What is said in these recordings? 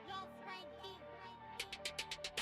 Yes, Frankie.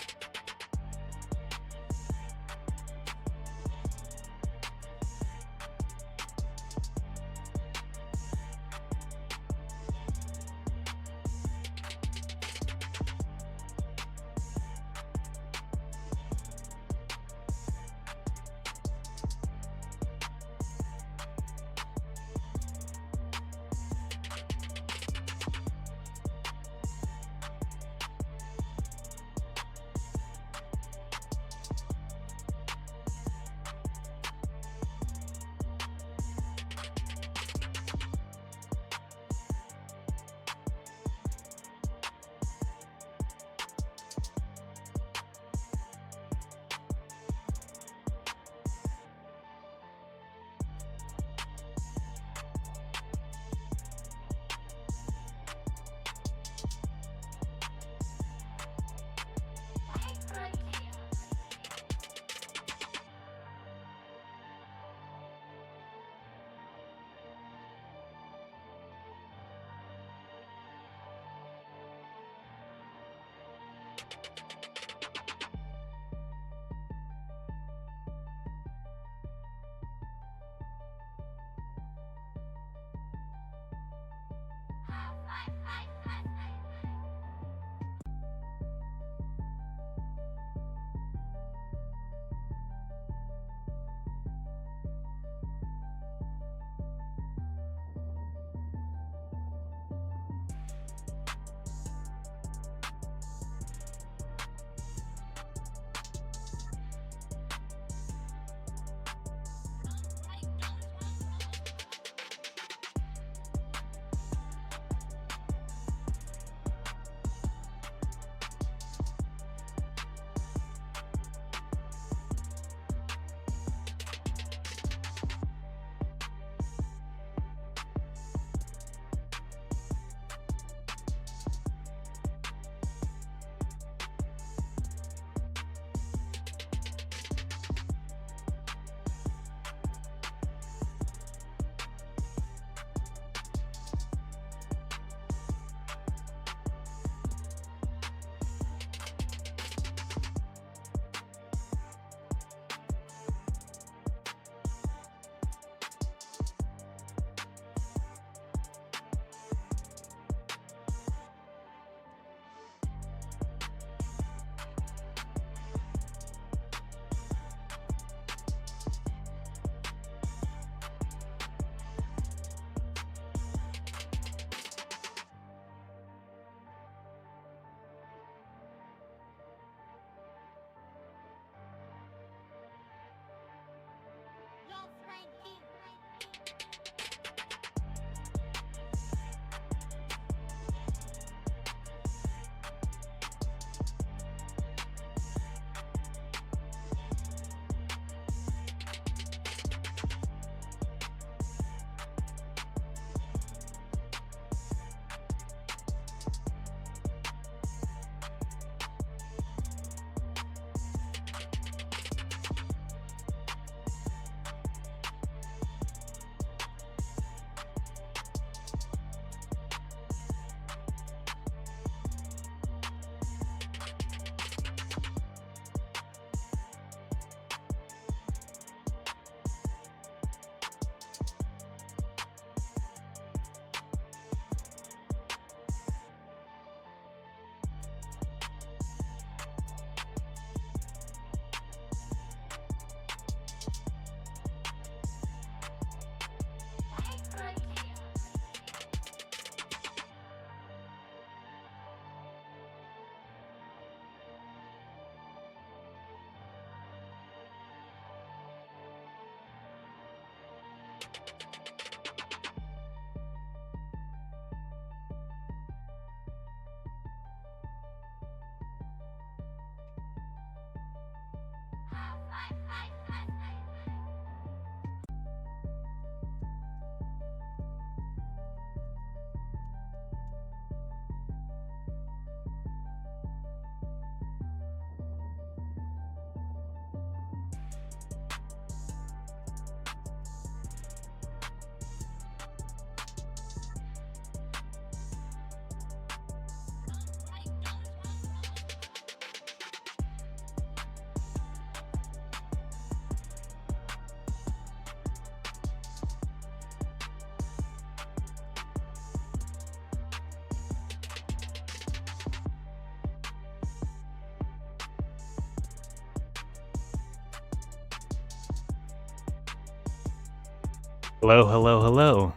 Hello, hello, hello.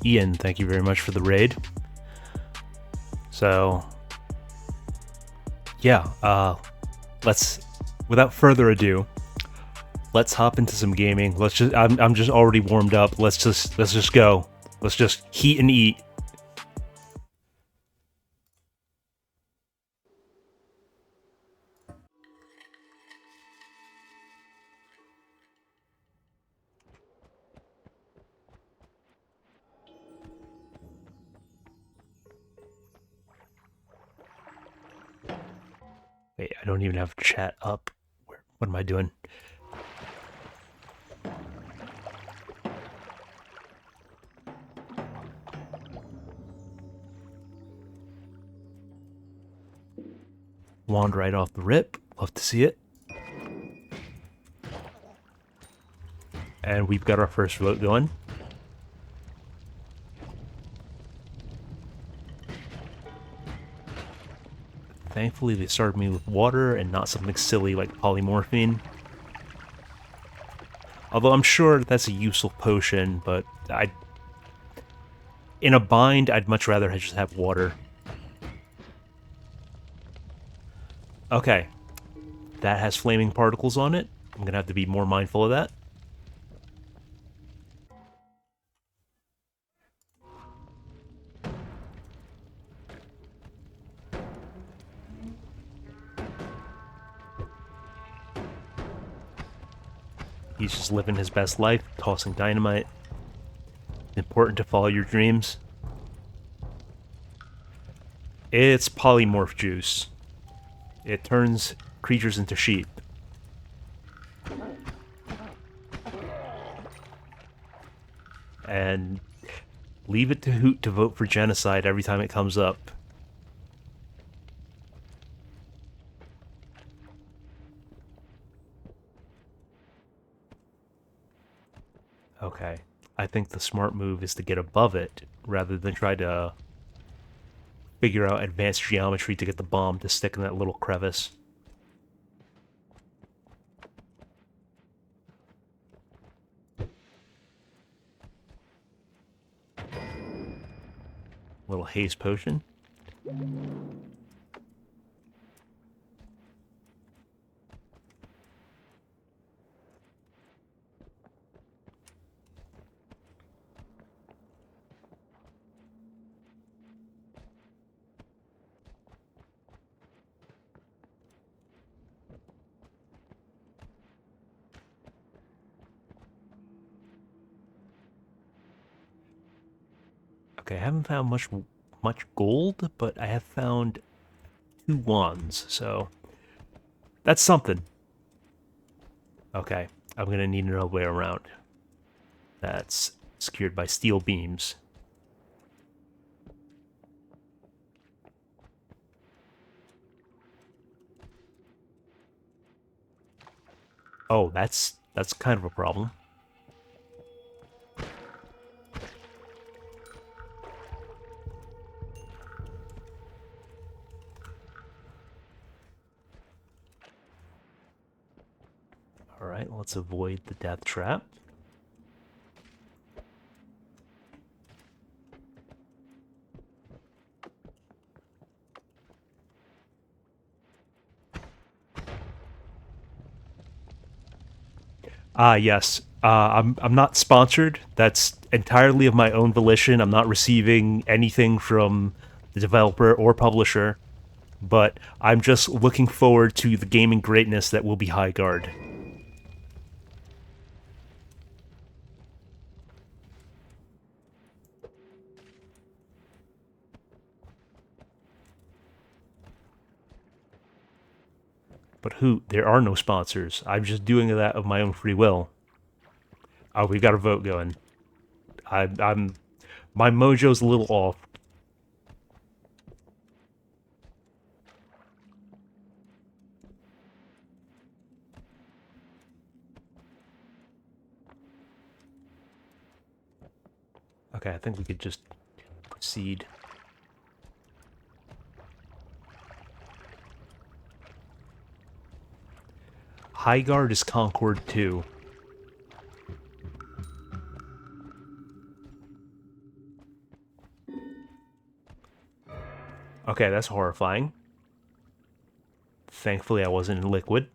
Ian, thank you very much for the raid. So, yeah, let's, without further ado, let's hop into some gaming. I'm just already warmed up. Let's just go. Let's just heat and eat. Wait, I don't even have chat up. What am I doing? Wand right off the rip. Love to see it. And we've got our first vote going. Thankfully, they started me with water and not something silly like polymorphine. Although I'm sure that's a useful potion, but in a bind, I'd much rather just have water. Okay. That has flaming particles on it. I'm gonna have to be more mindful of that. He's just living his best life, tossing dynamite. Important to follow your dreams. It's polymorph juice. It turns creatures into sheep. And leave it to Hoot to vote for genocide every time it comes up. Okay. I think the smart move is to get above it, rather than try to figure out advanced geometry to get the bomb to stick in that little crevice. Little haze potion. Okay, I haven't found much gold, but I have found 2 wands, so that's something. Okay, I'm gonna need another way around. That's secured by steel beams. Oh, that's kind of a problem. Alright, let's avoid the death trap. Ah, yes. I'm not sponsored. That's entirely of my own volition. I'm not receiving anything from the developer or publisher, but I'm just looking forward to the gaming greatness that will be Highguard. But who? There are no sponsors. I'm just doing that of my own free will. Oh, we've got a vote going. I'm my mojo's a little off. Okay, I think we could just proceed. Highguard is Concord 2. Okay, that's horrifying. Thankfully, I wasn't in liquid.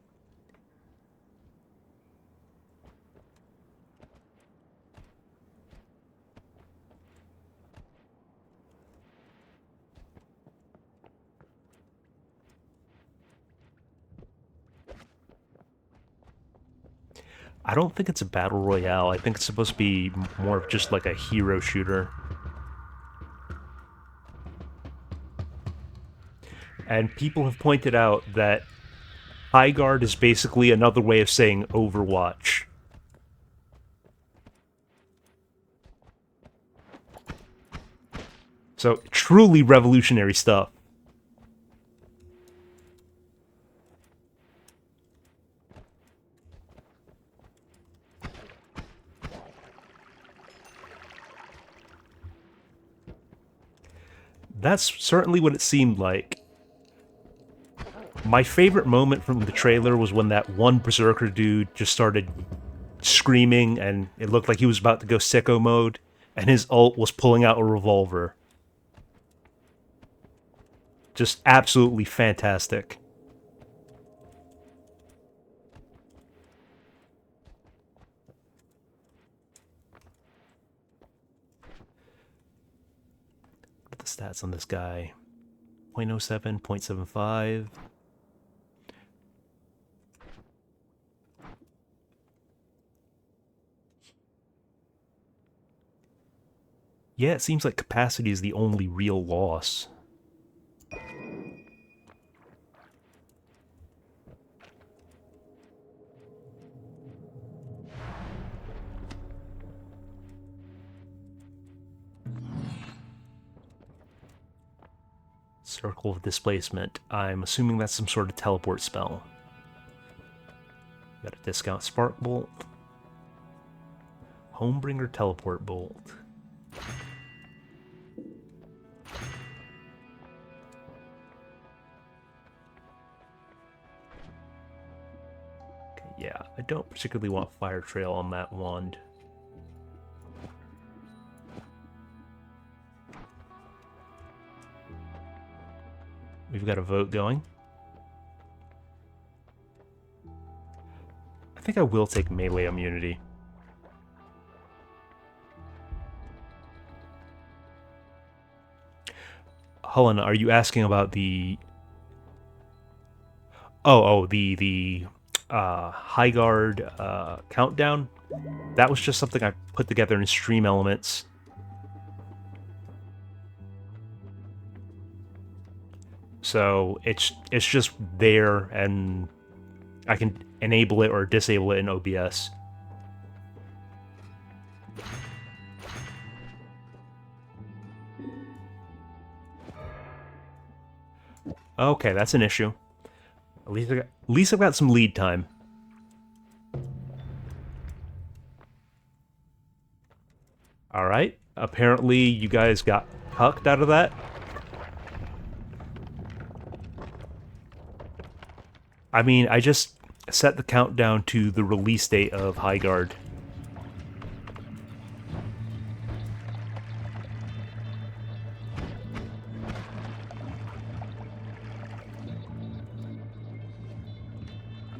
I don't think it's a battle royale. I think it's supposed to be more of just like a hero shooter. And people have pointed out that Highguard is basically another way of saying Overwatch. So, truly revolutionary stuff. That's certainly what it seemed like. My favorite moment from the trailer was when that one berserker dude just started screaming and it looked like he was about to go sicko mode, and his ult was pulling out a revolver. Just absolutely fantastic. Look at the stats on this guy. 0.07, 0.75. Yeah, it seems like capacity is the only real loss. Circle of Displacement. I'm assuming that's some sort of teleport spell. Got a discount Spark Bolt. Homebringer Teleport Bolt. Okay, yeah, I don't particularly want Fire Trail on that wand. We've got a vote going. I think I will take melee immunity. Hullen, are you asking about the... the High Guard countdown? That was just something I put together in Stream Elements. So it's just there, and I can enable it or disable it in OBS. Okay, that's an issue. At least I've got some lead time. Alright, apparently you guys got hucked out of that. I mean, I just set the countdown to the release date of High Guard.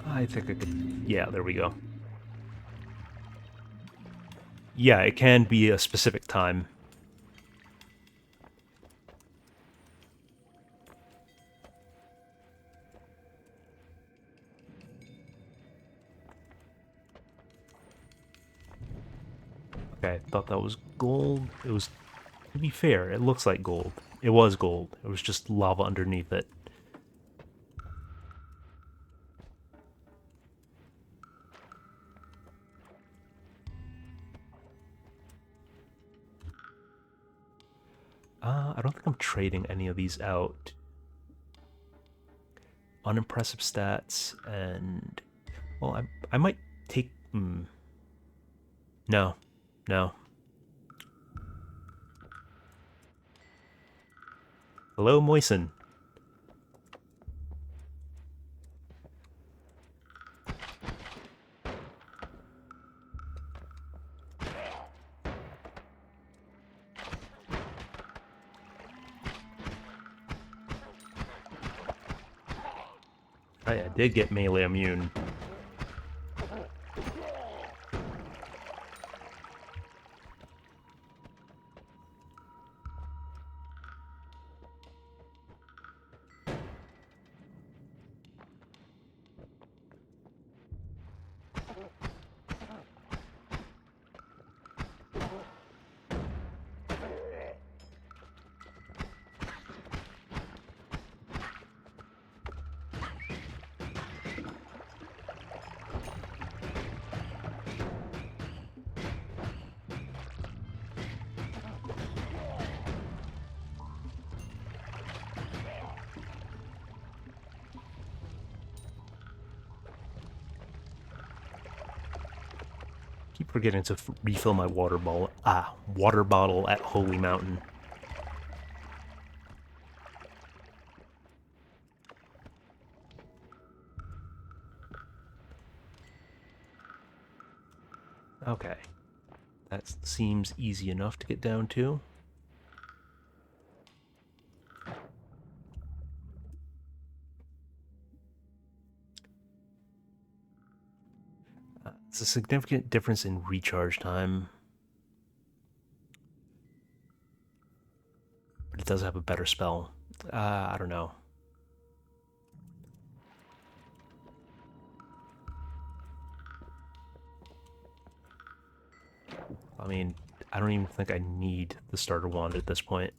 I think I could... Yeah, there we go. Yeah, it can be a specific time. Okay, I thought that was gold. It was... To be fair, it looks like gold. It was gold. It was just lava underneath it. I don't think I'm trading any of these out. Unimpressive stats, and... Well, I might take... No. No. Hello, Moisen. I did get melee immune. Keep forgetting to refill my water bottle at Holy Mountain. Okay. That seems easy enough to get down to. It's a significant difference in recharge time, but it does have a better spell. I don't know. I mean, I don't even think I need the starter wand at this point.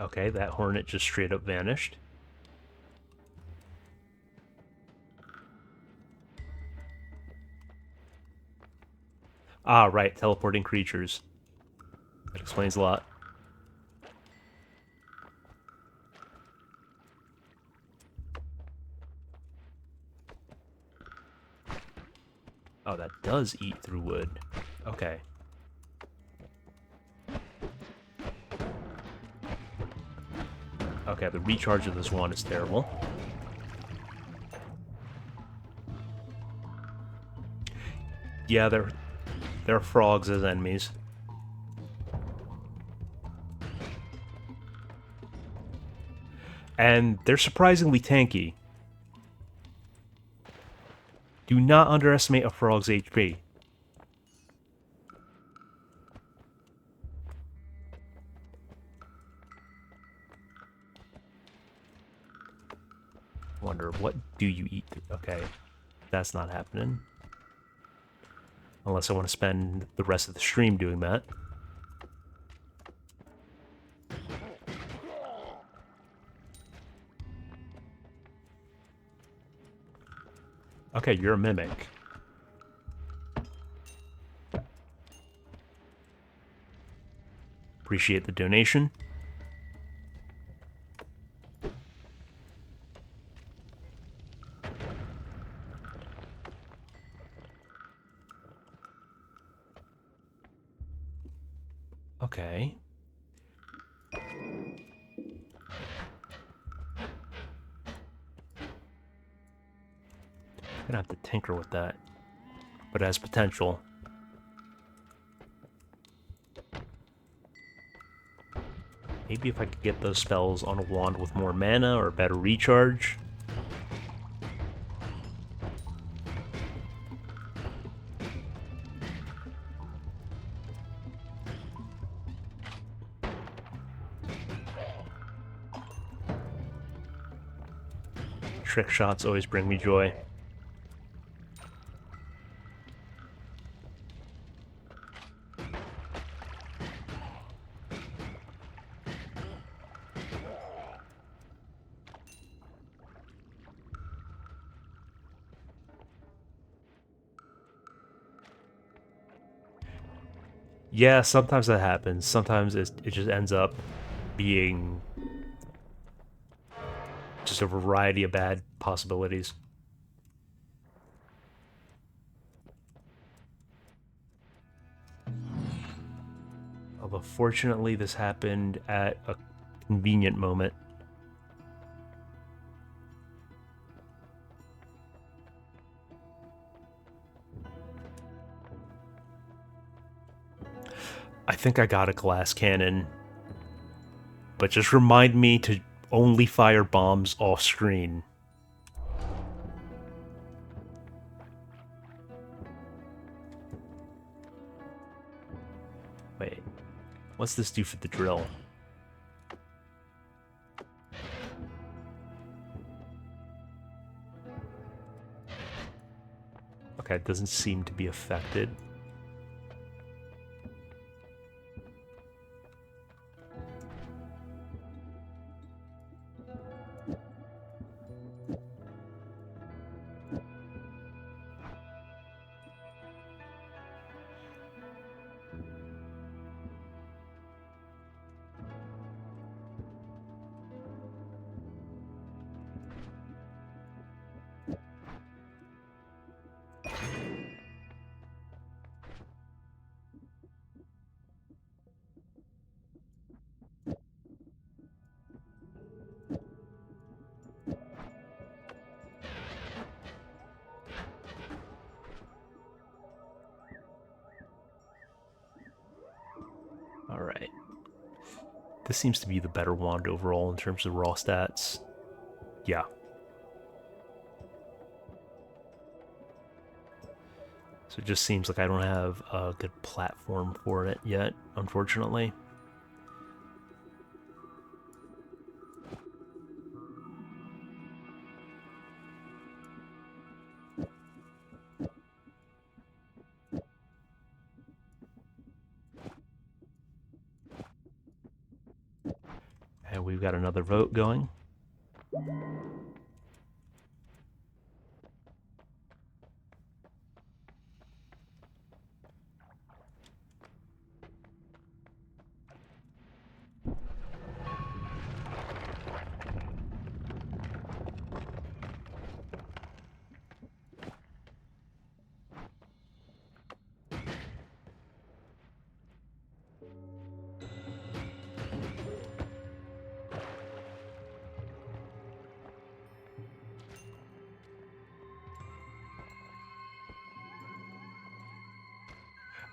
Okay, that hornet just straight up vanished. Ah, right, teleporting creatures. That explains a lot. Oh, that does eat through wood. Okay. Okay, the recharge of this wand is terrible. Yeah, there are frogs as enemies. And they're surprisingly tanky. Do not underestimate a frog's HP. Wonder, what do you eat? Okay, that's not happening. Unless I want to spend the rest of the stream doing that. Okay, you're a mimic. Appreciate the donation. Okay. I'm gonna have to tinker with that. But it has potential. Maybe if I could get those spells on a wand with more mana or better recharge. Trick shots always bring me joy. Yeah, sometimes that happens. Sometimes it just ends up being just a variety of bad possibilities. Although fortunately this happened at a convenient moment. I think I got a glass cannon, but just remind me to only fire bombs off screen. Wait, what's this do for the drill? Okay, it doesn't seem to be affected. Alright. This seems to be the better wand overall in terms of raw stats. Yeah. So it just seems like I don't have a good platform for it yet, unfortunately. And we've got another vote going.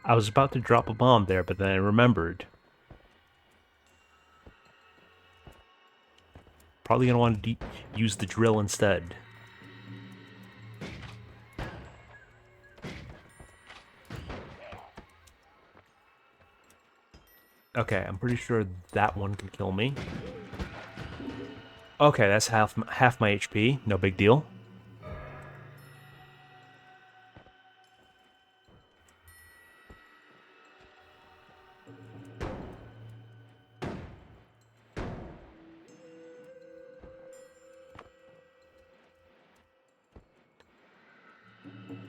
I was about to drop a bomb there, but then I remembered. Probably gonna want to use the drill instead. Okay, I'm pretty sure that one can kill me. Okay, that's half my HP. No big deal.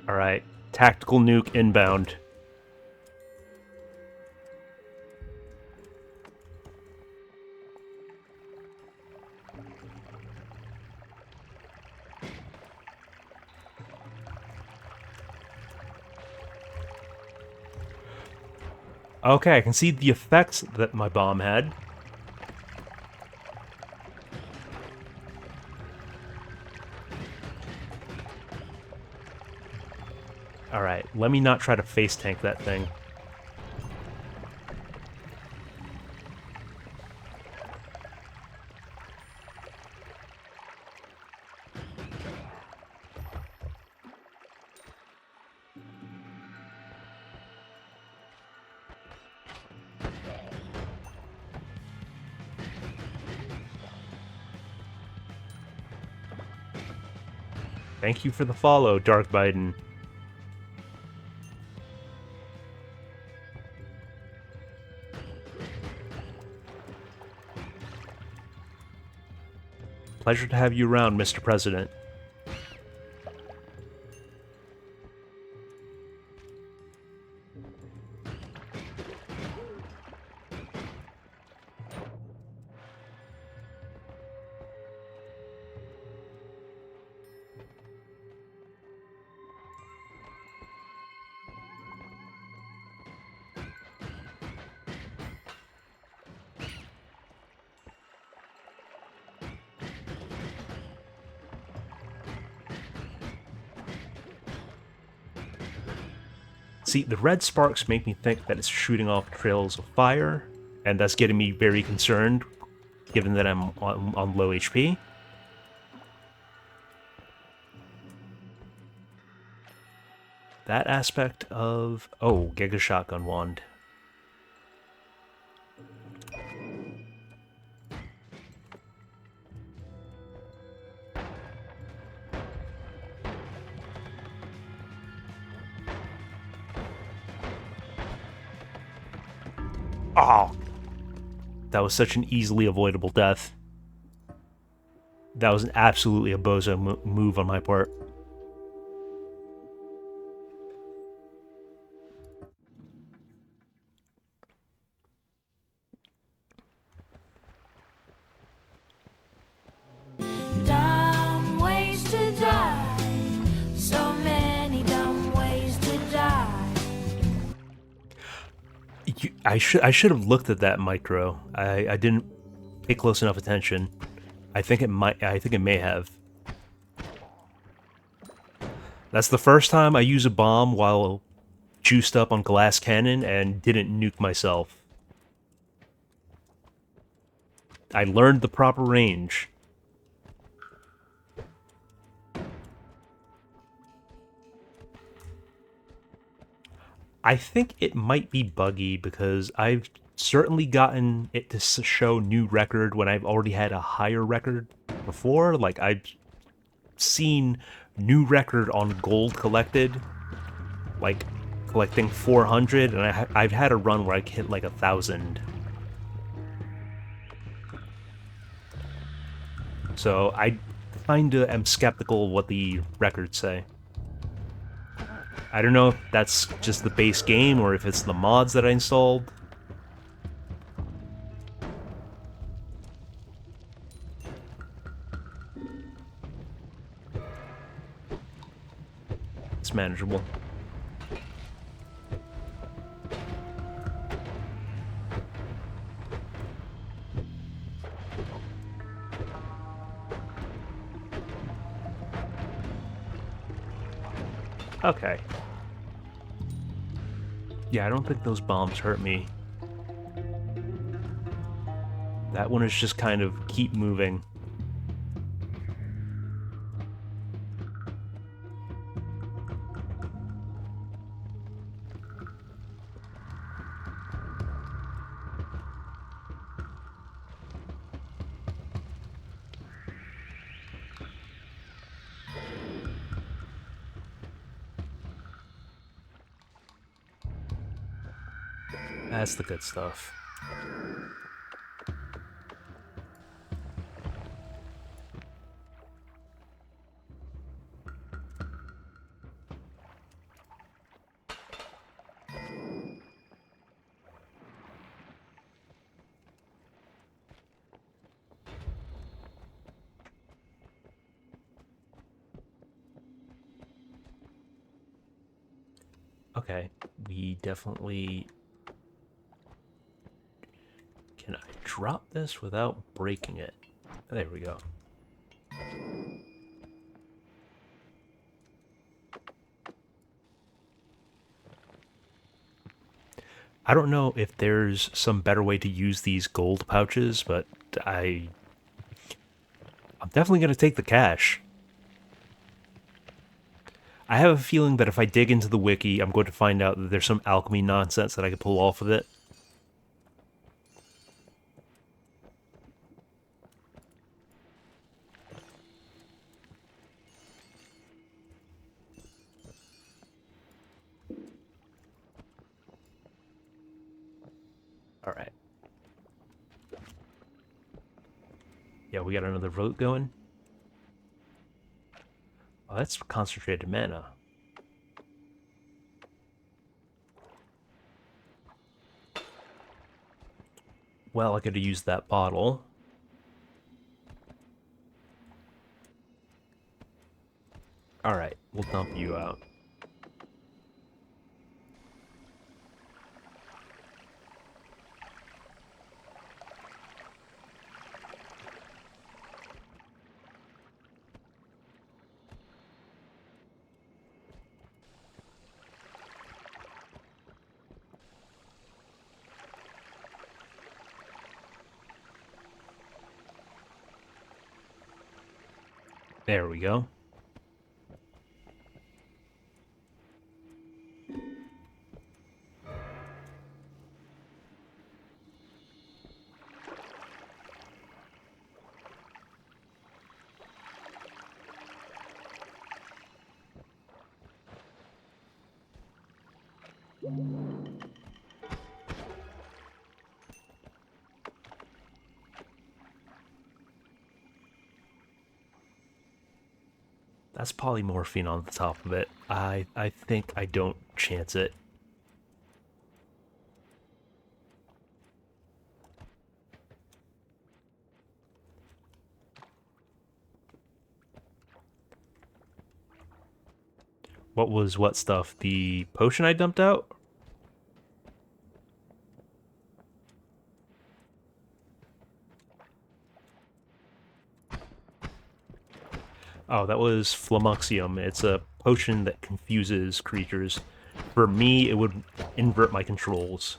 Alright, tactical nuke inbound. Okay, I can see the effects that my bomb had. Alright, let me not try to face tank that thing. Thank you for the follow, Dark Biden. Pleasure to have you around, Mr. President. See, the red sparks make me think that it's shooting off trails of fire, and that's getting me very concerned, given that I'm on low HP. That aspect of... Oh, Giga Shotgun Wand. Oh! That was such an easily avoidable death. That was absolutely a bozo move on my part. Dumb ways to die. So many dumb ways to die. I should have looked at that micro. I didn't pay close enough attention. I think it may have. That's the first time I use a bomb while juiced up on glass cannon and didn't nuke myself. I learned the proper range. I think it might be buggy because I've certainly gotten it to show new record when I've already had a higher record before. Like, I've seen new record on gold collected, like collecting 400, and I've had a run where I hit like 1,000. So I kinda am skeptical of what the records say. I don't know if that's just the base game or if it's the mods that I installed. It's manageable. Okay. Yeah, I don't think those bombs hurt me. That one is just kind of keep moving. That's the good stuff. Okay, we definitely... Can I drop this without breaking it? There we go. I don't know if there's some better way to use these gold pouches, but I'm definitely going to take the cash. I have a feeling that if I dig into the wiki, I'm going to find out that there's some alchemy nonsense that I could pull off of it. Alright. Yeah, we got another vote going. Oh, that's concentrated mana. Well, I could have used that bottle. Alright, we'll dump you out. There we go. That's polymorphine on the top of it. I think I don't chance it. What stuff? The potion I dumped out? Oh, that was Flamuxium. It's a potion that confuses creatures. For me, it would invert my controls.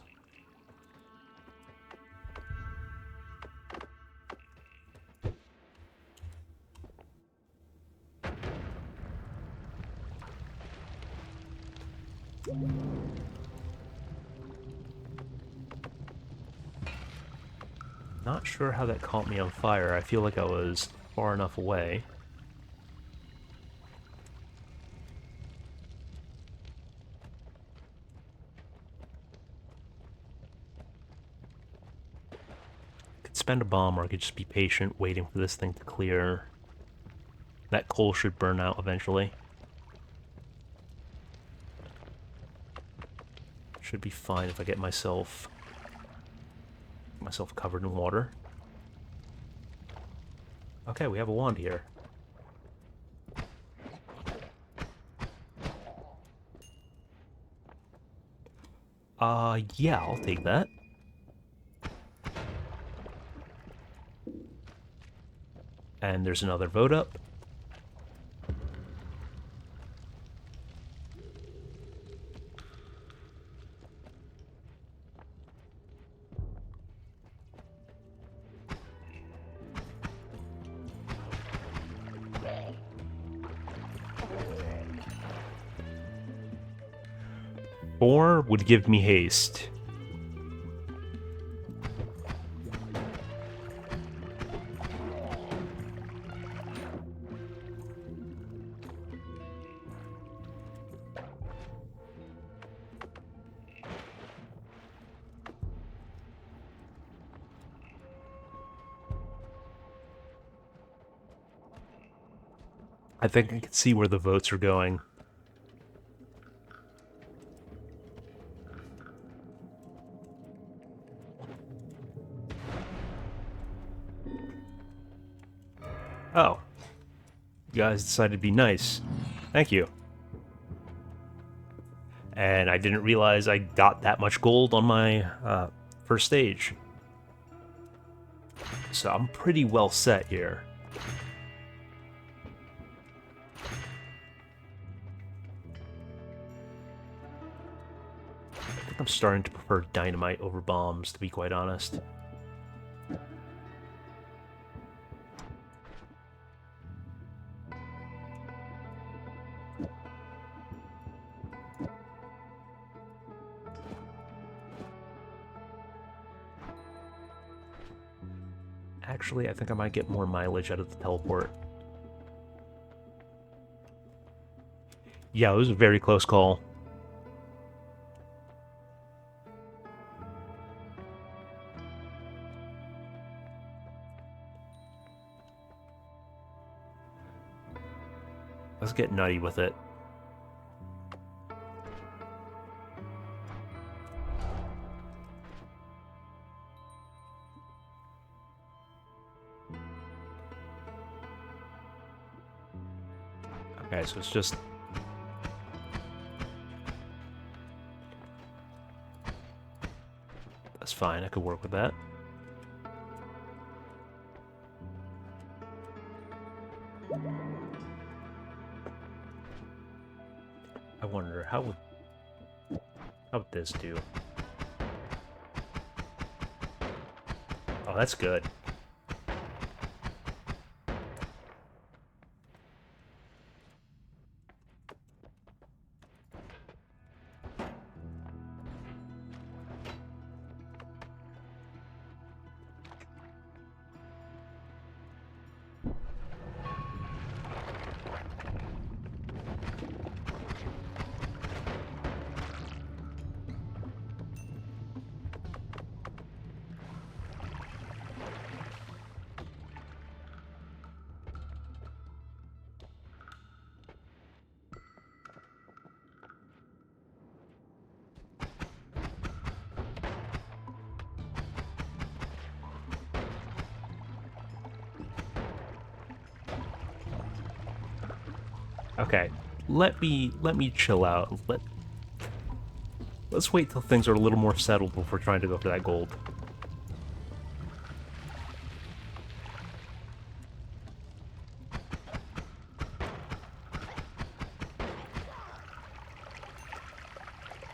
Not sure how that caught me on fire. I feel like I was far enough away. Could spend a bomb, or I could just be patient, waiting for this thing to clear. That coal should burn out eventually. Should be fine if I get myself covered in water. Okay, we have a wand here. Yeah, I'll take that. And there's another vote up. Four would give me haste. I think I can see where the votes are going. Oh. You guys decided to be nice. Thank you. And I didn't realize I got that much gold on my first stage. So I'm pretty well set here. I think I'm starting to prefer dynamite over bombs, to be quite honest. Actually, I think I might get more mileage out of the teleport. Yeah, it was a very close call. Let's get nutty with it. Okay, so it's just... That's fine, I could work with that. I wonder, how would this do? Oh, that's good. Okay, let me chill out. Let's wait till things are a little more settled before trying to go for that gold.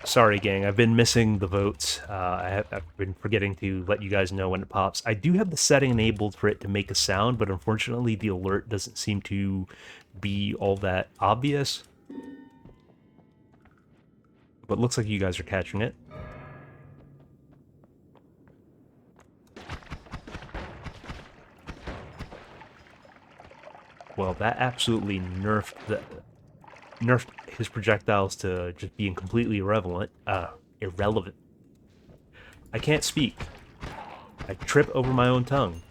Sorry, gang, I've been missing the votes. I've been forgetting to let you guys know when it pops. I do have the setting enabled for it to make a sound, but unfortunately the alert doesn't seem to be all that obvious. But it looks like you guys are catching it. Well, that absolutely nerfed his projectiles to just being completely irrelevant. I can't speak. I trip over my own tongue.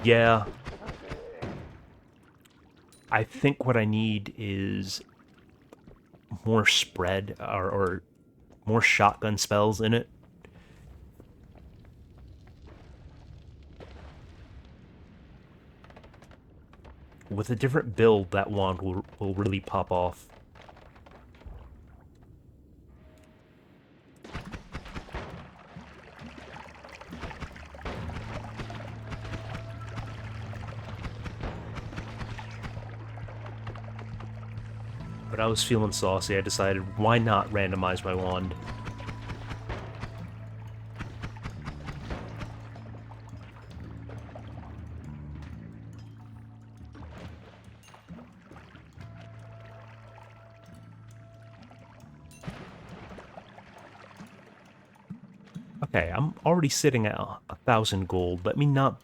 Yeah. I think what I need is more spread or more shotgun spells in it. With a different build, that wand will really pop off. But I was feeling saucy, I decided, why not randomize my wand? Okay, I'm already sitting at 1,000 gold. Let me not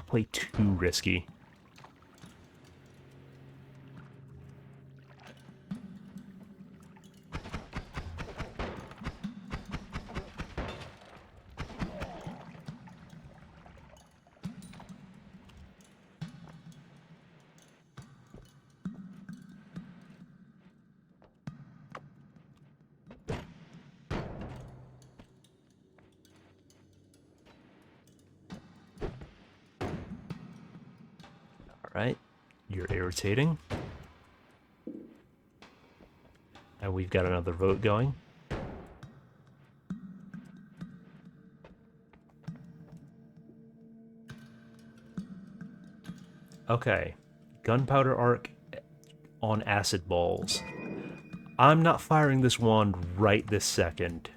play too risky. Alright, you're irritating. And we've got another vote going. Okay, gunpowder arc on acid balls. I'm not firing this wand right this second.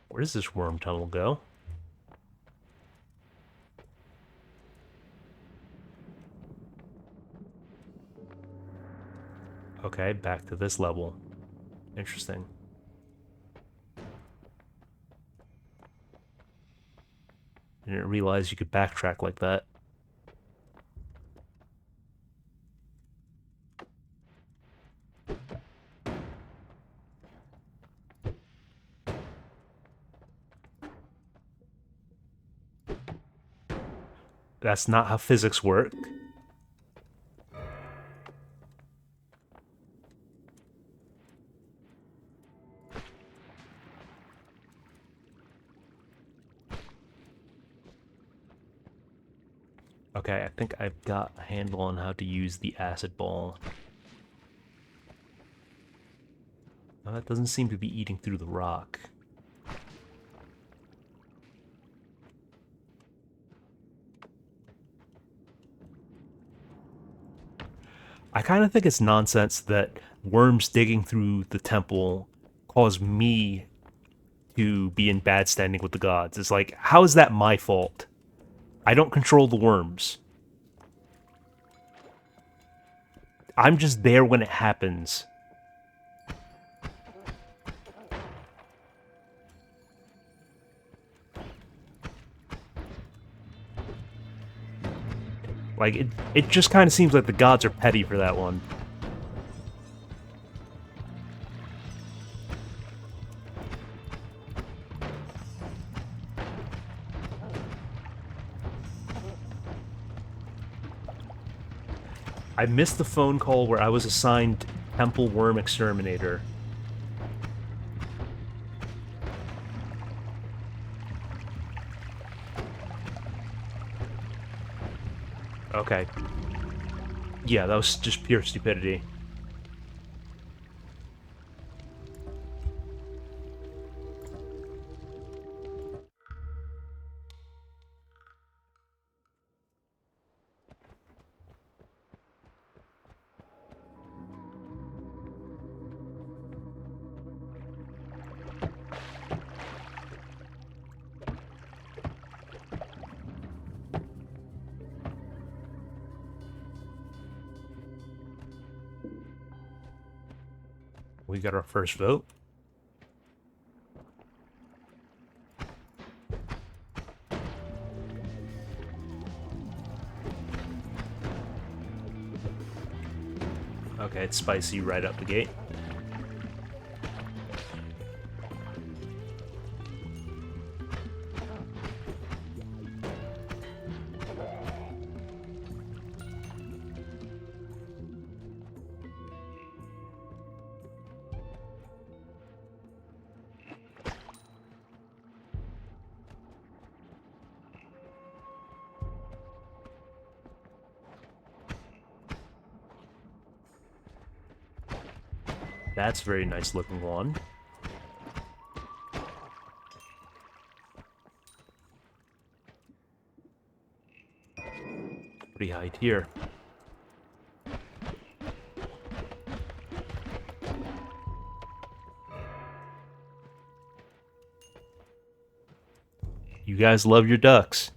Where does this worm tunnel go? Okay, back to this level. Interesting. Didn't realize you could backtrack like that. That's not how physics work. Okay, I think I've got a handle on how to use the acid ball. Now that doesn't seem to be eating through the rock. I kind of think it's nonsense that worms digging through the temple cause me to be in bad standing with the gods. It's like, how is that my fault? I don't control the worms. I'm just there when it happens. Like, it just kind of seems like the gods are petty for that one. I missed the phone call where I was assigned Temple Worm Exterminator. Okay. Yeah, that was just pure stupidity. We got our first vote. Okay, it's spicy right up the gate. That's a very nice looking one. What do you hide here? You guys love your ducks.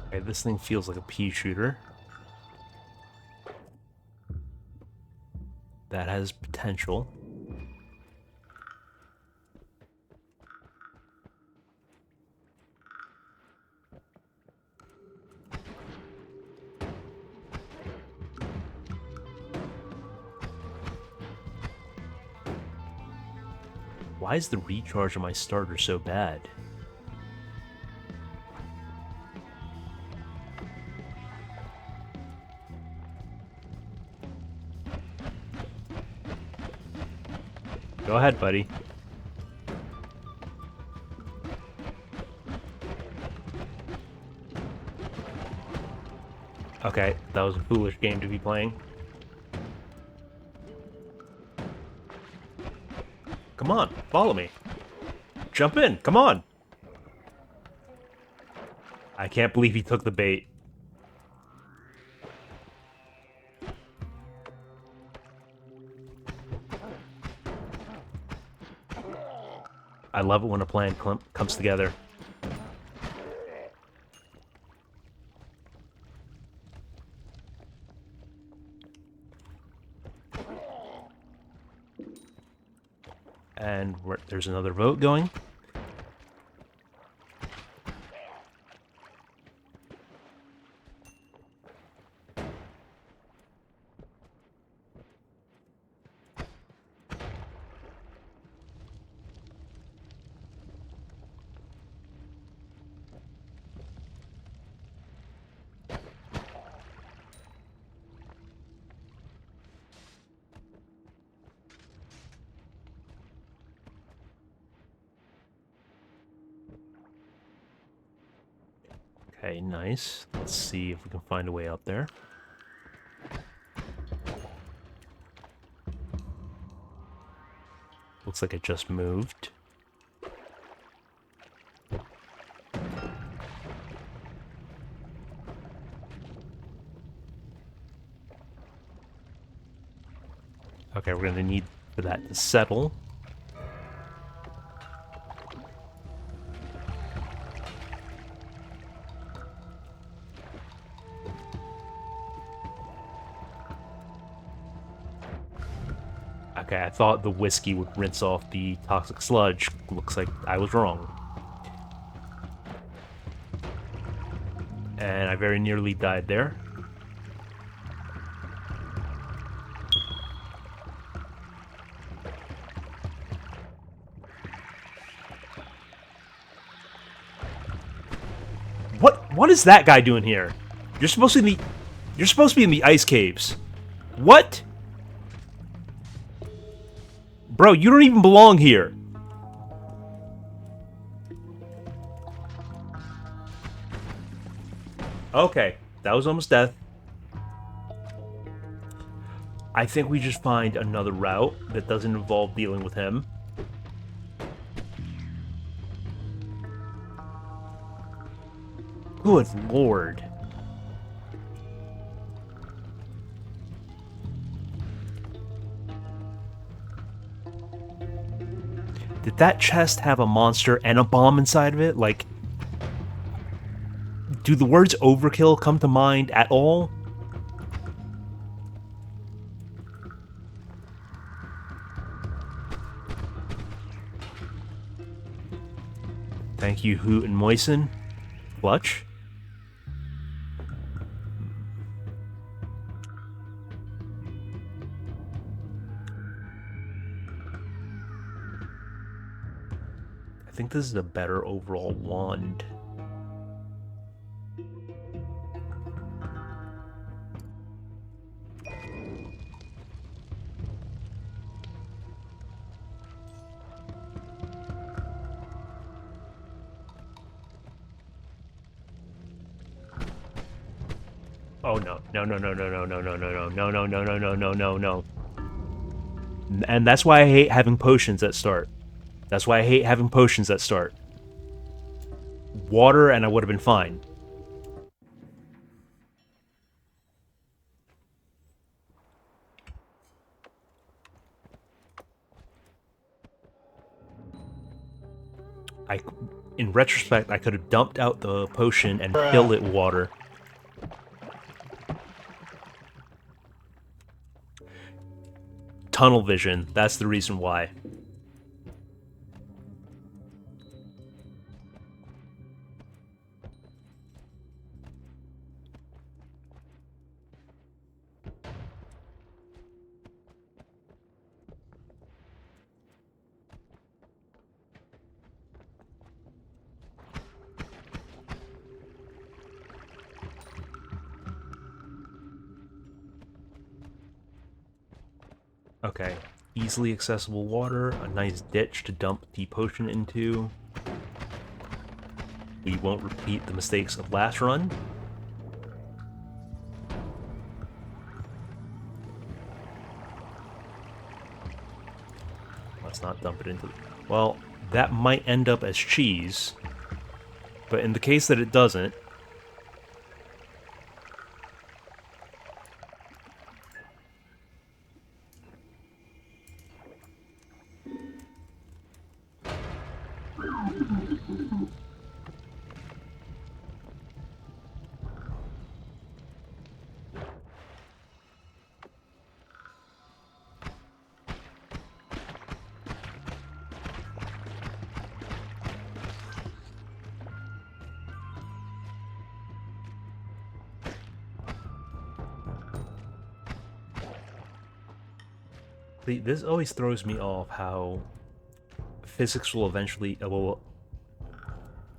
Okay, this thing feels like a pea shooter. That has potential. Why is the recharge on my starter so bad? Go ahead, buddy. Okay, that was a foolish game to be playing. Come on, follow me. Jump in, come on. I can't believe he took the bait. I love it when a plan comes together. And there's another vote going. Okay, nice. Let's see if we can find a way out there. Looks like it just moved. Okay, we're gonna need for that to settle. Okay, I thought the whiskey would rinse off the toxic sludge. Looks like I was wrong. And I very nearly died there. What is that guy doing here? You're supposed to be in the ice caves. What? Bro, you don't even belong here. Okay, that was almost death. I think we just find another route that doesn't involve dealing with him. Good lord. Did that chest have a monster and a bomb inside of it? Like, do the words overkill come to mind at all? Thank you, Hoot and Moisen. Clutch? I think this is a better overall wand. Oh no. No, no, no, no, no, no, no, no, no, no, no, no, no, no, no, no, no. And that's why I hate having potions at start. That's why I hate having potions at start. Water and I would have been fine. I, in retrospect, I could have dumped out the potion and filled it with water. Tunnel vision, that's the reason why. Okay, easily accessible water, a nice ditch to dump the potion into. We won't repeat the mistakes of last run. Let's not dump it into... Well, that might end up as cheese, but in the case that it doesn't, this always throws me off how physics will eventually,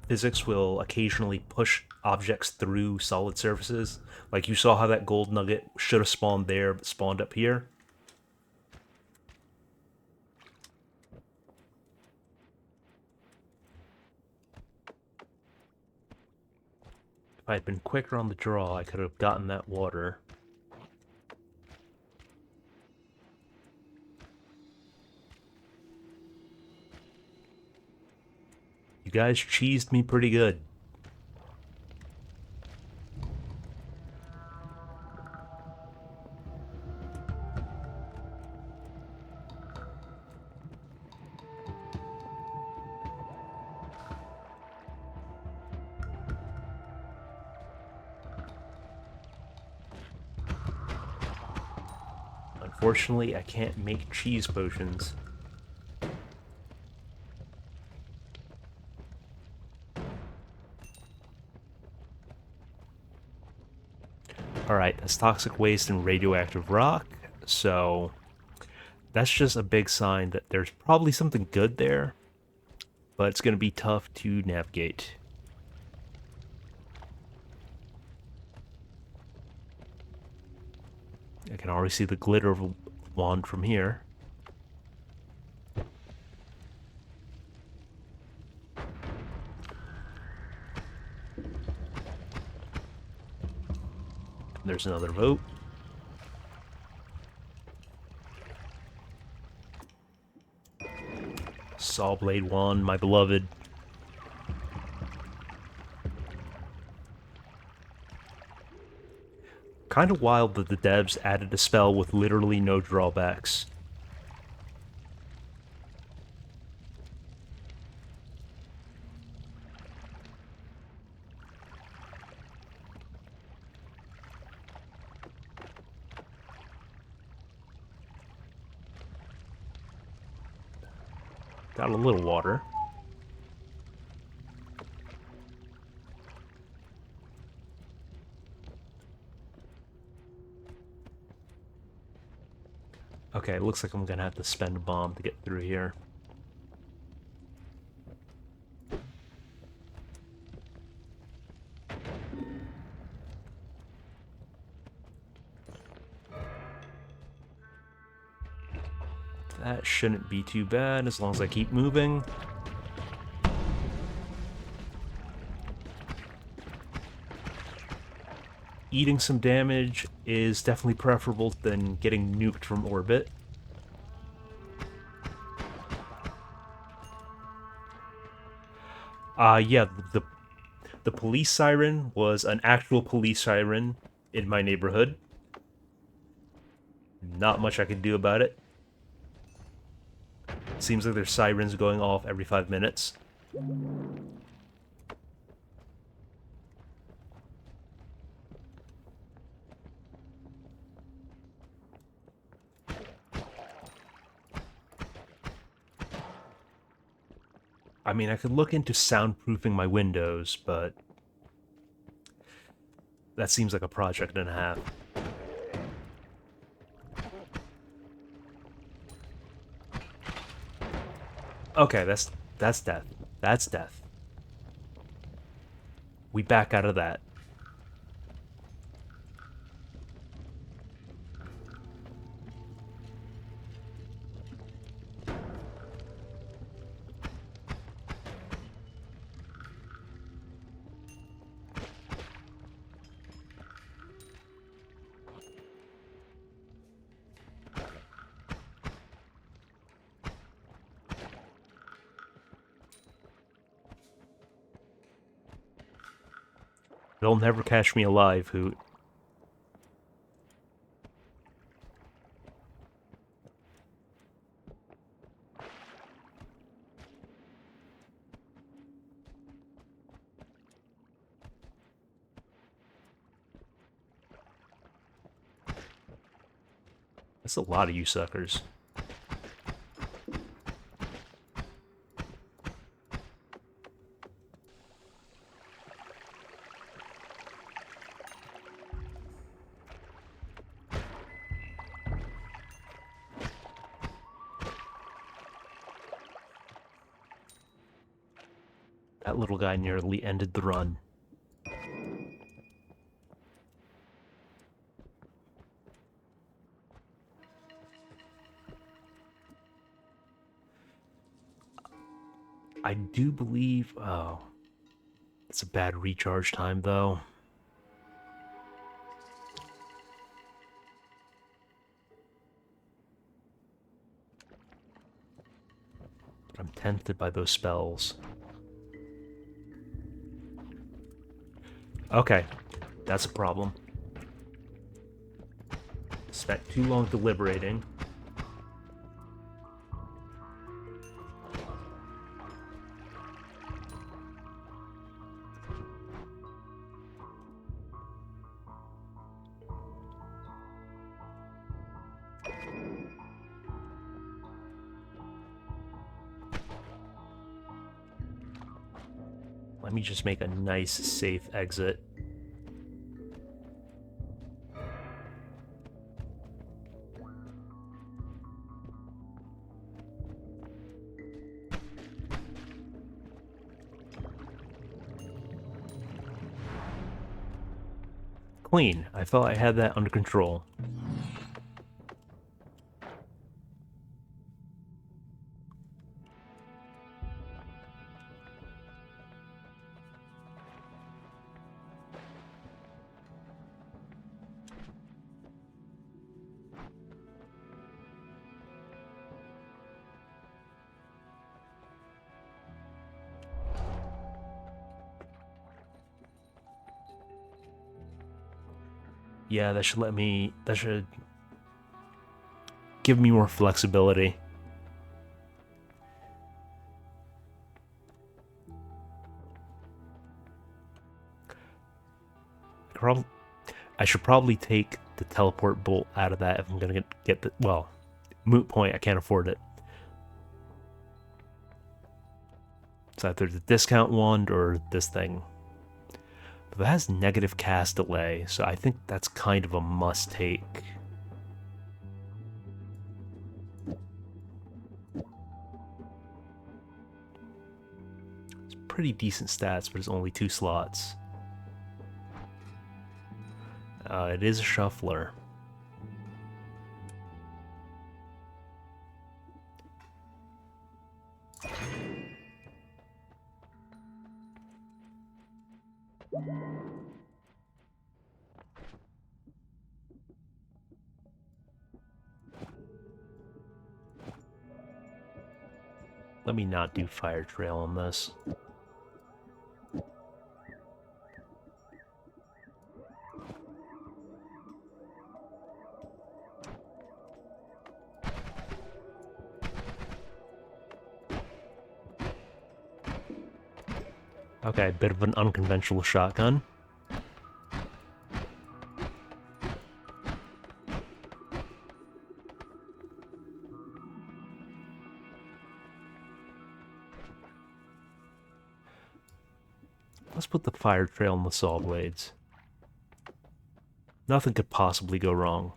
physics will occasionally push objects through solid surfaces. Like you saw how that gold nugget should have spawned there, but spawned up here. If I had been quicker on the draw, I could have gotten that water. You guys cheesed me pretty good. Unfortunately, I can't make cheese potions. Alright, that's toxic waste and radioactive rock, so that's just a big sign that there's probably something good there, but it's going to be tough to navigate. I can already see the glitter of a wand from here. There's another vote. Sawblade 1, my beloved. Kind of wild that the devs added a spell with literally no drawbacks. Got a little water. Okay, it looks like I'm gonna have to spend a bomb to get through here. That shouldn't be too bad as long as I keep moving. Eating some damage is definitely preferable than getting nuked from orbit. Yeah, the police siren was an actual police siren in my neighborhood. Not much I could do about it. Seems like there's sirens going off every 5 minutes. I mean, I could look into soundproofing my windows, but that seems like a project and a half. Okay, that's death. That's death. We back out of that. They'll never catch me alive, Hoot. That's a lot of you suckers. That little guy nearly ended the run. I do believe... Oh. It's a bad recharge time, though. But I'm tempted by those spells. Okay, that's a problem. Spent too long deliberating. Let me just make a nice, safe exit. Clean. I thought I had that under control. Yeah, that should let me. That should give me more flexibility. I should probably take the teleport bolt out of that if I'm gonna get the. Well, moot point, I can't afford it. It's either the discount wand or this thing. But that has negative cast delay, so I think that's kind of a must take. It's pretty decent stats, but it's only 2 slots. It is a shuffler. Let me not do fire trail on this. Okay, bit of an unconventional shotgun. Let's put the fire trail on the saw blades. Nothing could possibly go wrong.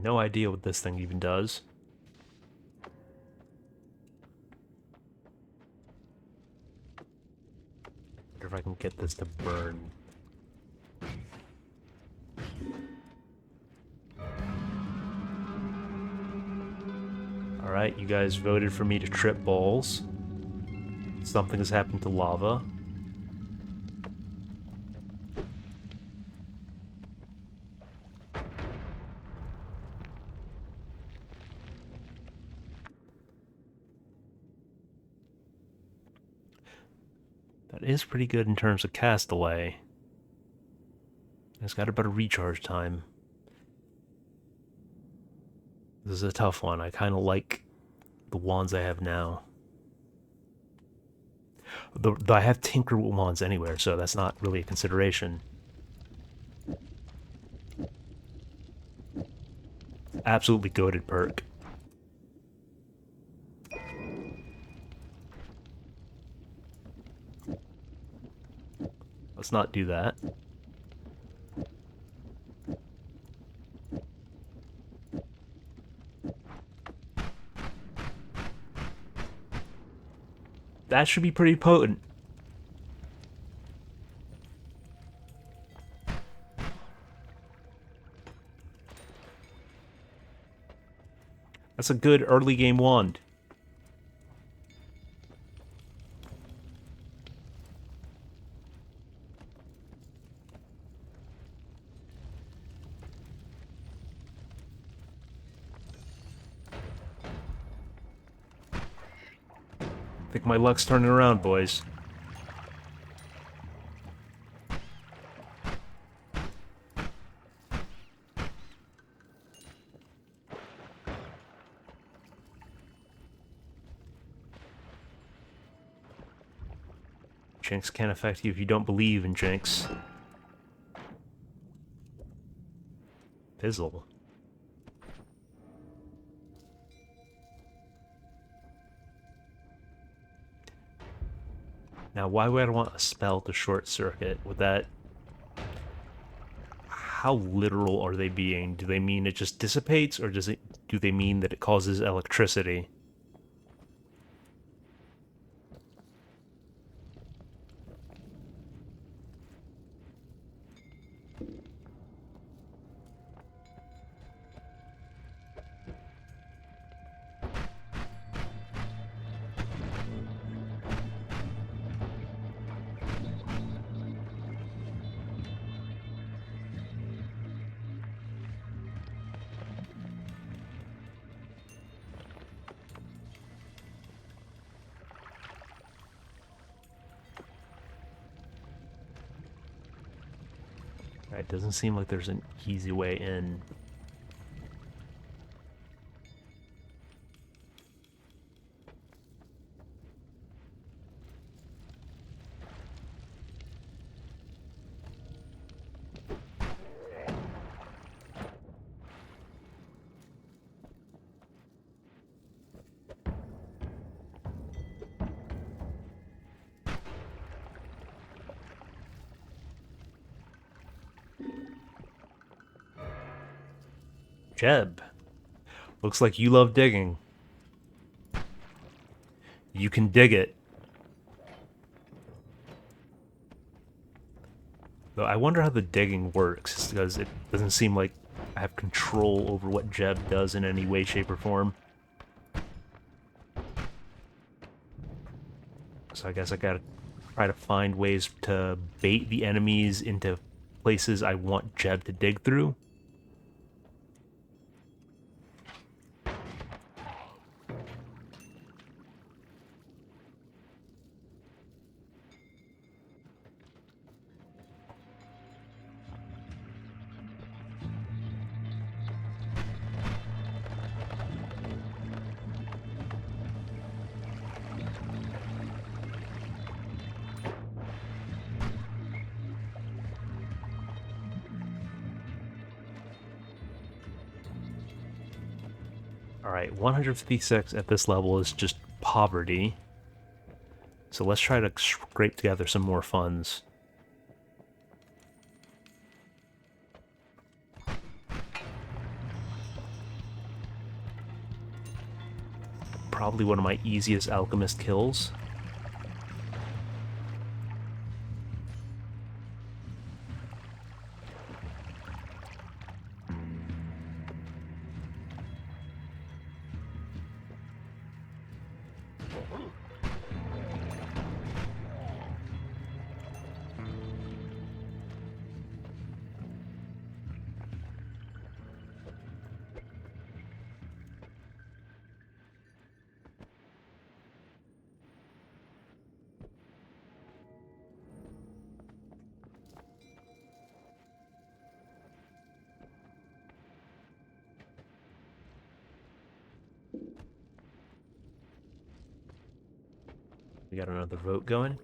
No idea what this thing even does. Wonder if I can get this to burn. Alright, you guys voted for me to trip balls. Something has happened to lava. That is pretty good in terms of cast delay. It's got a better recharge time. This is a tough one. I kind of like the wands I have now. Though I have Tinker wands anywhere, so that's not really a consideration. Absolutely goated perk. Let's not do that. That should be pretty potent. That's a good early game wand. I think my luck's turning around, boys. Jinx can't affect you if you don't believe in Jinx. Fizzle. Now, why would I want a spell to short circuit? Would that... How literal are they being? Do they mean it just dissipates, or do they mean that it causes electricity? It doesn't seem like there's an easy way in. Jeb, looks like you love digging. You can dig it. Though I wonder how the digging works, because it doesn't seem like I have control over what Jeb does in any way, shape, or form. So I guess I gotta try to find ways to bait the enemies into places I want Jeb to dig through. Alright, 156 at this level is just poverty. So let's try to scrape together some more funds. Probably one of my easiest alchemist kills. We got another vote going.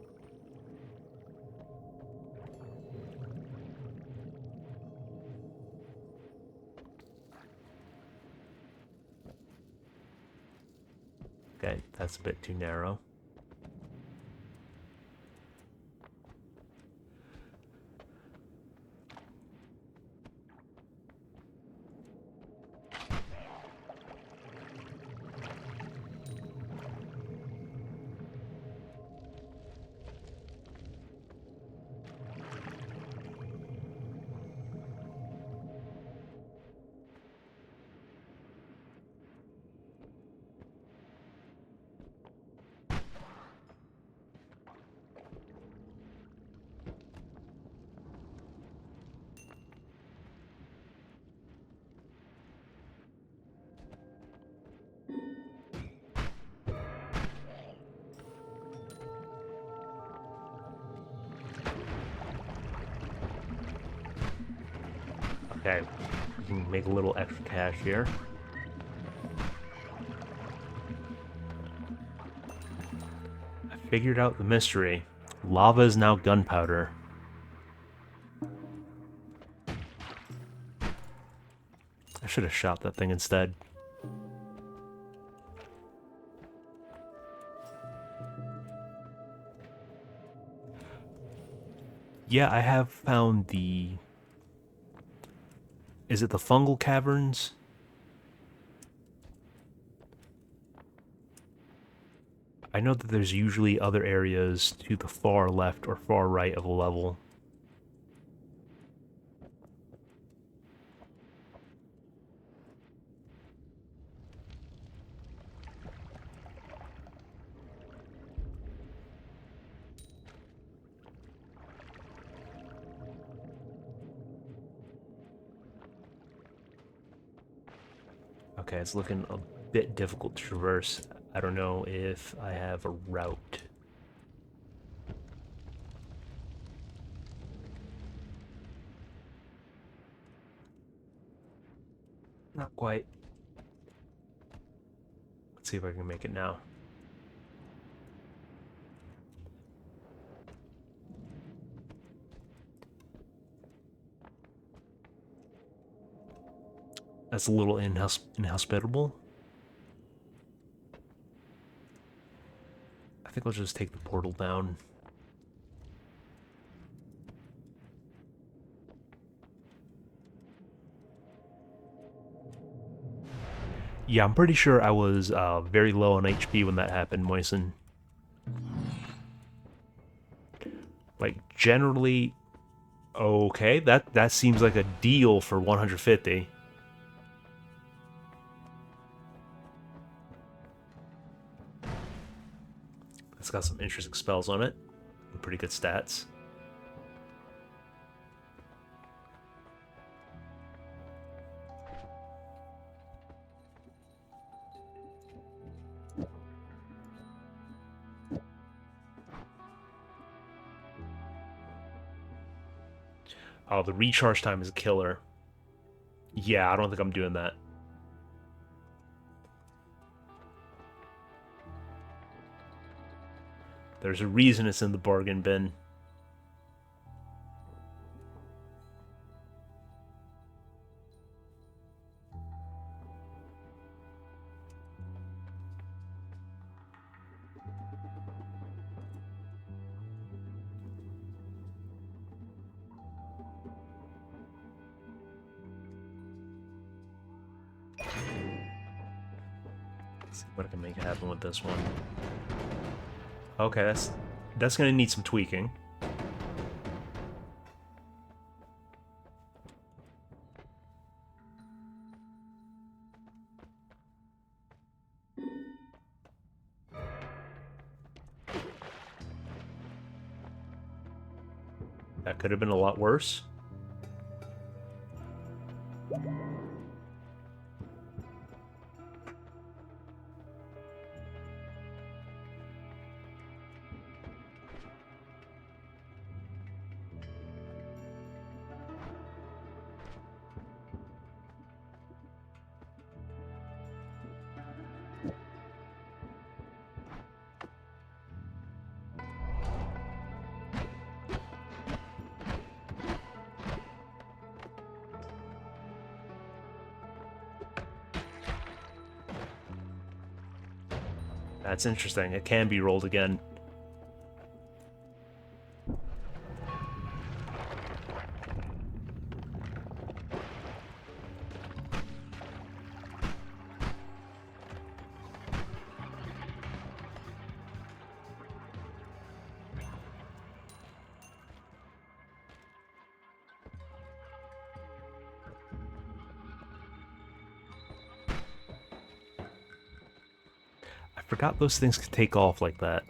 Okay, that's a bit too narrow. Okay, we can make a little extra cash here. I figured out the mystery. Lava is now gunpowder. I should have shot that thing instead. Yeah, I have found the... Is it the fungal caverns? I know that there's usually other areas to the far left or far right of a level. Okay, it's looking a bit difficult to traverse. I don't know if I have a route. Not quite. Let's see if I can make it now. That's a little inhospitable. I think I'll just take the portal down. Yeah, I'm pretty sure I was very low on HP when that happened, Moisen. Like, generally, okay, that seems like a deal for 150. It's got some interesting spells on it. Pretty good stats. Oh, the recharge time is a killer. Yeah, I don't think I'm doing that. There's a reason it's in the bargain bin. Let's see what I can make happen with this one. Okay, that's gonna need some tweaking. That could have been a lot worse. That's interesting. It can be rolled again. I forgot those things could take off like that.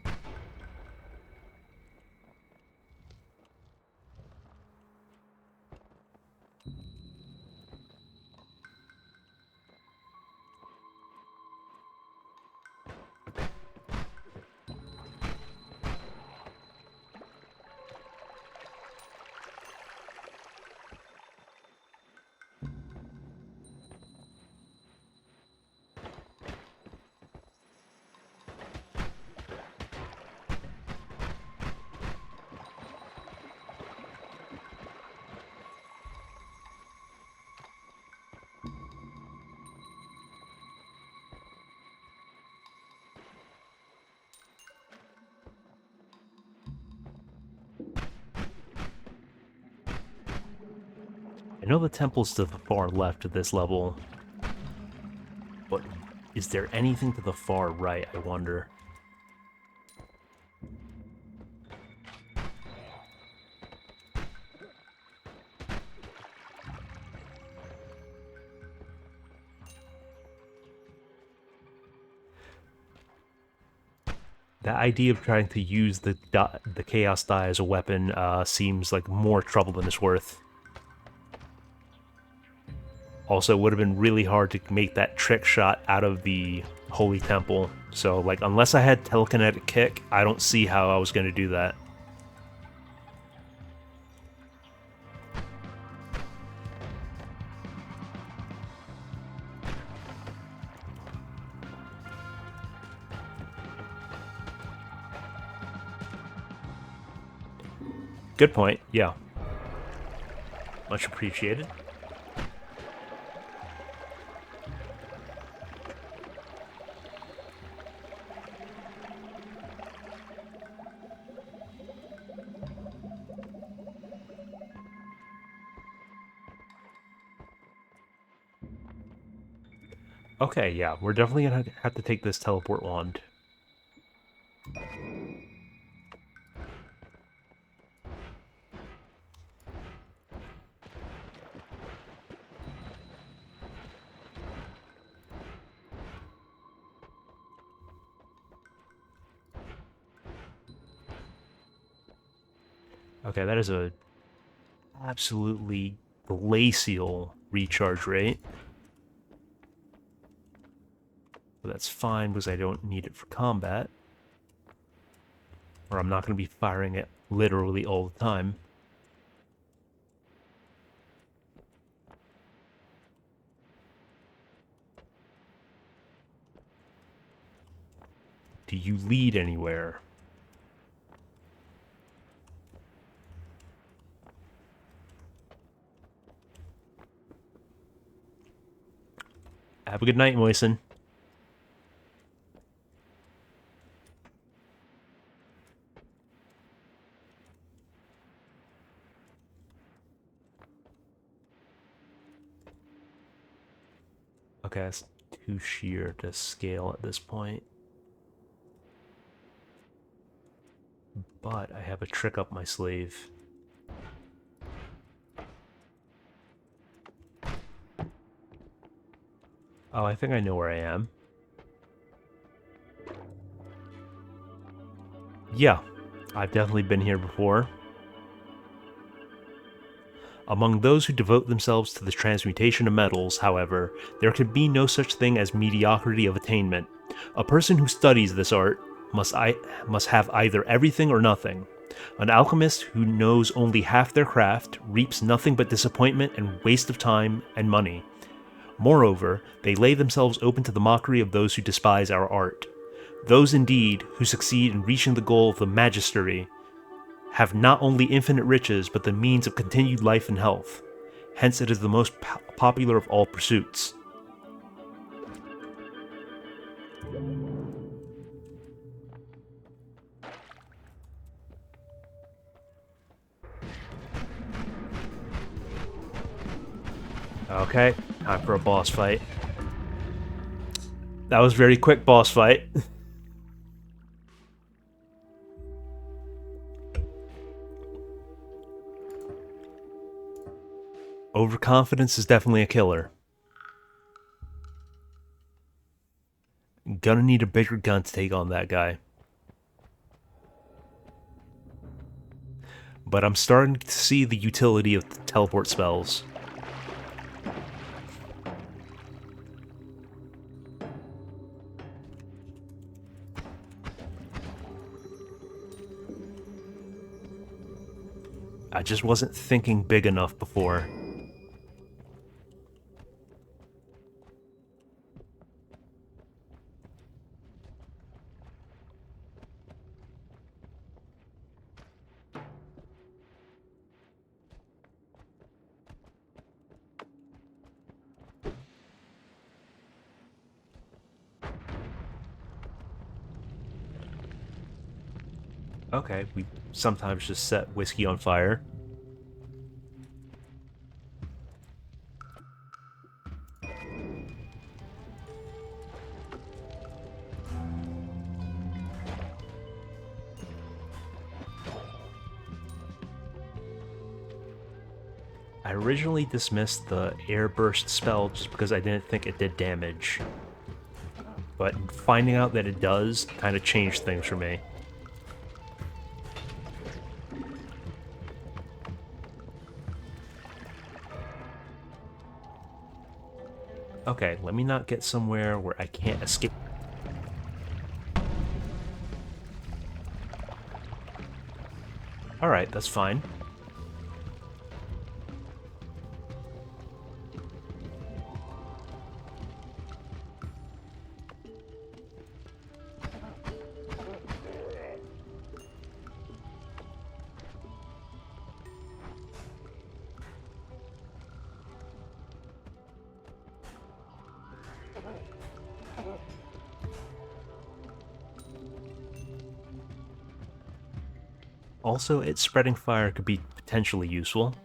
I know the temple's to the far left of this level, but is there anything to the far right, I wonder? That idea of trying to use the Chaos Die as a weapon seems like more trouble than it's worth. Also, it would have been really hard to make that trick shot out of the Holy Temple. So, like, unless I had Telekinetic Kick, I don't see how I was going to do that. Good point. Yeah. Much appreciated. Okay, yeah, we're definitely gonna have to take this teleport wand. Okay, that is a absolutely glacial recharge rate. But that's fine because I don't need it for combat. Or I'm not going to be firing it literally all the time. Do you lead anywhere? Have a good night, Moisen. Okay, that's too sheer to scale at this point. But I have a trick up my sleeve. Oh, I think I know where I am. Yeah, I've definitely been here before. Among those who devote themselves to the transmutation of metals, however, there can be no such thing as mediocrity of attainment. A person who studies this art must have either everything or nothing. An alchemist who knows only half their craft reaps nothing but disappointment and waste of time and money. Moreover, they lay themselves open to the mockery of those who despise our art. Those indeed who succeed in reaching the goal of the magistery have not only infinite riches but the means of continued life and health. Hence, it is the most popular of all pursuits. Okay, time for a boss fight. That was very quick boss fight. Overconfidence is definitely a killer. Gonna need a bigger gun to take on that guy. But I'm starting to see the utility of the teleport spells. I just wasn't thinking big enough before. Okay, we sometimes just set whiskey on fire. I originally dismissed the air burst spell just because I didn't think it did damage. But finding out that it does kind of changed things for me. Okay, let me not get somewhere where I can't escape. Alright, that's fine. Also, its spreading fire could be potentially useful.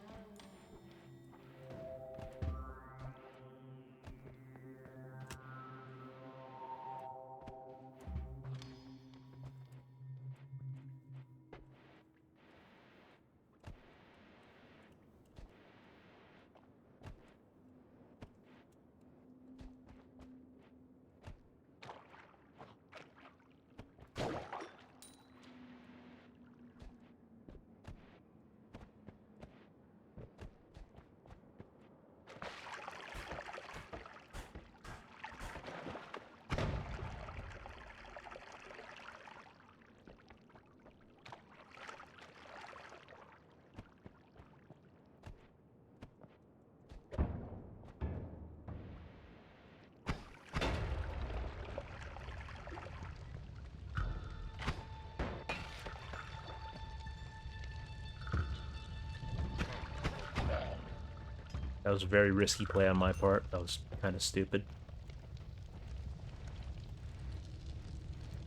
That was a very risky play on my part. That was kind of stupid.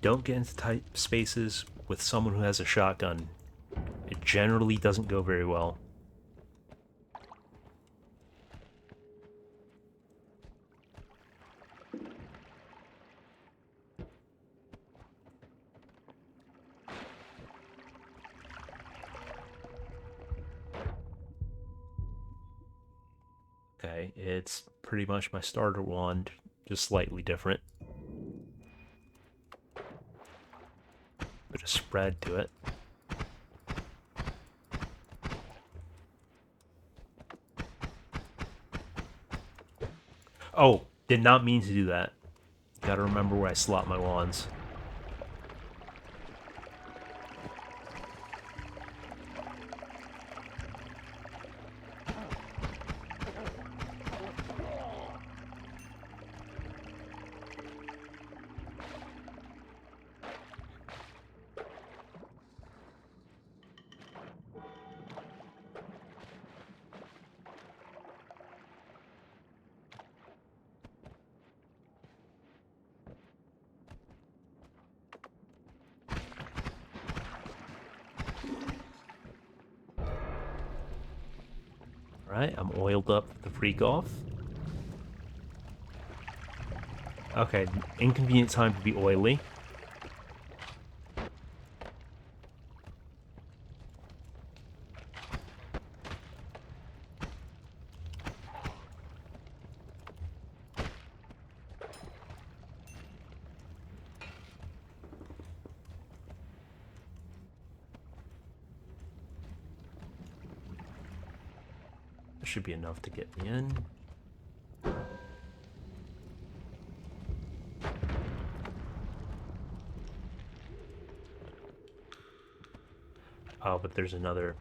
Don't get into tight spaces with someone who has a shotgun. It generally doesn't go very well. Okay, it's pretty much my starter wand, just slightly different. Bit of spread to it. Oh, did not mean to do that. Gotta remember where I slot my wands. Alright, I'm oiled up for the freak off. Okay, inconvenient time to be oily. That should be enough to get me in. Oh, but there's another.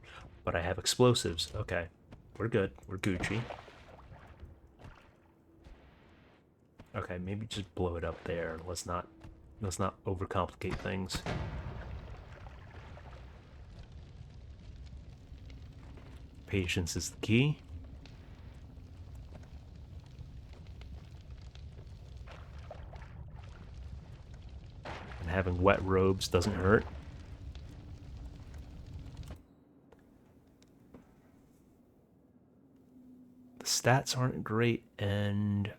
But I have explosives. Okay. We're good. We're Gucci. Okay, maybe just blow it up there. Let's not overcomplicate things. Patience is the key. And having wet robes doesn't hurt. The stats aren't great, and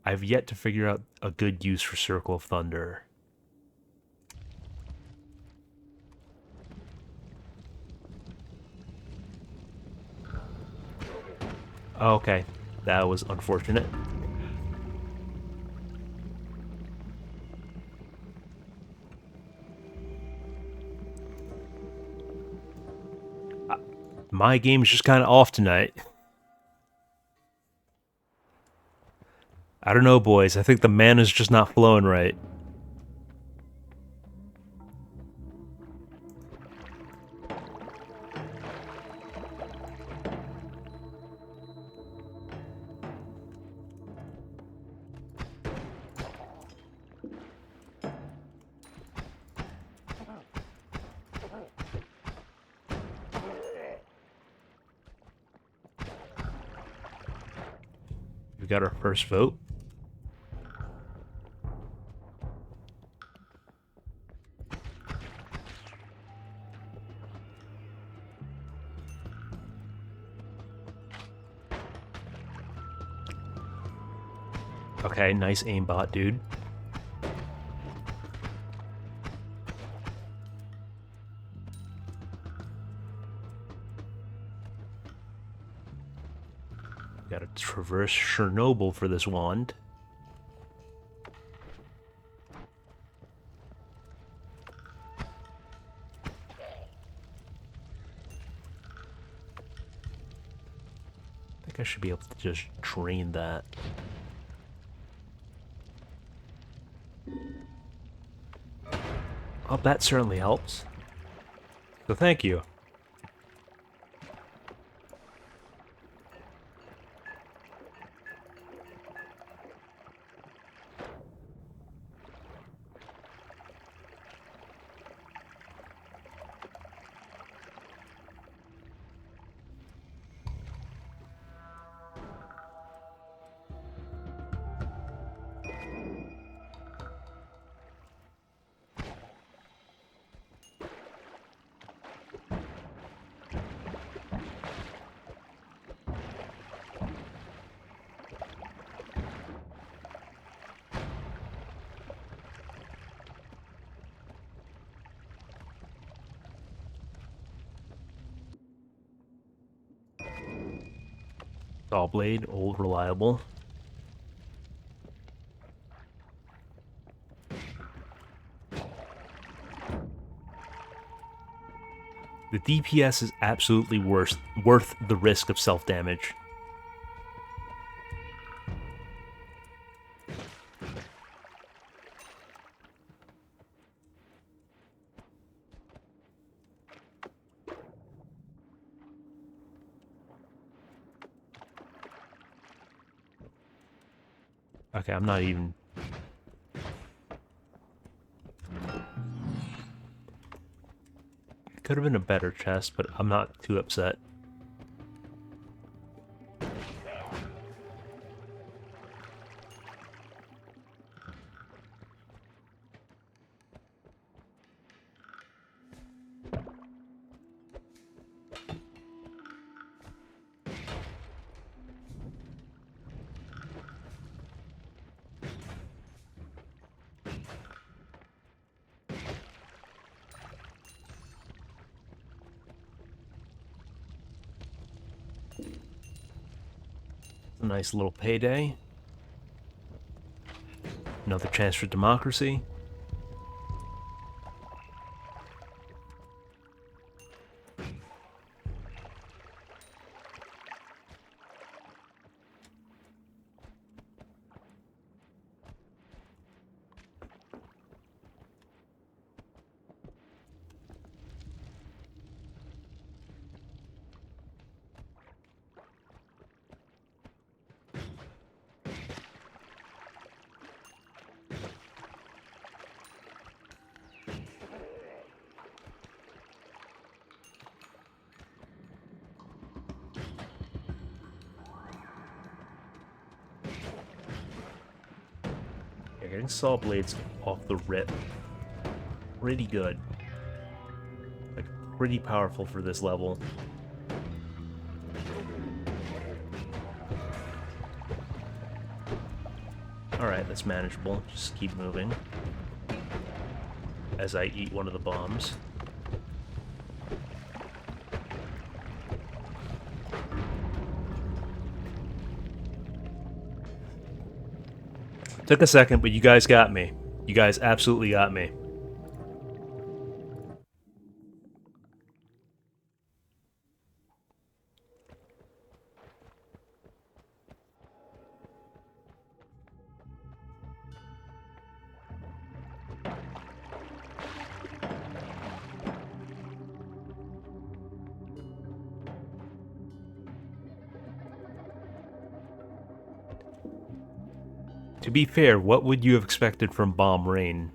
I've yet to figure out a good use for Circle of Thunder. Okay, that was unfortunate. My game's just kind of off tonight. I don't know, boys. I think the mana's just not flowing right. We got our first vote. Okay, nice aimbot, dude. Gotta traverse Chernobyl for this wand. I think I should be able to just drain that. Oh, that certainly helps. So thank you. Saw blade, old reliable. The DPS is absolutely worth the risk of self-damage. Okay, I'm not even... Could have been a better chest, but I'm not too upset. A nice little payday. Another chance for democracy. Yeah, getting saw blades off the rip. Pretty good. Like, pretty powerful for this level. Alright, that's manageable. Just keep moving. As I eat one of the bombs. Took a second, but you guys got me. You guys absolutely got me. To be fair, what would you have expected from Bomb Rain?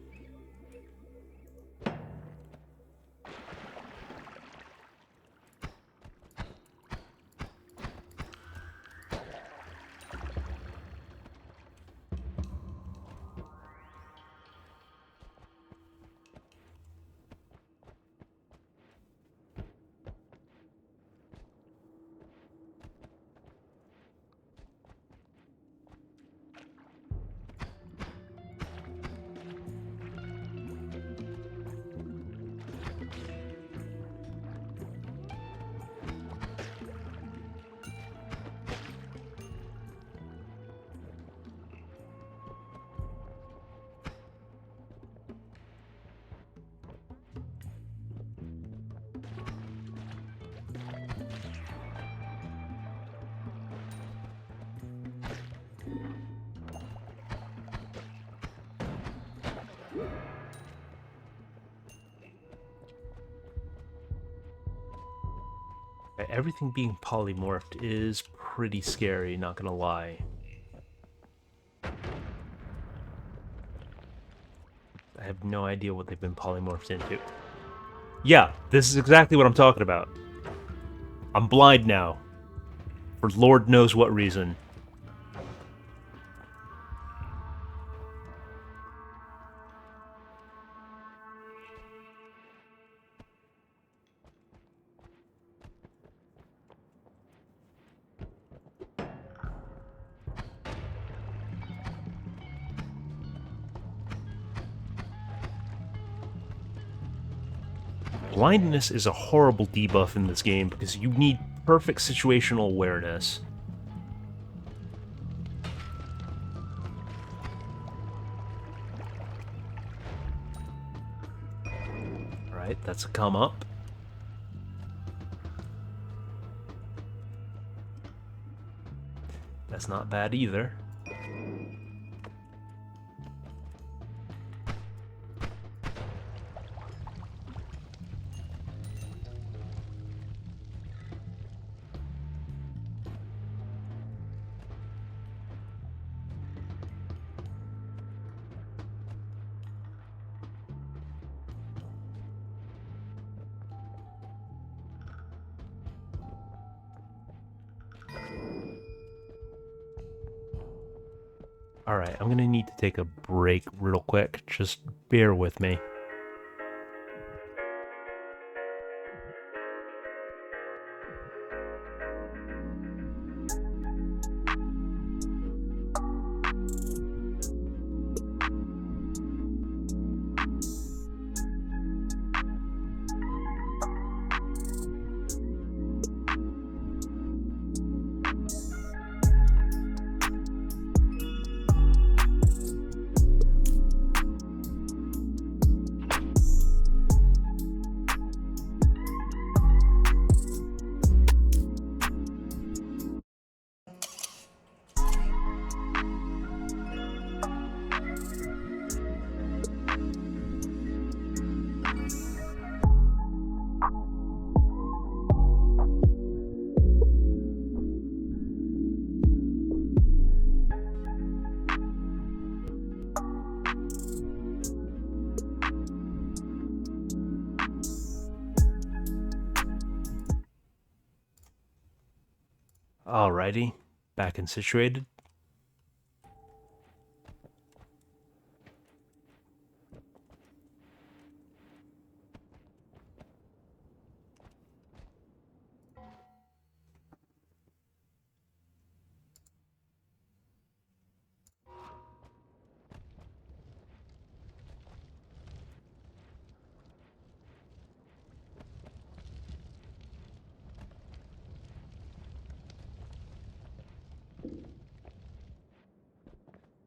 Everything being polymorphed is pretty scary, not gonna lie. I have no idea what they've been polymorphed into. Yeah, this is exactly what I'm talking about. I'm blind now. For Lord knows what reason. Blindness is a horrible debuff in this game because you need perfect situational awareness. Alright, that's a come up. That's not bad either. Alright, I'm gonna need to take a break real quick. Just bear with me. Alrighty, back and situated.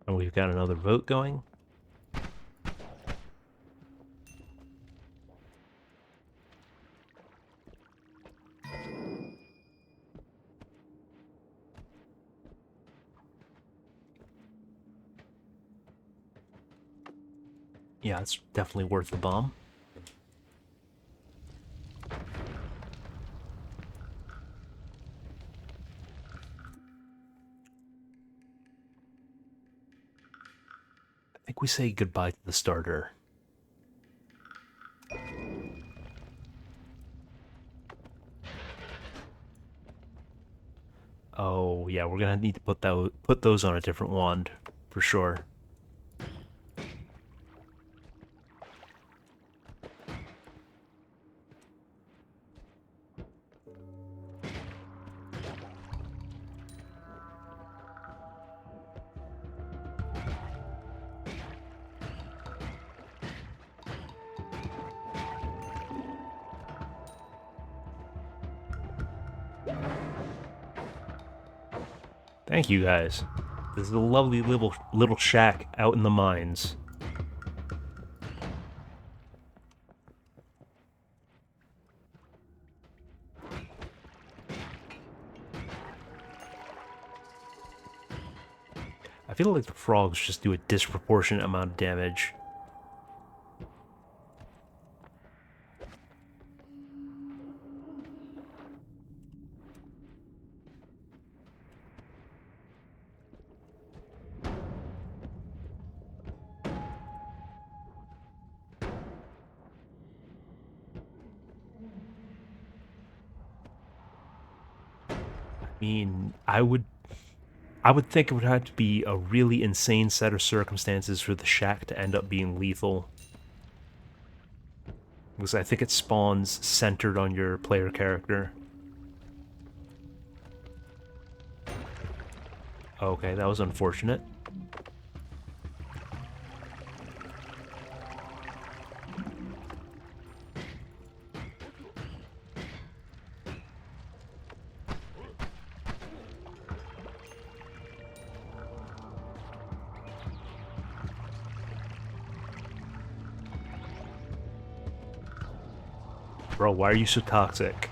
And we've got another vote going. Yeah, it's definitely worth the bomb. I think we say goodbye to the starter. Oh, yeah, we're gonna need to put those on a different wand, for sure. Thank you guys. This is a lovely little shack out in the mines. I feel like the frogs just do a disproportionate amount of damage. mean, I would think it would have to be a really insane set of circumstances for the shack to end up being lethal. Because I think it spawns centered on your player character. Okay, that was unfortunate. Bro, why are you so toxic?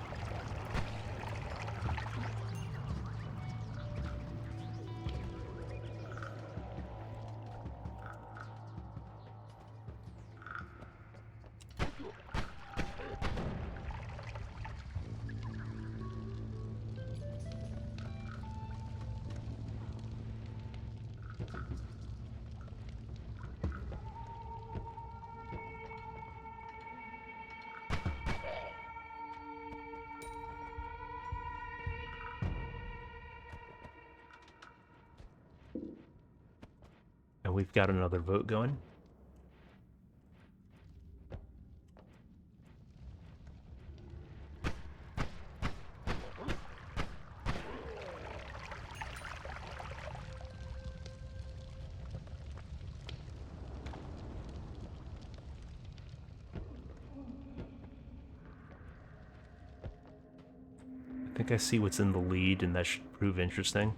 And we've got another vote going. I think I see what's in the lead, and that should prove interesting.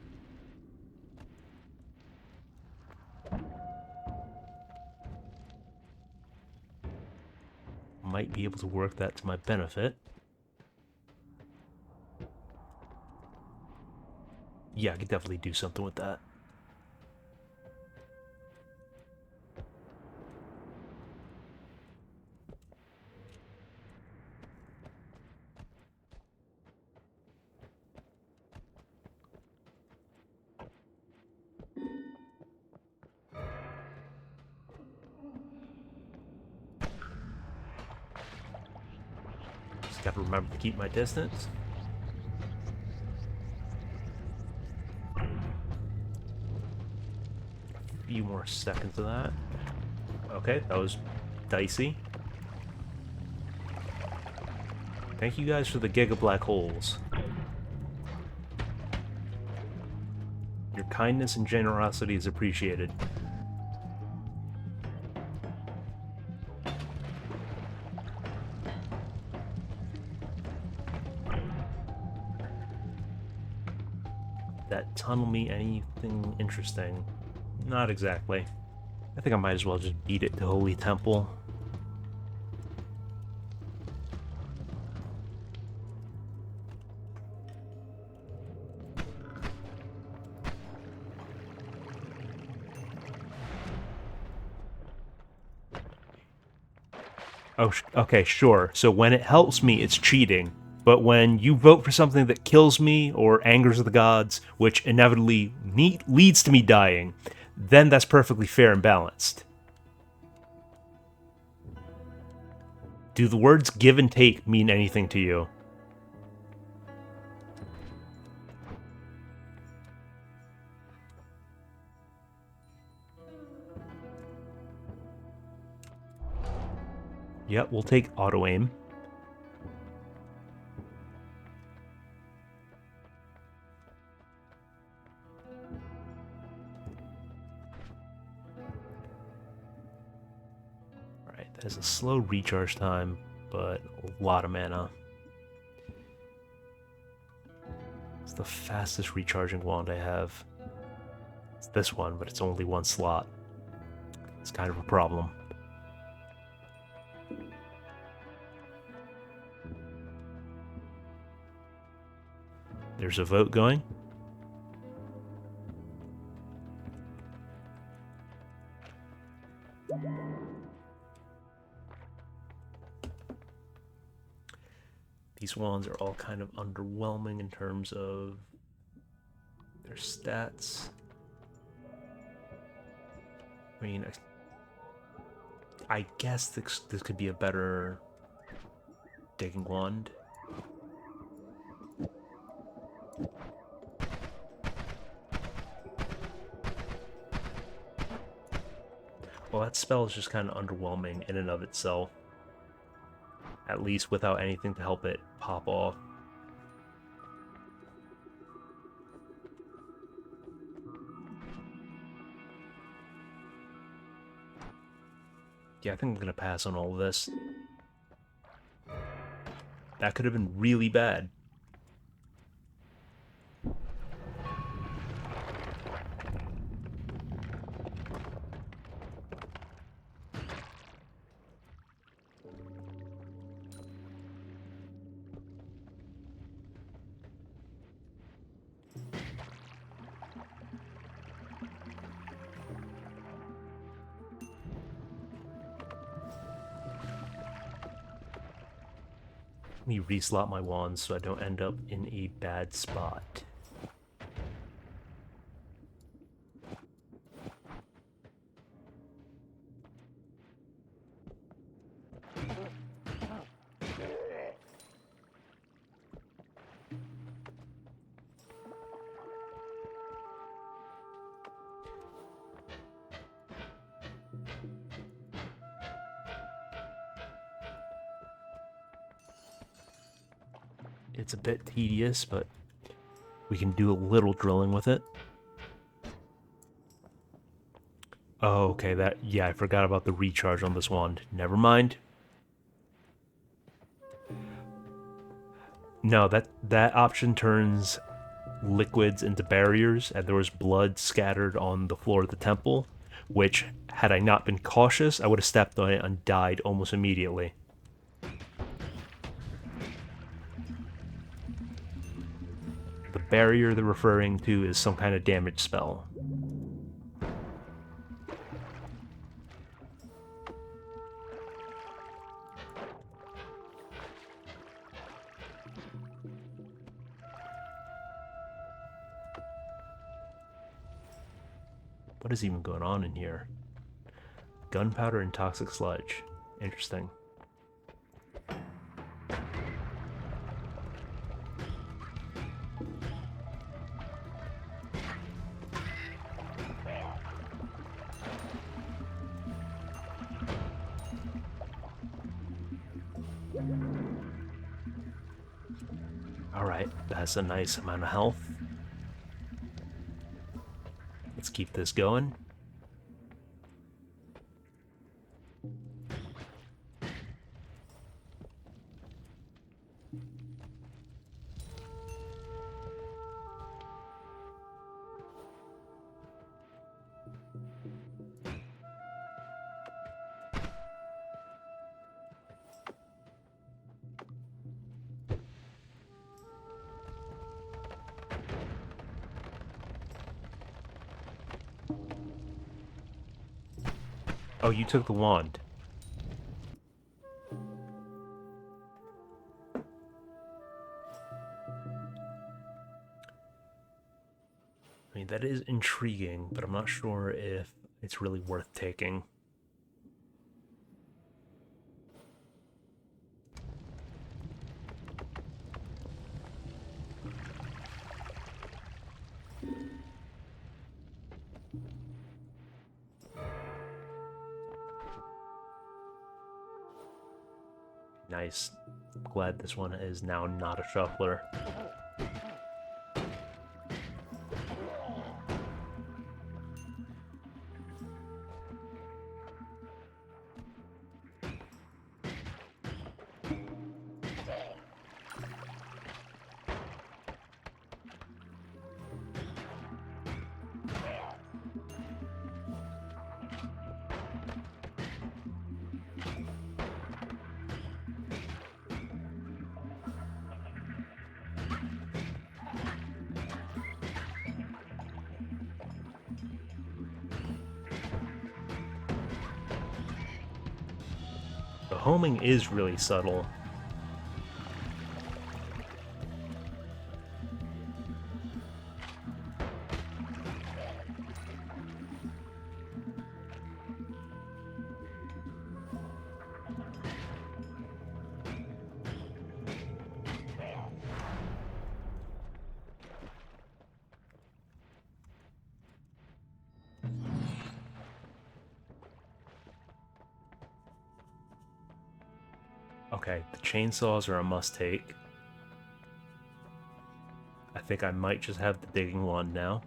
Might be able to work that to my benefit. Yeah, I could definitely do something with that. Just gotta remember to keep my distance. A few more seconds of that. Okay, that was dicey. Thank you guys for the Giga Black Holes. Your kindness and generosity is appreciated. That tunnel me anything interesting? Not exactly. I think I might as well just beat it to Holy Temple. Oh, okay, sure. So when it helps me, it's cheating. But when you vote for something that kills me or angers the gods, which inevitably leads to me dying, then that's perfectly fair and balanced. Do the words give and take mean anything to you? Yep, we'll take auto aim. Alright, that is a slow recharge time, but a lot of mana. It's the fastest recharging wand I have. It's this one, but it's only one slot. It's kind of a problem. There's a vote going. These wands are all kind of underwhelming in terms of their stats. I mean, I guess this could be a better digging wand. Well, that spell is just kind of underwhelming in and of itself. At least without anything to help it pop off. Yeah, I think I'm gonna pass on all of this. That could have been really bad. Let me reslot my wands so I don't end up in a bad spot. It's a bit tedious, but we can do a little drilling with it. Oh, okay, yeah, I forgot about the recharge on this wand. Never mind. No, that option turns liquids into barriers, and there was blood scattered on the floor of the temple, which, had I not been cautious, I would have stepped on it and died almost immediately. The barrier they're referring to is some kind of damage spell. What is even going on in here? Gunpowder and toxic sludge. Interesting. Alright, that's a nice amount of health. Let's keep this going. Oh, you took the wand. I mean, that is intriguing, but I'm not sure if it's really worth taking. Nice. Glad this one is now not a shuffler. The homing is really subtle. Okay, the chainsaws are a must-take. I think I might just have the digging wand now.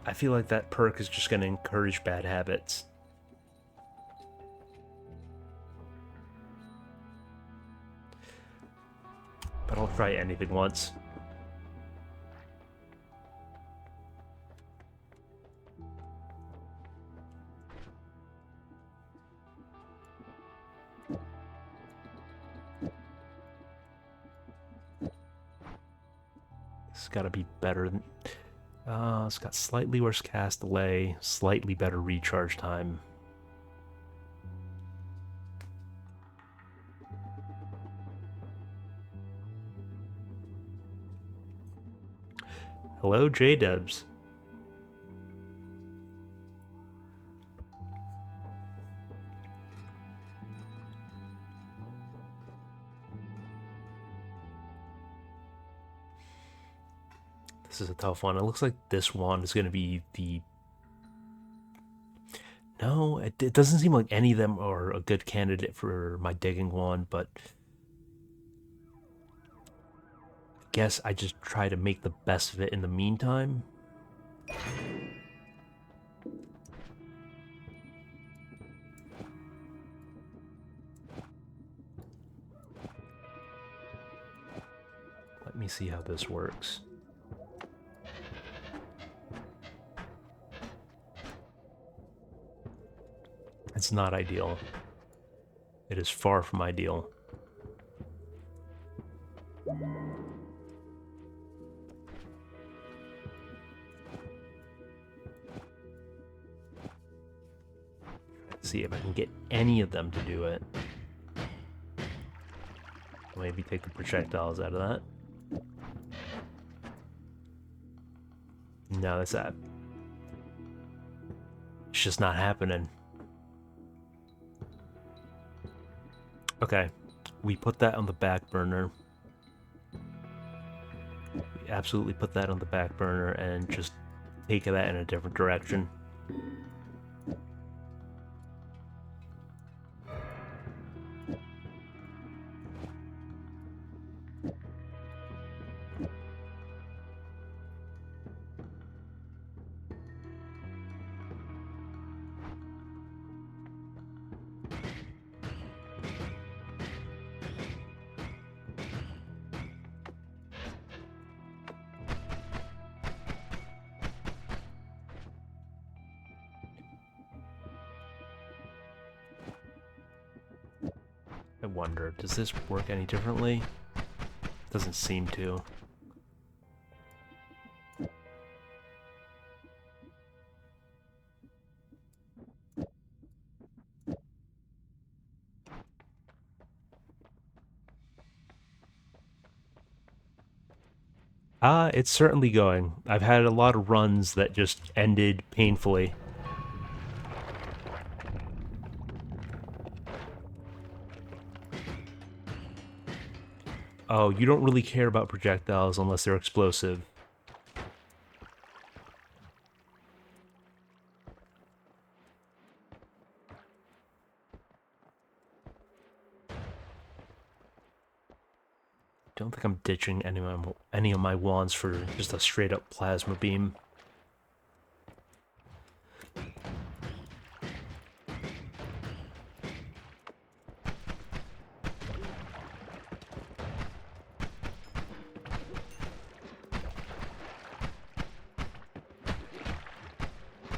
I feel like that perk is just going to encourage bad habits. But I'll try anything once. This has got to be better than... it's got slightly worse cast delay, slightly better recharge time. Hello, J-Dubs. This is a tough one. It looks like this wand is going to be the... No, it doesn't seem like any of them are a good candidate for my digging wand, but... I guess I just try to make the best of it in the meantime. Let me see how this works. It's not ideal. It is far from ideal. Let's see if I can get any of them to do it. Maybe take the projectiles out of that. No, that's that. It's just not happening. Okay, we put that on the back burner. We absolutely put that on the back burner and just take that in a different direction. I wonder, does this work any differently? Doesn't seem to. It's certainly going. I've had a lot of runs that just ended painfully. Oh, you don't really care about projectiles unless they're explosive. Don't think I'm ditching any of my wands for just a straight up plasma beam.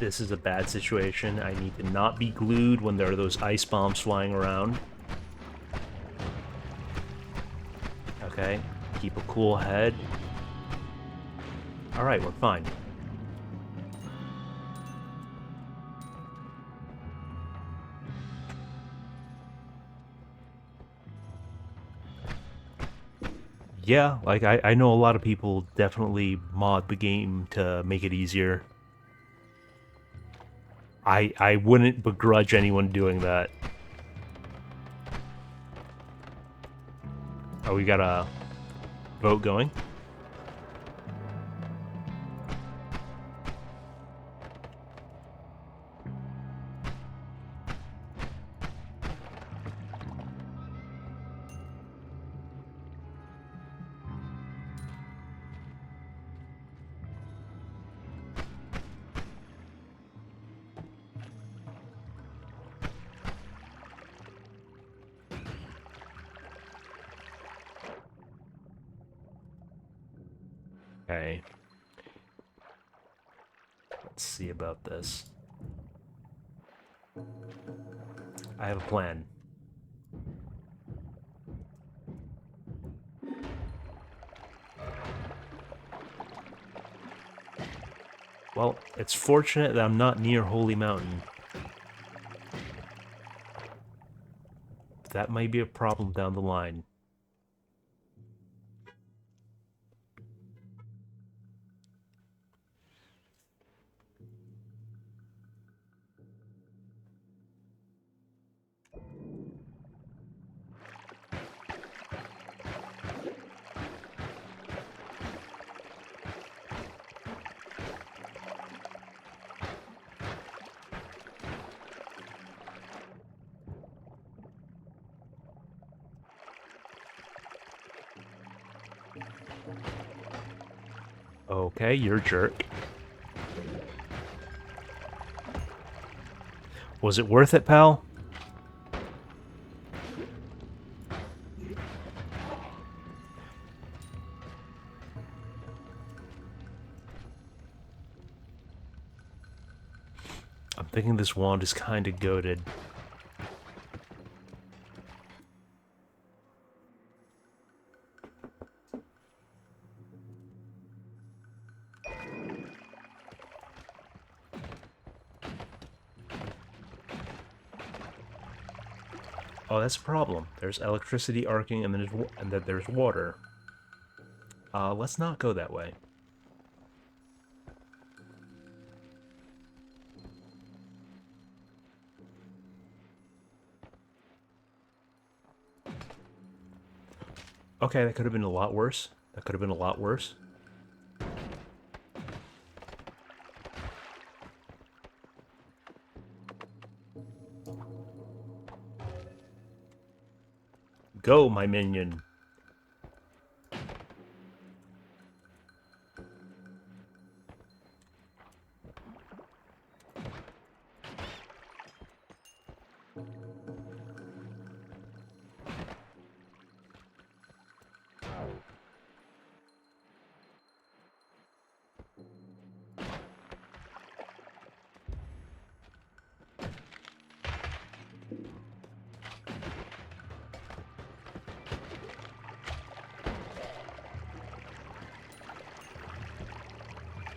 This is a bad situation. I need to not be glued when there are those ice bombs flying around. Okay, keep a cool head. Alright, we're fine. Yeah, like I know a lot of people definitely mod the game to make it easier. I wouldn't begrudge anyone doing that. Oh, we got a vote going? Okay. Let's see about this. I have a plan. Well, it's fortunate that I'm not near Holy Mountain. That might be a problem down the line. Okay, you're a jerk. Was it worth it, pal? I'm thinking this wand is kinda goated. Oh, that's a problem. There's electricity arcing, and then there's water. Let's not go that way. Okay, that could have been a lot worse. That could have been a lot worse. Go, my minion.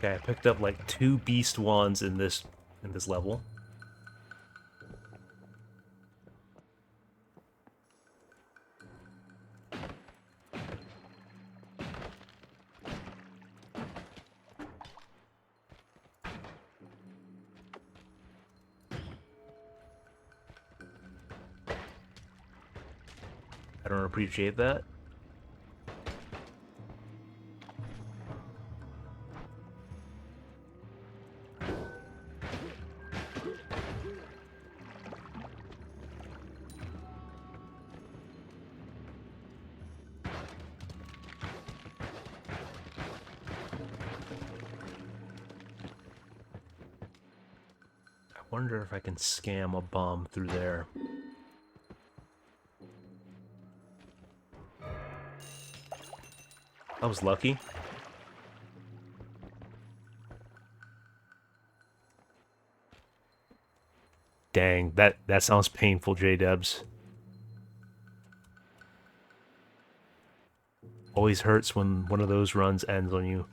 Okay, I picked up like 2 beast wands in this level. I don't appreciate that. I wonder if I can scam a bomb through there. I was lucky. Dang, that sounds painful, J-Dubs. Always hurts when one of those runs ends on you.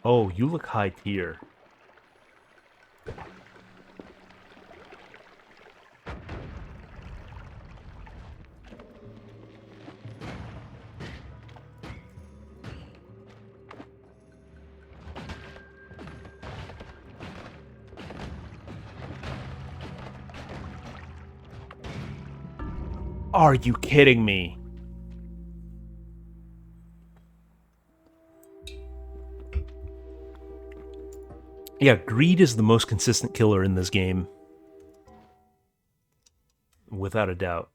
Oh, you look high tier. Are you kidding me? Yeah, greed is the most consistent killer in this game. Without a doubt.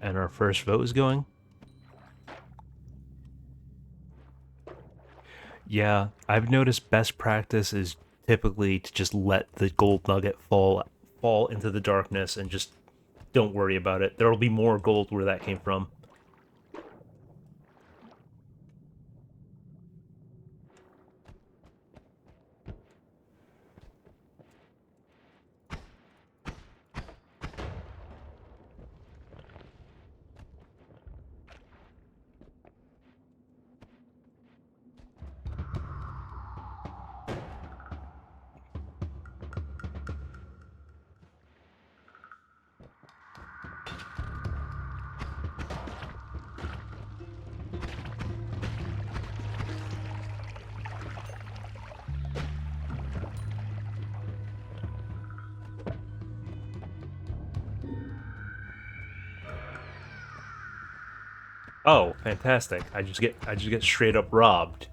And our first vote is going. Yeah, I've noticed best practice is typically to just let the gold nugget fall into the darkness and just don't worry about it. There'll be more gold where that came from. Oh, fantastic. I just get straight up robbed.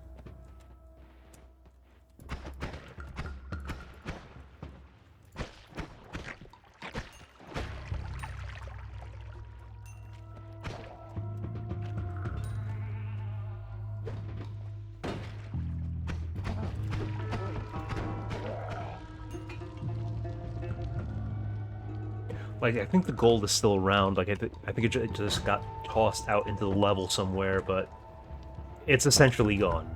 Like, I think the gold is still around. Like, I think it just got tossed out into the level somewhere, but it's essentially gone.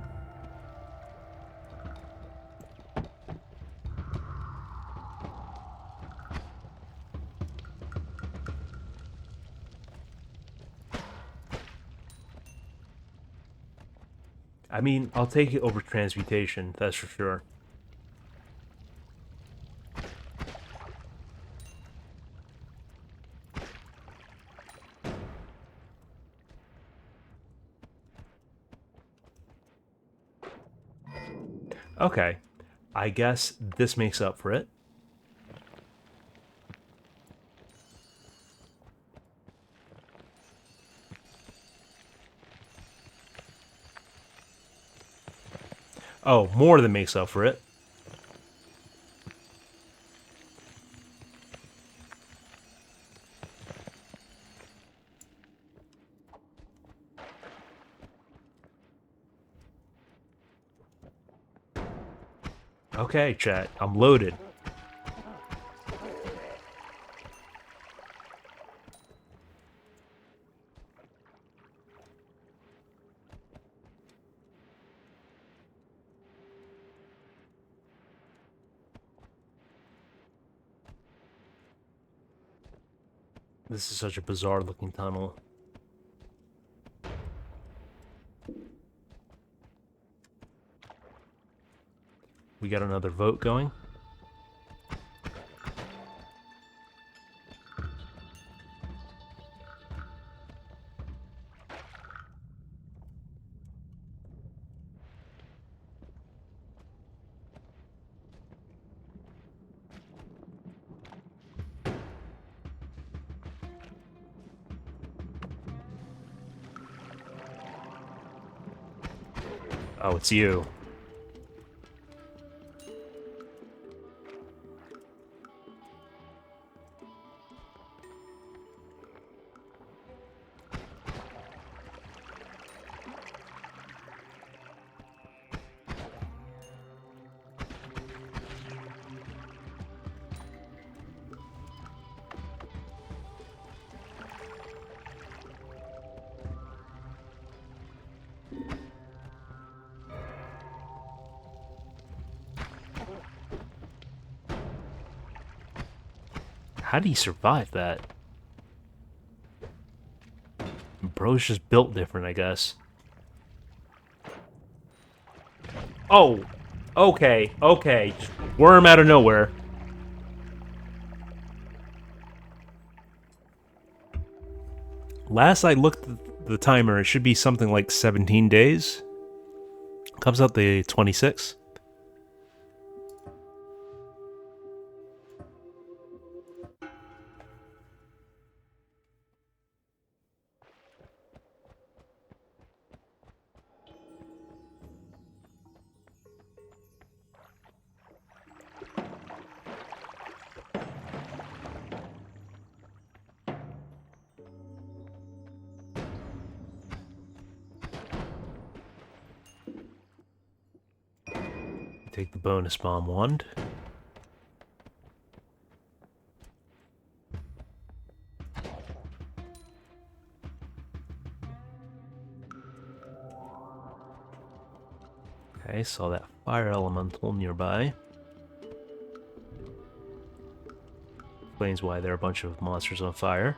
I mean, I'll take it over transmutation, that's for sure. Okay, I guess this makes up for it. Oh, more than makes up for it. Okay, chat, I'm loaded. This is such a bizarre looking tunnel. We got another vote going. Oh, it's you. How do you survive that? Bro's just built different, I guess. Oh! Okay, okay. Just worm out of nowhere. Last I looked at the timer, it should be something like 17 days. Comes out the 26th. Take the bonus bomb wand. Okay, saw that fire elemental nearby. Explains why there are a bunch of monsters on fire.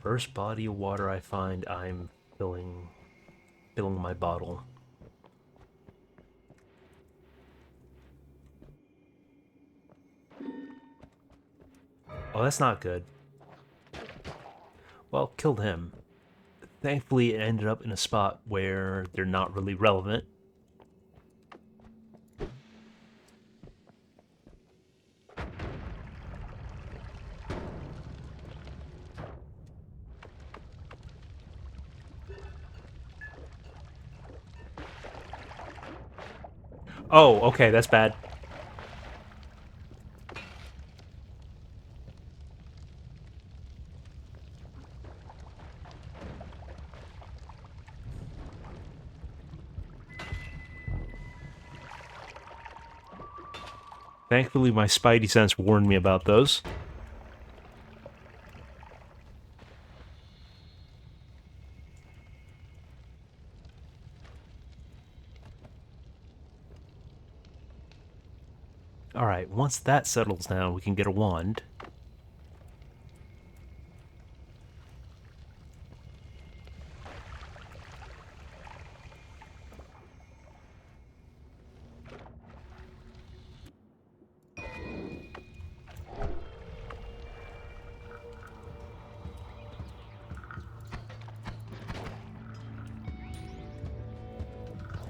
First body of water I find, I'm filling my bottle. Oh, that's not good. Well, killed him. Thankfully, it ended up in a spot where they're not really relevant. Oh, okay, that's bad. Thankfully, my spidey sense warned me about those. Alright, once that settles down, we can get a wand.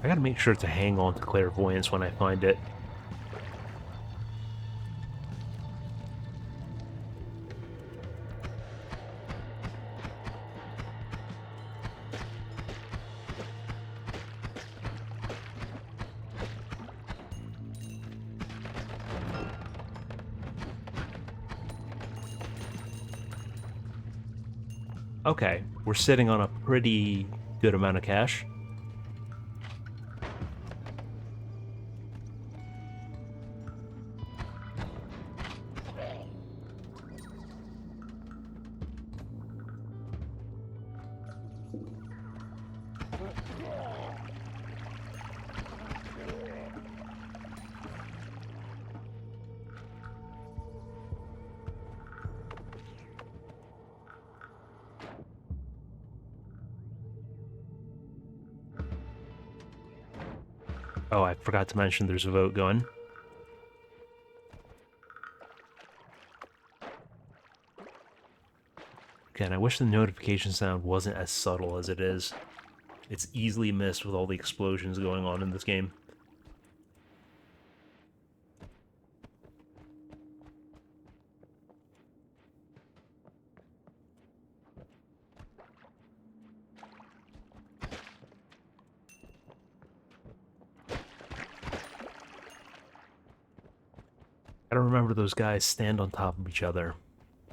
I gotta make sure to hang on to clairvoyance when I find it. Okay, we're sitting on a pretty good amount of cash. Oh, I forgot to mention there's a vote going. Again, I wish the notification sound wasn't as subtle as it is. It's easily missed with all the explosions going on in this game. I don't remember those guys stand on top of each other,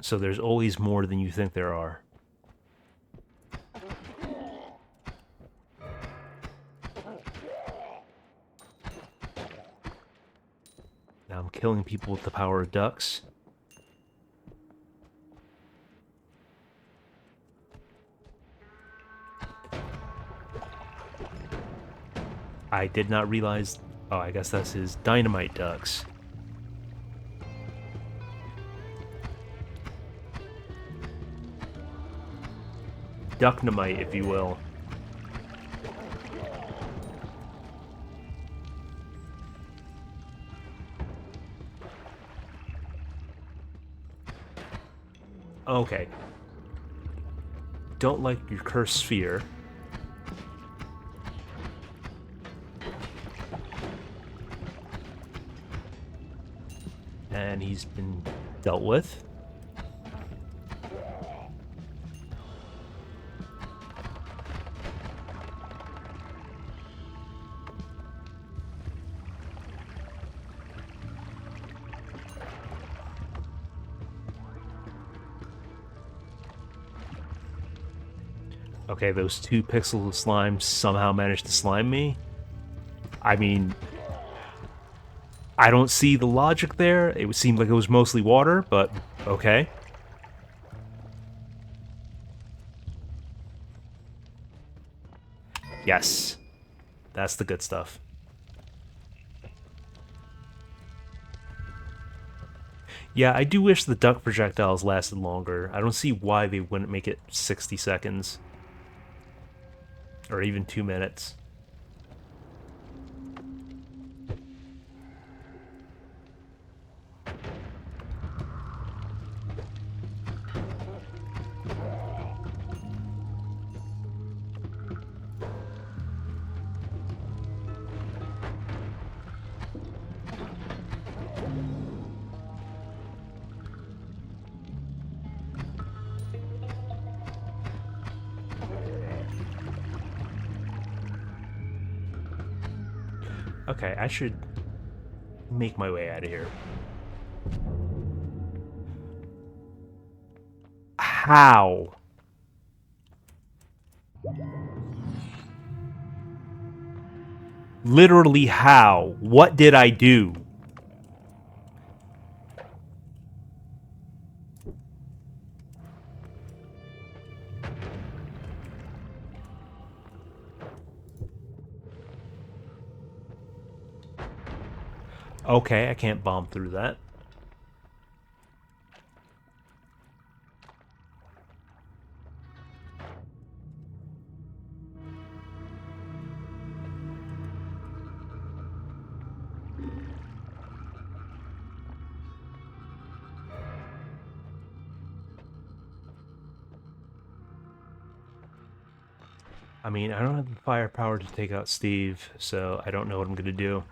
so there's always more than you think there are. Now I'm killing people with the power of ducks. I did not realize... Oh, I guess that's his dynamite ducks. Ducknamite, if you will. Okay. Don't like your cursed sphere. And he's been Dealt with. Okay, those 2 pixels of slime somehow managed to slime me. I mean, I don't see the logic there. It would seem like it was mostly water, but okay. Yes. That's the good stuff. Yeah, I do wish the duck projectiles lasted longer. I don't see why they wouldn't make it 60 seconds. Or even 2 minutes. Okay, I should make my way out of here. How? Literally how? What did I do? Okay, I can't bomb through that. I mean, I don't have the firepower to take out Steve, so I don't know what I'm gonna do.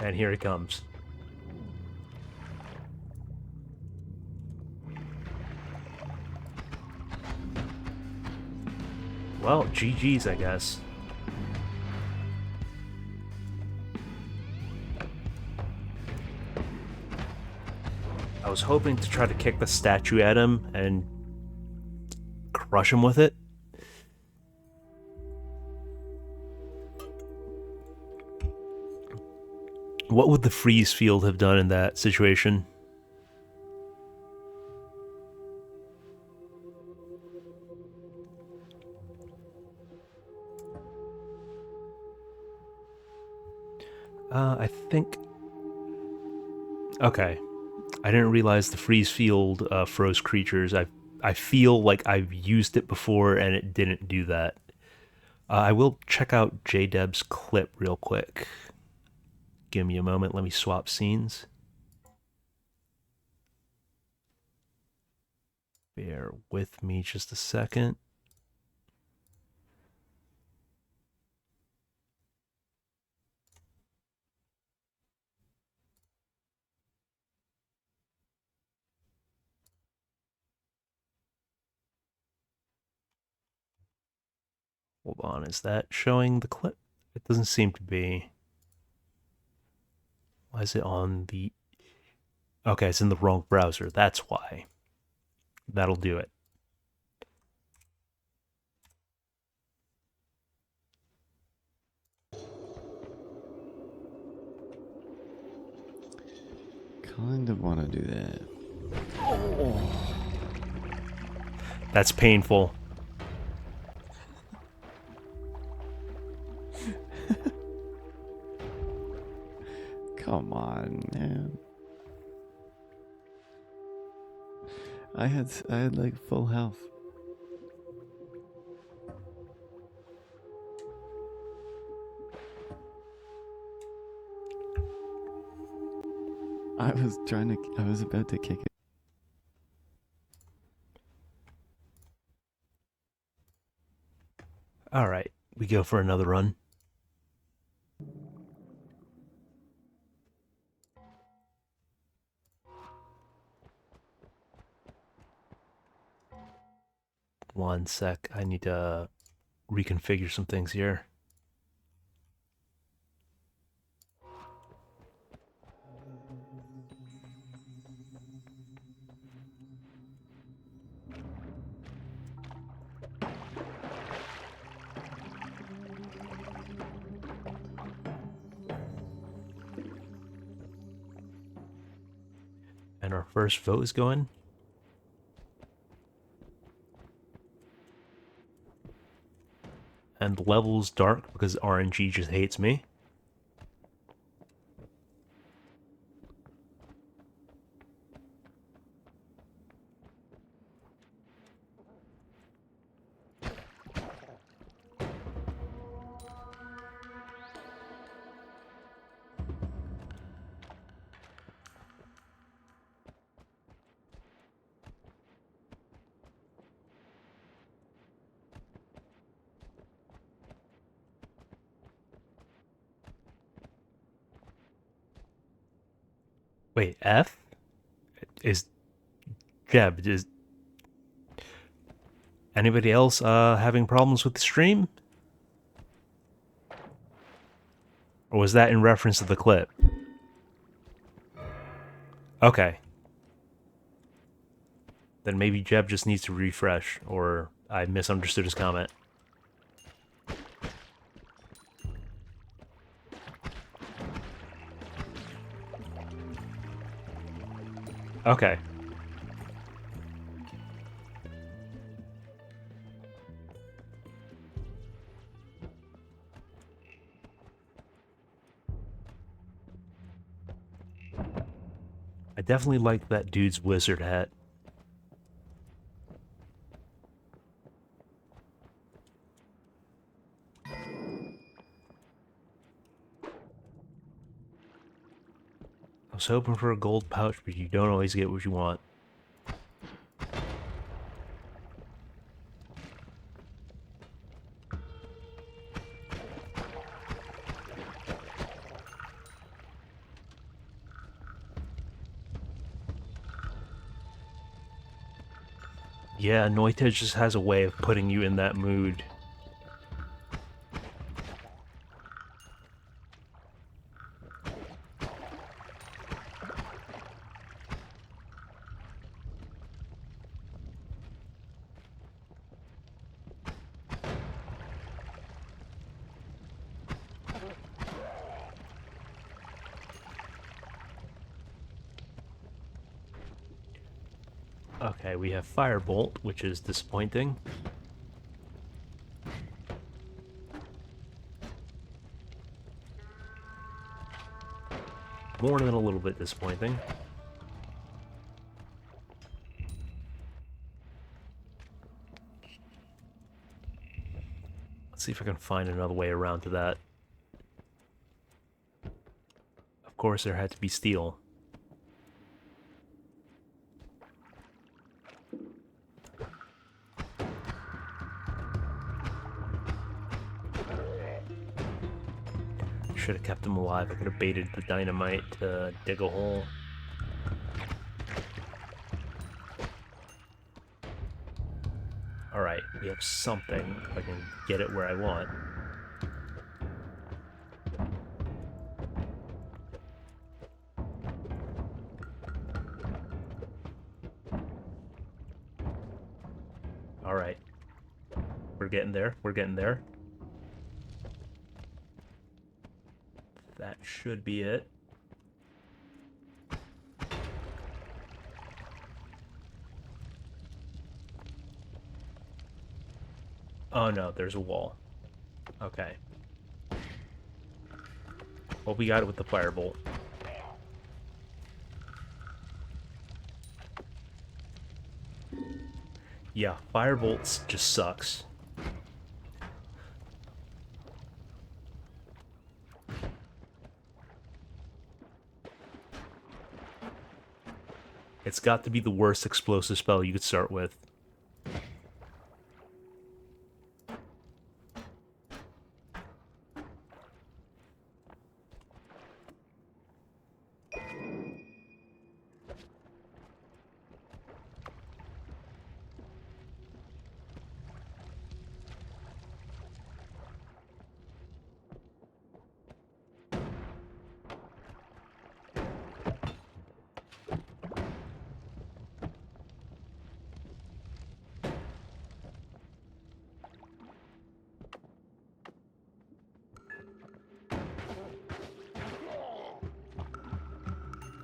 And here he comes. Well, GG's, I guess. I was hoping to try to kick the statue at him and crush him with it. What would the freeze field have done in that situation? I think... Okay. I didn't realize the freeze field froze creatures. I feel like I've used it before and it didn't do that. I will check out JDeb's clip real quick. Give me a moment. Let me swap scenes. Bear with me just a second. Hold on, is that showing the clip? It doesn't seem to be. Why is it on the... Okay, it's in the wrong browser. That's why. That'll do it. Kind of want to do that. That's painful. Come on, man. I had like full health. I was about to kick it. All right, we go for another run. One sec. I need to reconfigure some things here. And our first vote is going. And the level's dark because RNG just hates me. Wait, F? Is Jeb, is anybody else having problems with the stream? Or was that in reference to the clip? Okay. Then maybe Jeb just needs to refresh, or I misunderstood his comment. Okay. I definitely like that dude's wizard hat. I was hoping for a gold pouch, but you don't always get what you want. Yeah, Noita just has a way of putting you in that mood. Okay, we have Firebolt, which is disappointing. More than a little bit disappointing. Let's see if I can find another way around to that. Of course, there had to be steel. Should have kept him alive. I could have baited the dynamite to dig a hole. Alright, we have something. If I can get it where I want. Alright. We're getting there. We're getting there. That should be it. Oh no, there's a wall. Okay. Well, we got it with the firebolt. Yeah, firebolts just sucks. It's got to be the worst explosive spell you could start with.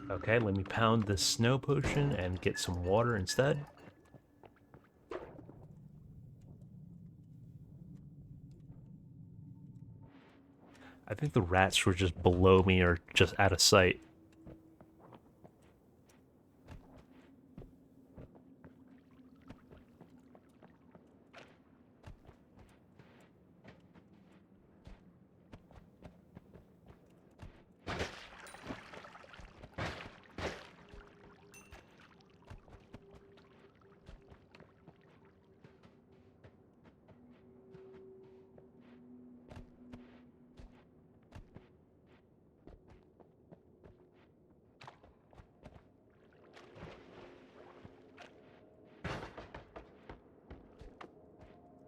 Okay, let me pound this snow potion and get some water instead. I think the rats were just below me or just out of sight.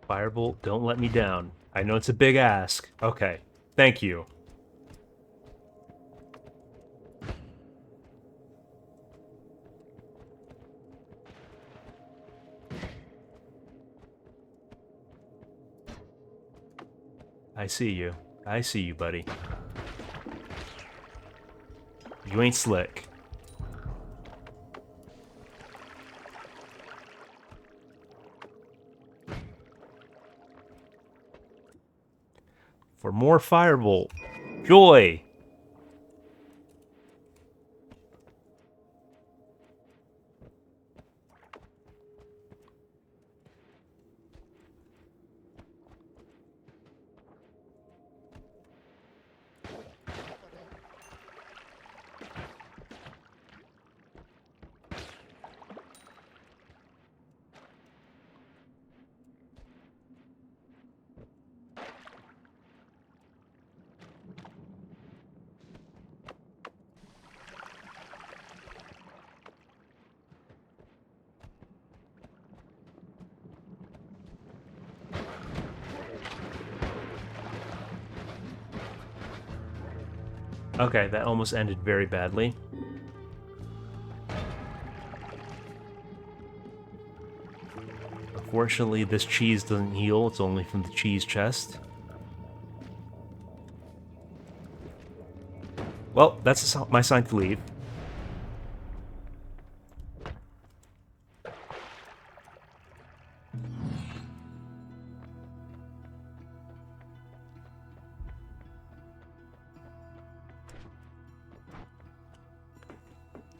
Firebolt, don't let me down. I know it's a big ask. Okay, thank you. I see you. I see you, buddy. You ain't slick. For more Firebolt. Joy! Okay, that almost ended very badly. Unfortunately, this cheese doesn't heal. It's only from the cheese chest. Well, that's my sign to leave.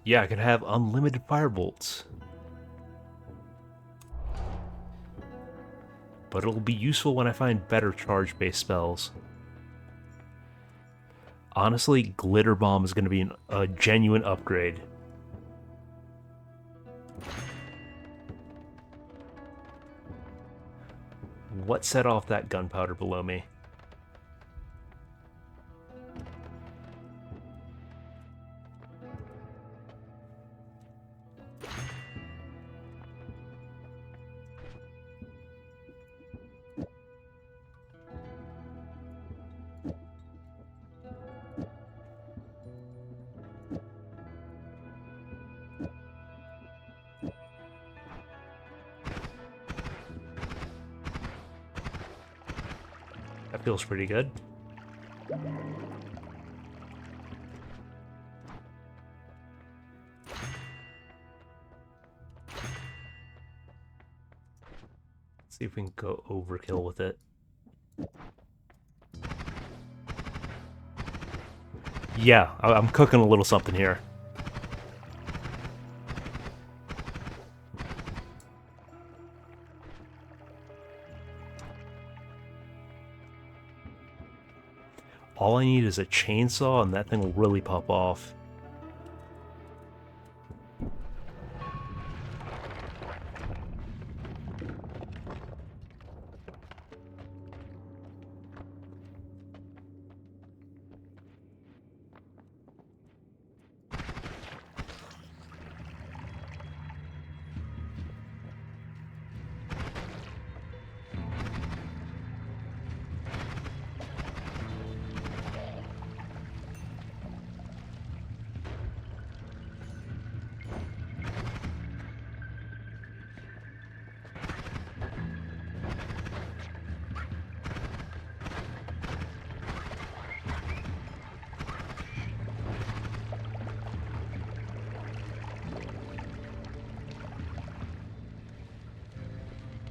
Yeah, I can have unlimited firebolts. But it'll be useful when I find better charge-based spells. Honestly, Glitter Bomb is going to be a genuine upgrade. What set off that gunpowder below me? That feels pretty good. Let's see if we can go overkill with it. Yeah, I'm cooking a little something here. All I need is a chainsaw and that thing will really pop off.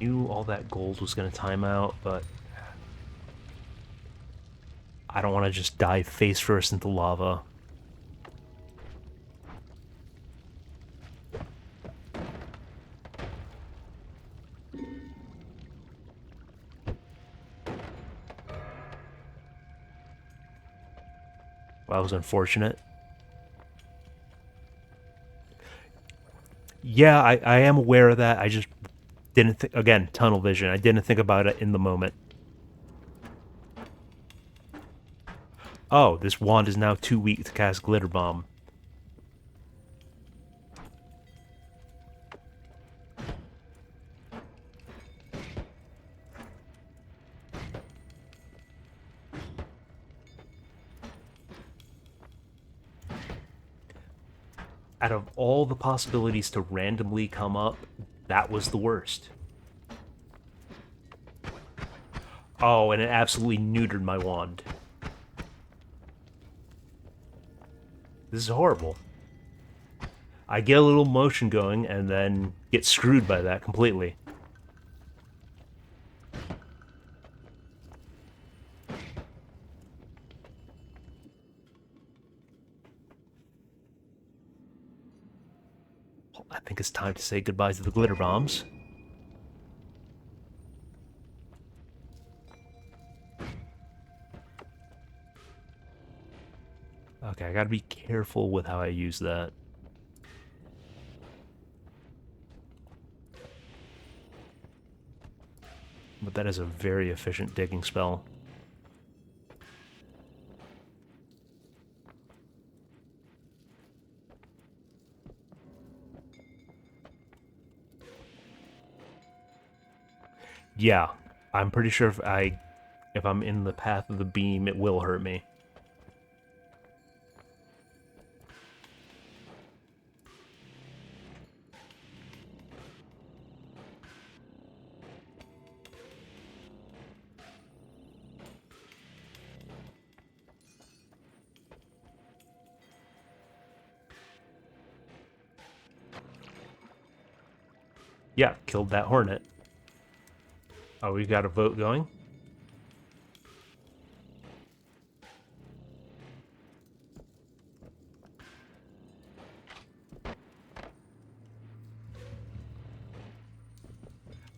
Knew all that gold was going to time out, but I don't want to just dive face first into lava. Well, that was unfortunate. Yeah, I am aware of that. I just didn't think, again, tunnel vision. I didn't think about it in the moment. Oh, this wand is now too weak to cast Glitter Bomb. Out of all the possibilities to randomly come up, that was the worst. Oh, and it absolutely neutered my wand. This is horrible. I get a little motion going and then get screwed by that completely. Well, I think it's time to say goodbye to the glitter bombs. Okay, I gotta be careful with how I use that. But that is a very efficient digging spell. Yeah, I'm pretty sure if I'm in the path of the beam, it will hurt me. Yeah, killed that hornet. Oh, we've got a vote going?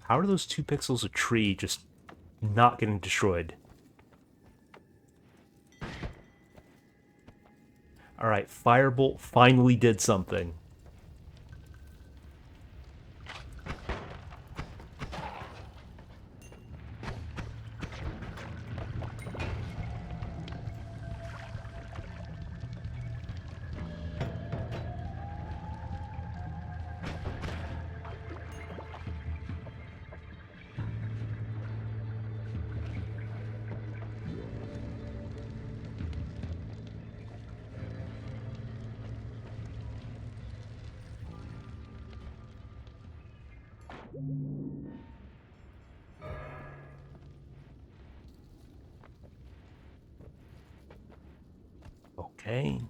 How are those 2 pixels of tree just not getting destroyed? Alright, Firebolt finally did something. Okay.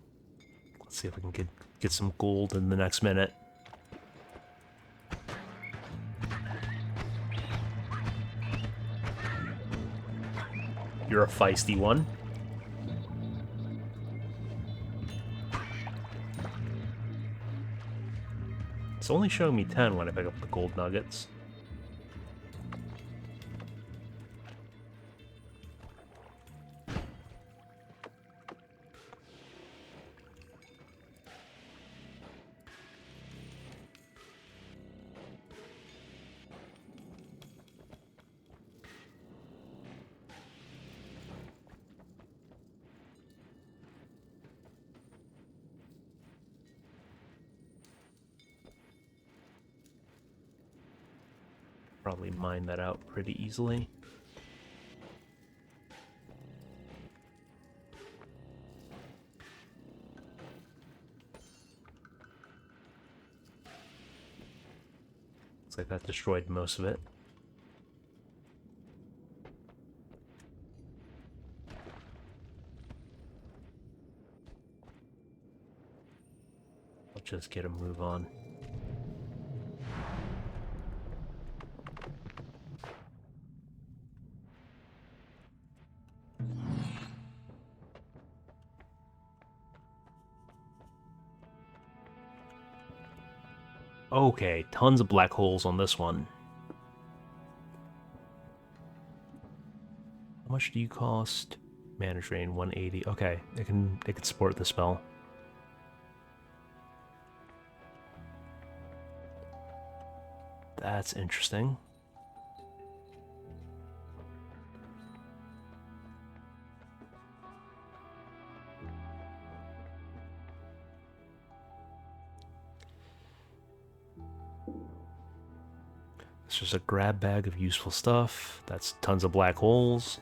Let's see if I can get some gold in the next minute. You're a feisty one. It's only showing me 10 when I pick up the gold nuggets. Probably mine that out pretty easily. Looks like that destroyed most of it. I'll just get a move on. Okay, tons of black holes on this one. How much do you cost? Mana drain 180. Okay, it can support the spell. That's interesting. It's just a grab bag of useful stuff. That's tons of black holes.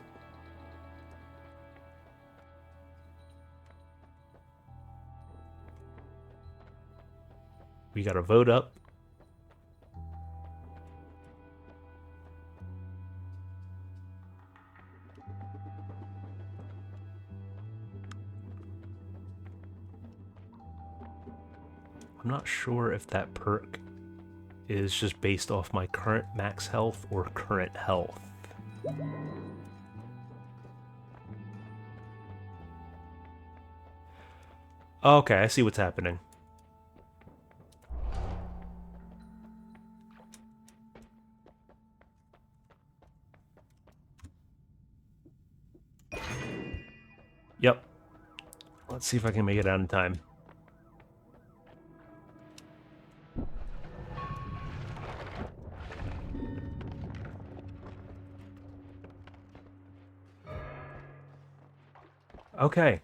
We got a vote up. I'm not sure if that perk is just based off my current max health or current health. Okay, I see what's happening. Yep. Let's see if I can make it out in time. Okay.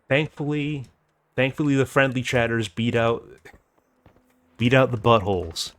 Thankfully the friendly chatters beat out the buttholes.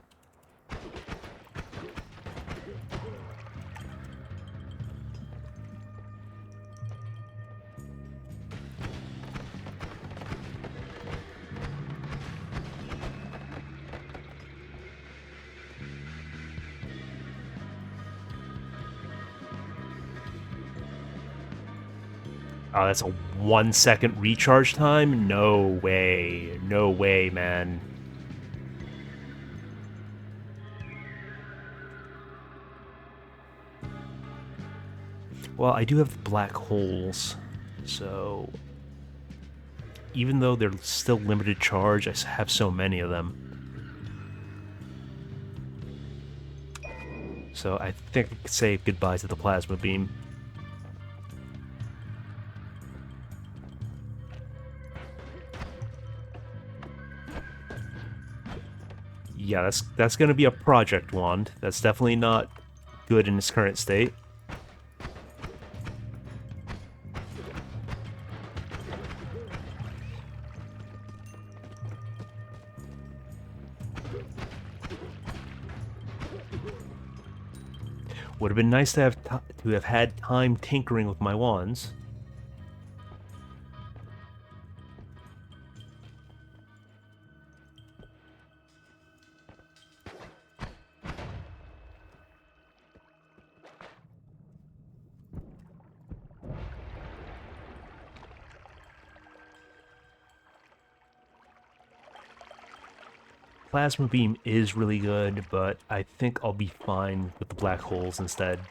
Oh, that's a 1 second recharge time? No way. No way, man. Well, I do have black holes, so even though they're still limited charge, I have so many of them. So I think I could say goodbye to the plasma beam. Yeah, that's going to be a project wand. That's definitely not good in its current state. Would have been nice to have had time tinkering with my wands. Plasma beam is really good, but I think I'll be fine with the black holes instead.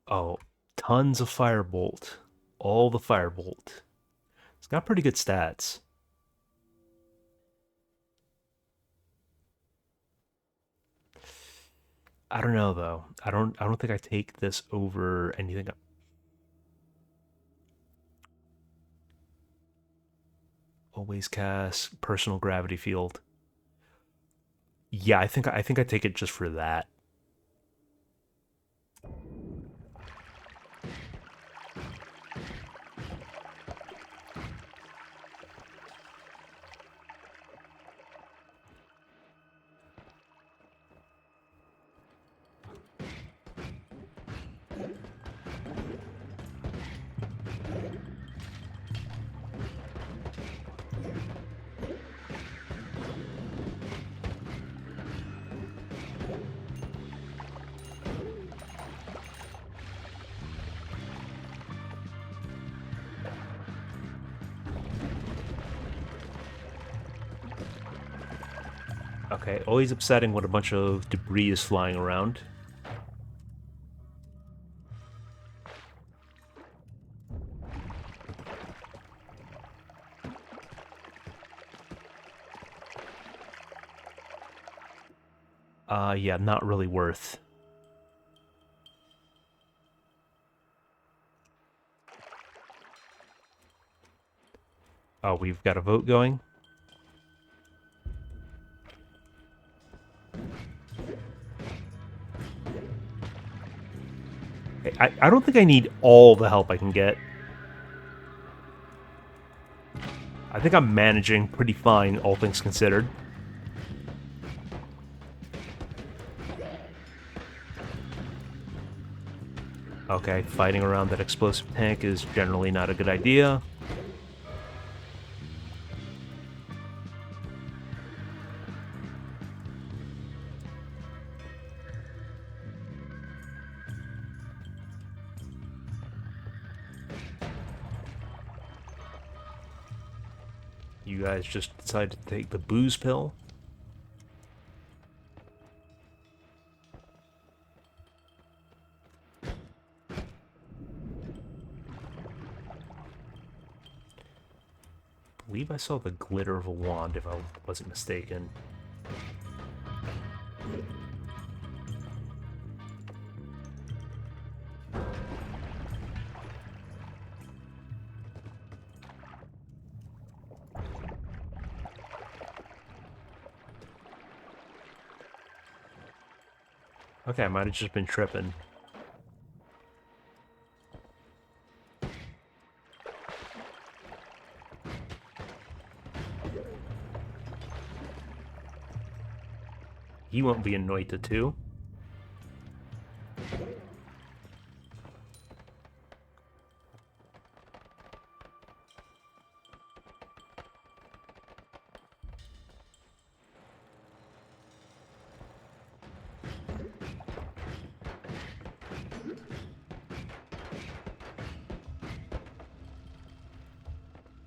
Oh, tons of firebolt. All the firebolt. It's got pretty good stats. I don't know though. I don't think I take this over anything. Always cast personal gravity field. Yeah, I think I take it just for that. Okay, always upsetting when a bunch of debris is flying around. Yeah, not really worth. Oh, we've got a vote going. I don't think I need all the help I can get. I think I'm managing pretty fine, all things considered. Okay, fighting around that explosive tank is generally not a good idea. You guys just decided to take the booze pill. I believe I saw the glitter of a wand, if I wasn't mistaken. Okay, I might have just been tripping. He won't be annoyed too.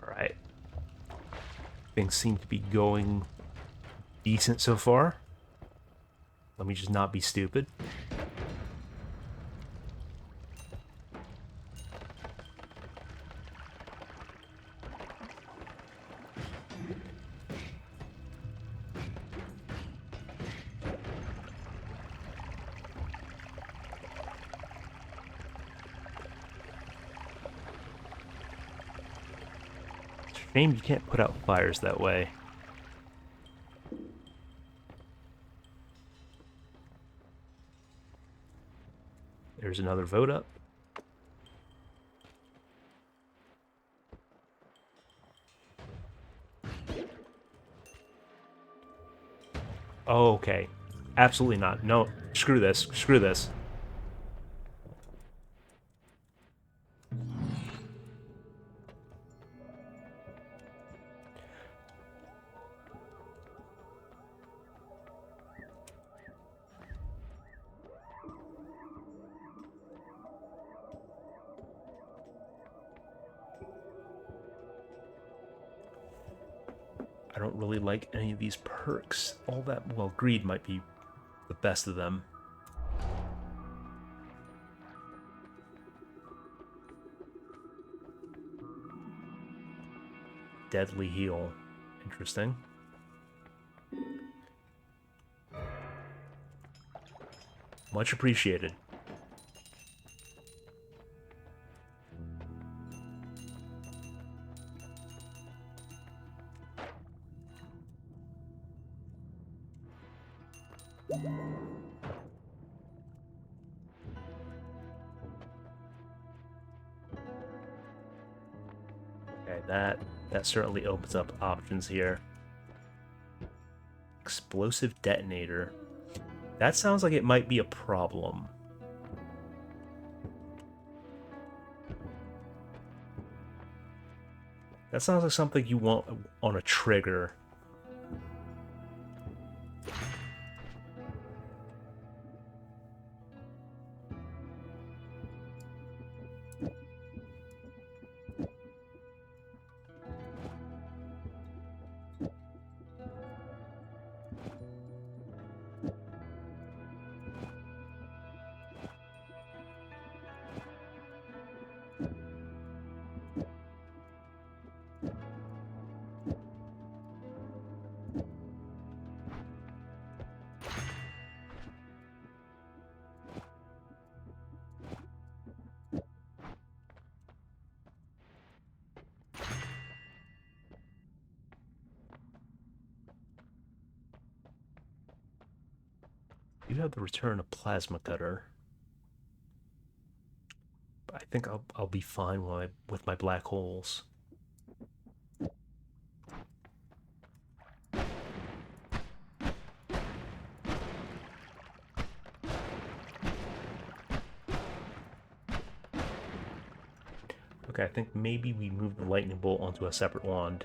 Alright. Things seem to be going decent so far. Let me just not be stupid. It's a shame you can't put out fires that way. There's another vote up. Oh, okay. Absolutely not. No, screw this. Screw this. I don't really like any of these perks all that well. Greed might be the best of them. Deadly heal. Interesting. Much appreciated. Okay, that certainly opens up options here. Explosive detonator. That sounds like it might be a problem. That sounds like something you want on a trigger. have the return of plasma cutter. But I think I'll be fine with my black holes. Okay, I think maybe we move the lightning bolt onto a separate wand.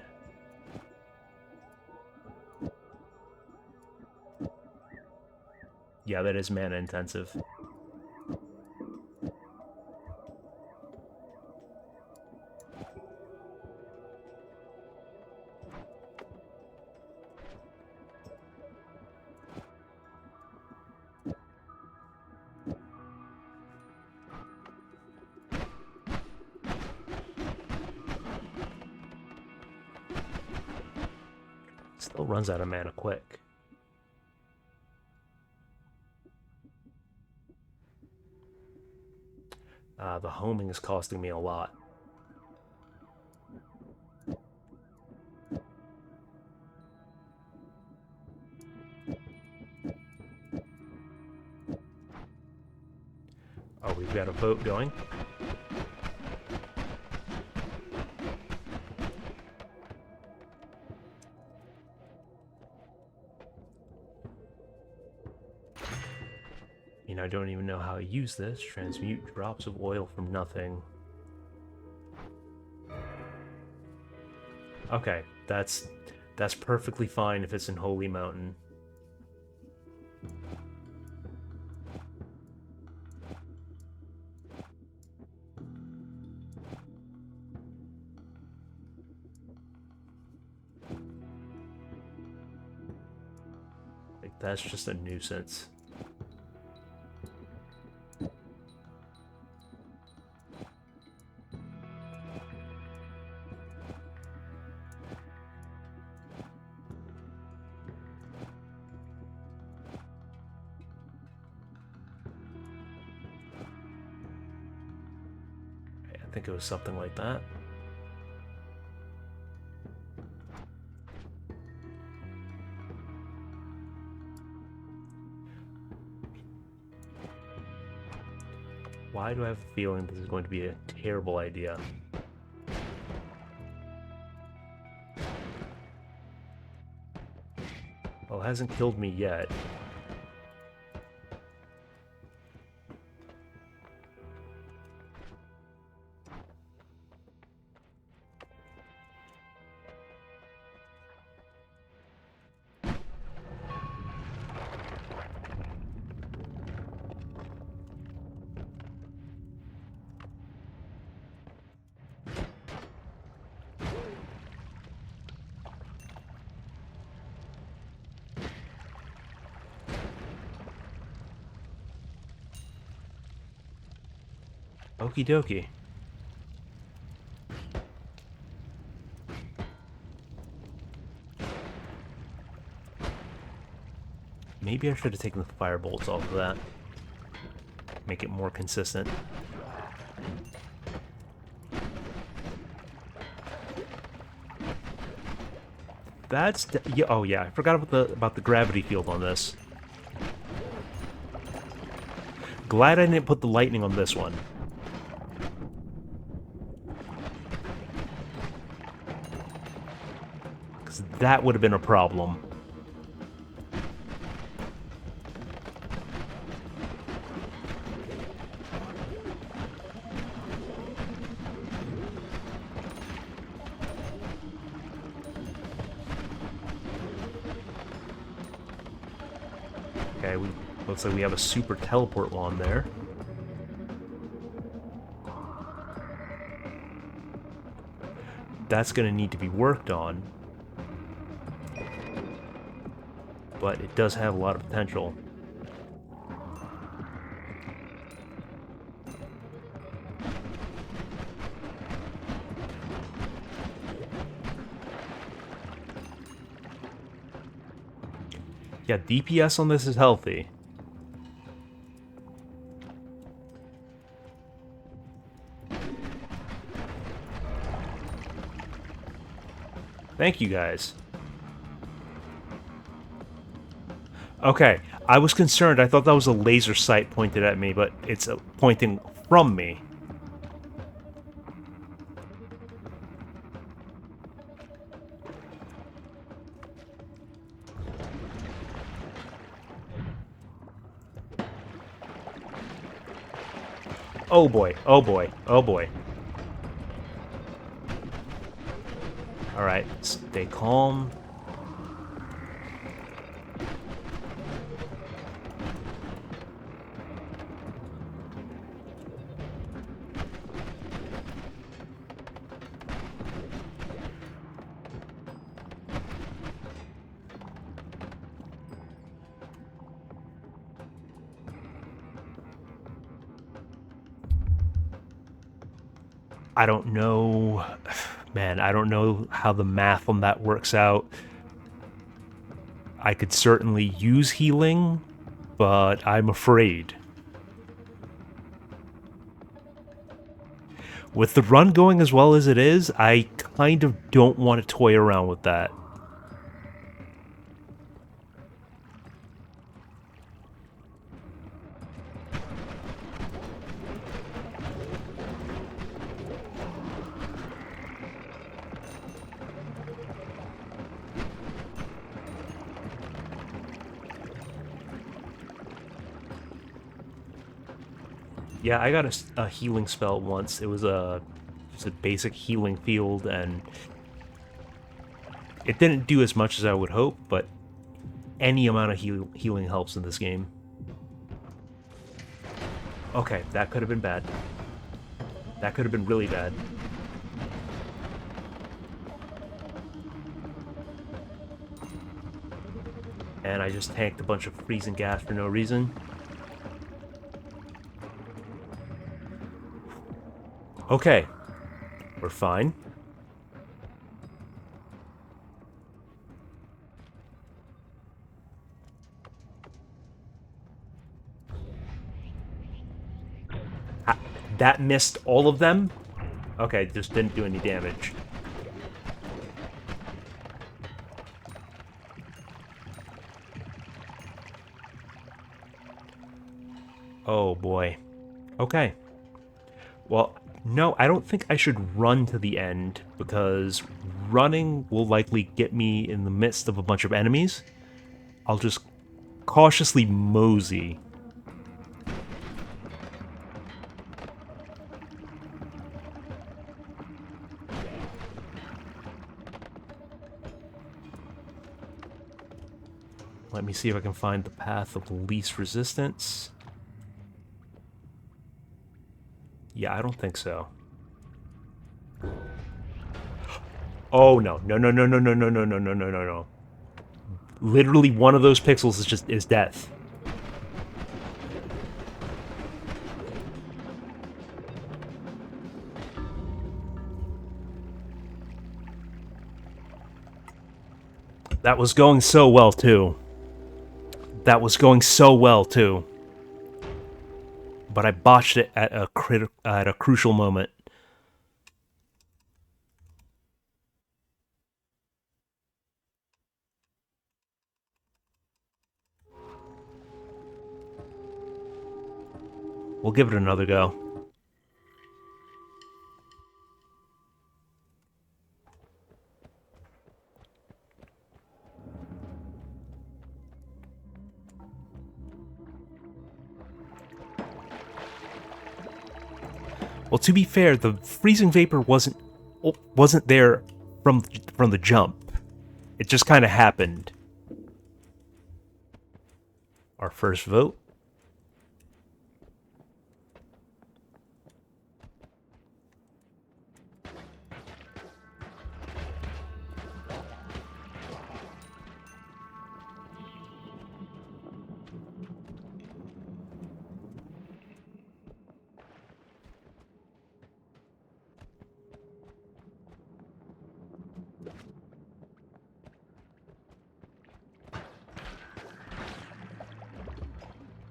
Yeah, that is mana intensive. Still runs out of mana quick. The homing is costing me a lot. Oh, we've got a boat going. I don't even know how I use this. Transmute drops of oil from nothing. Okay, that's perfectly fine if it's in Holy Mountain. Like, that's just a nuisance. I think it was something like that. Why do I have a feeling this is going to be a terrible idea? Well, it hasn't killed me yet. Okie dokie. Maybe I should have taken the fire bolts off of that. Make it more consistent. That's yeah. Oh yeah, I forgot about the gravity field on this. Glad I didn't put the lightning on this one. Because that would have been a problem. Okay, looks like we have a super teleport wand there. That's going to need to be worked on. But it does have a lot of potential. Yeah, DPS on this is healthy. Thank you guys. Okay, I was concerned. I thought that was a laser sight pointed at me, but it's pointing from me. Oh boy, oh boy, oh boy. Alright, stay calm. I don't know. Man, I don't know how the math on that works out. I could certainly use healing, but I'm afraid. With the run going as well as it is, I kind of don't want to toy around with that. Yeah, I got a healing spell once. It was just a basic healing field, and it didn't do as much as I would hope, but any amount of healing helps in this game. Okay, that could have been bad. That could have been really bad. And I just tanked a bunch of freezing gas for no reason. Okay, we're fine. That missed all of them? Okay, just didn't do any damage. Oh boy. Okay. Well, no, I don't think I should run to the end, because running will likely get me in the midst of a bunch of enemies. I'll just cautiously mosey. Let me see if I can find the path of least resistance. Yeah, I don't think so. Oh no. No, no, no, no, no, no, no, no, no, no, no, no. Literally one of those pixels is death. That was going so well too. That was going so well too. But I botched it at a crucial moment. We'll give it another go. Well, to be fair, the freezing vapor wasn't there from the jump. It just kind of happened. Our first vote.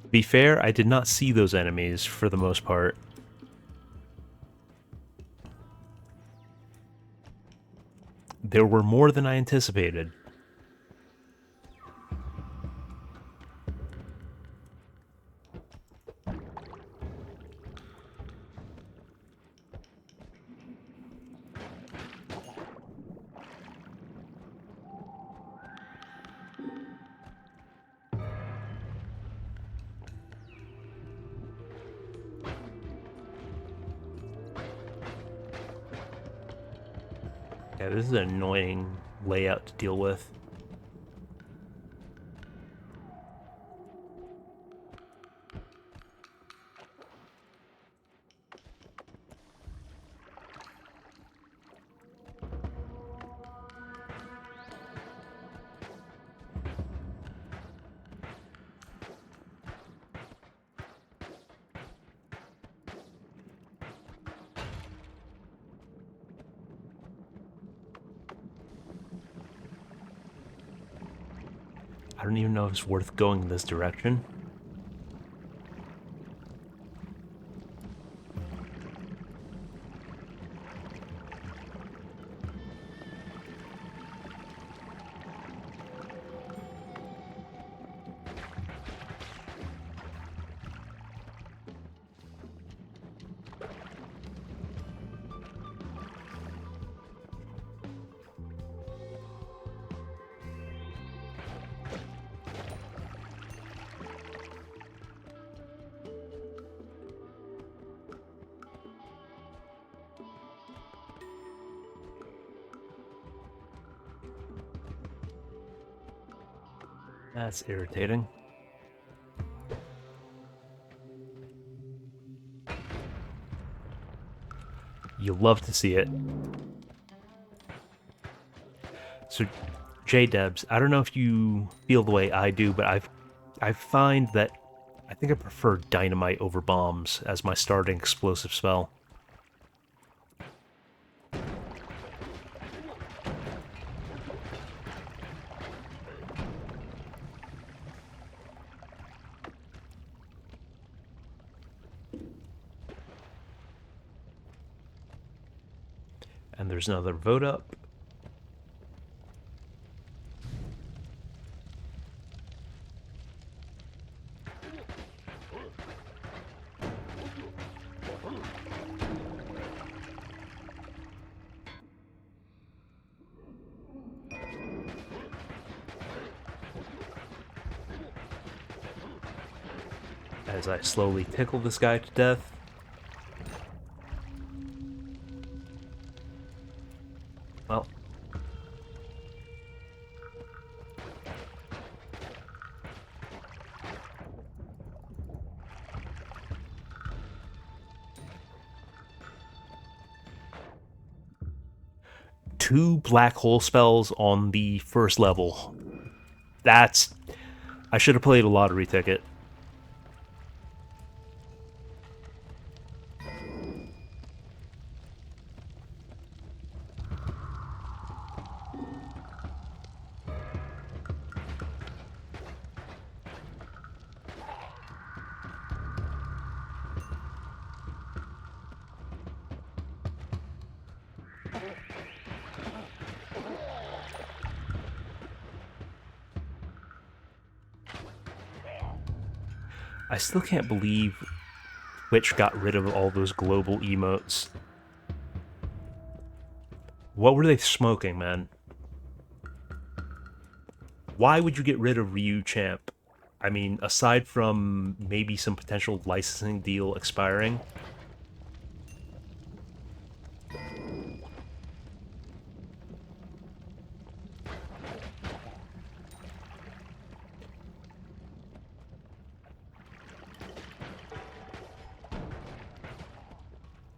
To be fair, I did not see those enemies for the most part. There were more than I anticipated. Yeah, this is an annoying layout to deal with. I don't even know if it's worth going in this direction. That's irritating. You'll love to see it. So, J-Debs, I don't know if you feel the way I do, but I find that I think I prefer dynamite over bombs as my starting explosive spell. And there's another vote up. As I slowly tickle this guy to death. Well. Two black hole spells on the first level. That's... I should have played a lottery ticket. I still can't believe Twitch got rid of all those global emotes. What were they smoking, man? Why would you get rid of Ryu Champ? I mean, aside from maybe some potential licensing deal expiring.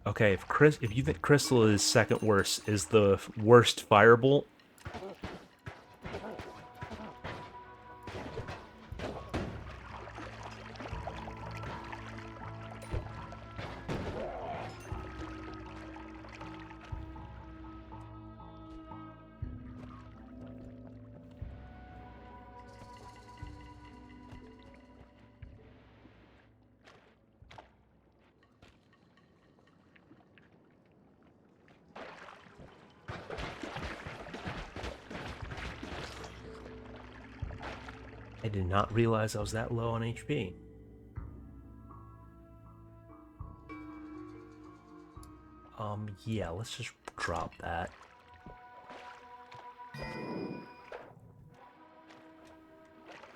Okay, if you think Crystal is second worst, is the worst Firebolt? I did not realize I was that low on HP. Yeah, let's just drop that.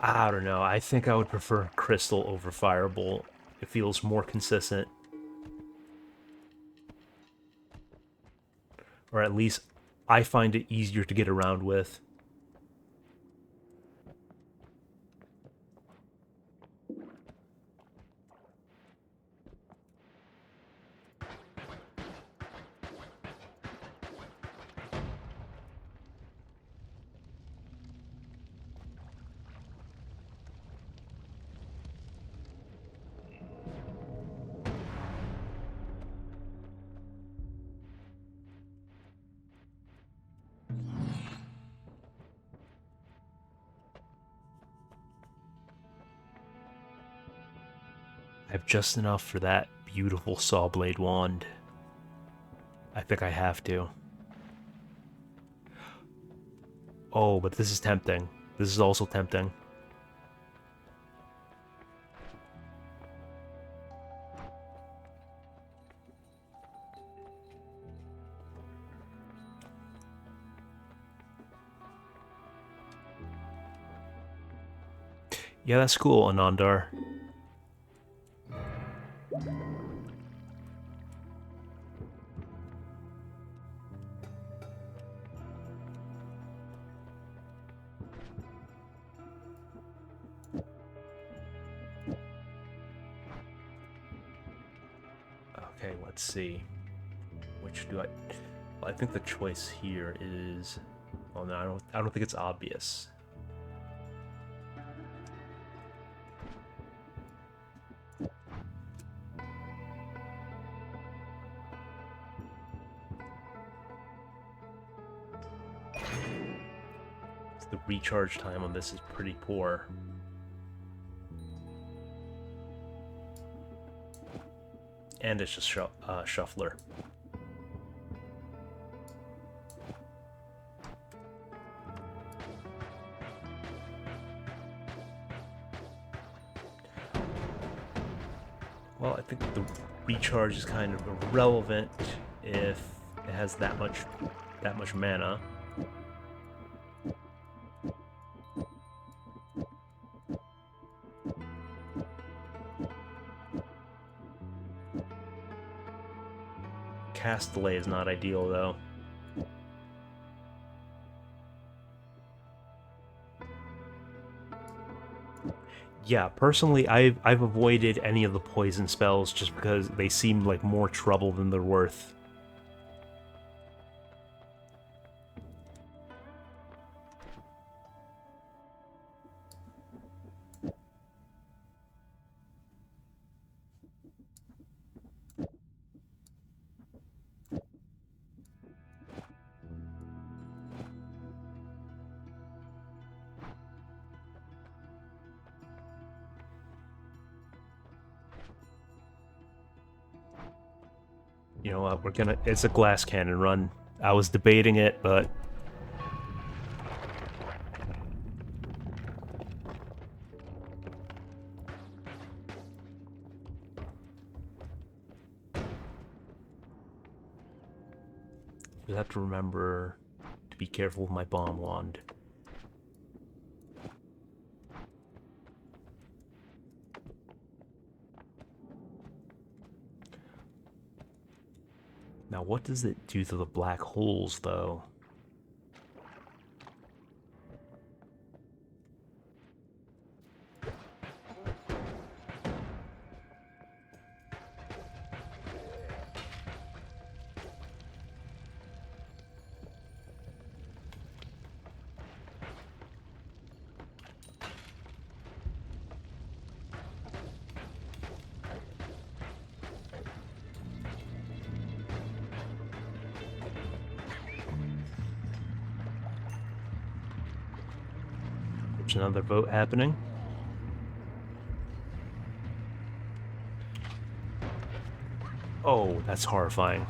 I don't know, I think I would prefer Crystal over Firebolt. It feels more consistent. Or at least I find it easier to get around with. I have just enough for that beautiful saw blade wand. I think I have to. Oh, but this is tempting. This is also tempting. Yeah, that's cool, Anandar. Okay, let's see. Which do I... Well, I think the choice here is... Oh no, I don't think it's obvious. The recharge time on this is pretty poor. And it's just shuffler. Well, I think the recharge is kind of irrelevant if it has that much mana. Cast delay is not ideal though. Yeah, personally, I've avoided any of the poison spells just because they seem like more trouble than they're worth. You know what, it's a glass cannon run. I was debating it, but... I have to remember to be careful with my bomb wand. Now, what does it do to the black holes, though? There's another vote happening. Oh, that's horrifying.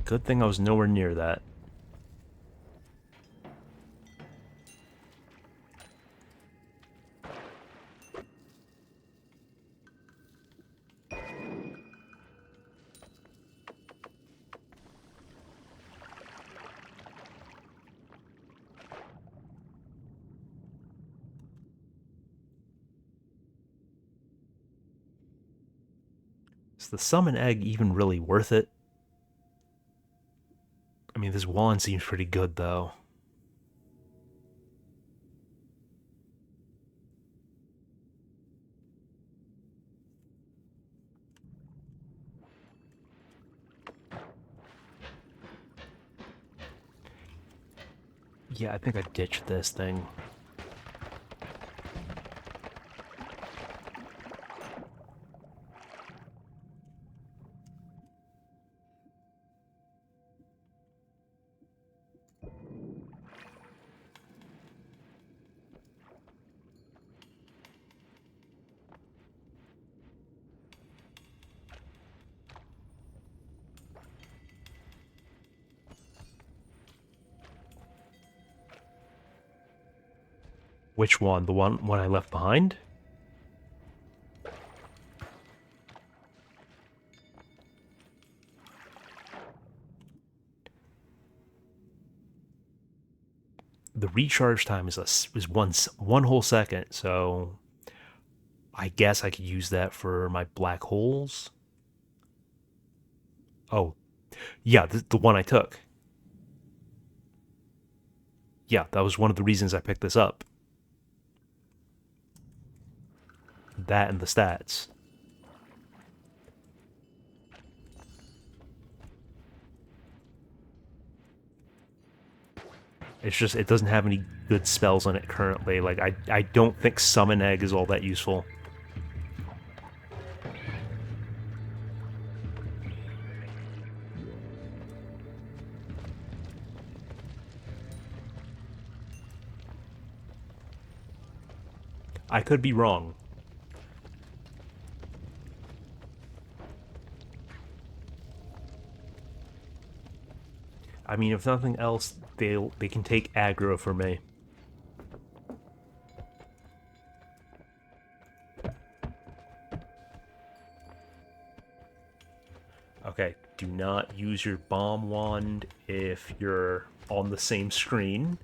Good thing I was nowhere near that. Is the summon egg even really worth it? I mean, this wand seems pretty good, though. Yeah, I think I ditched this thing. Which one? The one I left behind? The recharge time is one whole second, so I guess I could use that for my black holes. Oh, yeah, the one I took. Yeah, that was one of the reasons I picked this up. That and the stats. It's just it doesn't have any good spells on it currently. Like I don't think Summon Egg is all that useful. I could be wrong. I mean, if nothing else, they can take aggro for me. Okay, do not use your bomb wand if you're on the same screen.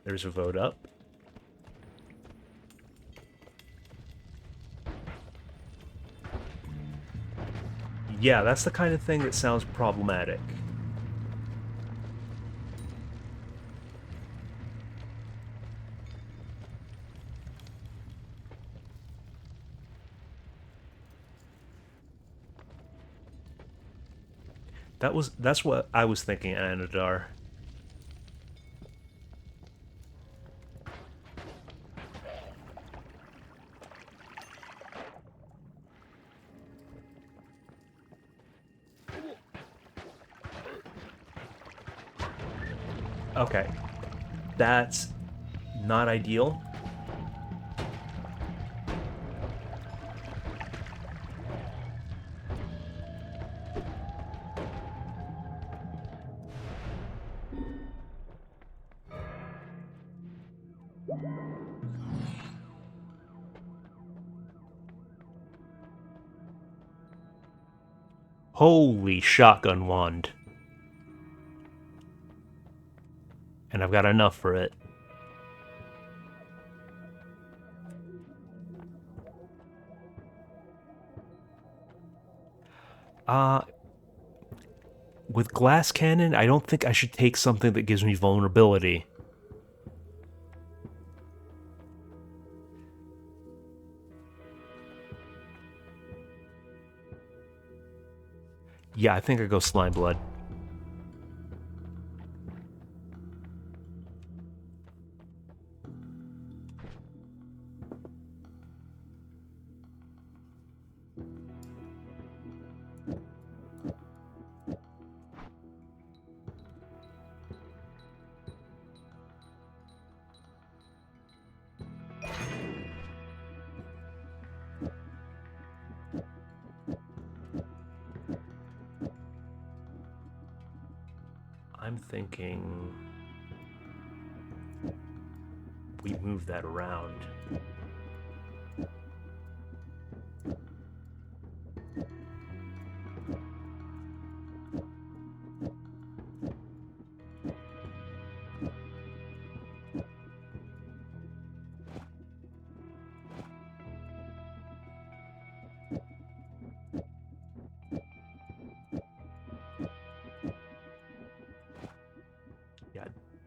There's a vote up. Yeah, that's the kind of thing that sounds problematic. That's what I was thinking, Anadar. Okay. That's not ideal. Holy shotgun wand. And I've got enough for it. With glass cannon, I don't think I should take something that gives me vulnerability. Yeah, I think I go Slime Blood. I'm thinking we move that around.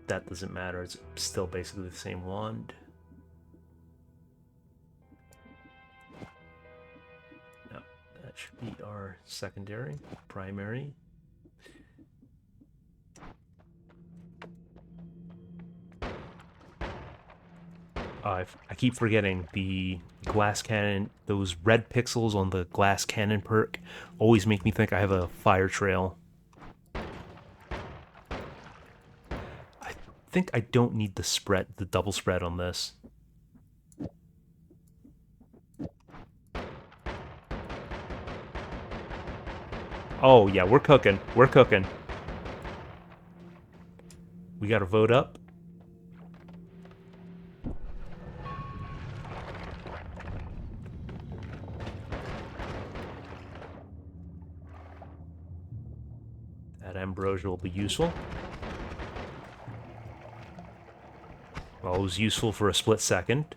that doesn't matter. It's still basically the same wand. No, that should be our secondary, primary. I keep forgetting the glass cannon. Those red pixels on the glass cannon perk always make me think I have a fire trail. I think I don't need the double spread on this. Oh yeah, we're cooking. We're cooking. We got to vote up. That ambrosia will be useful. Well, it was useful for a split second.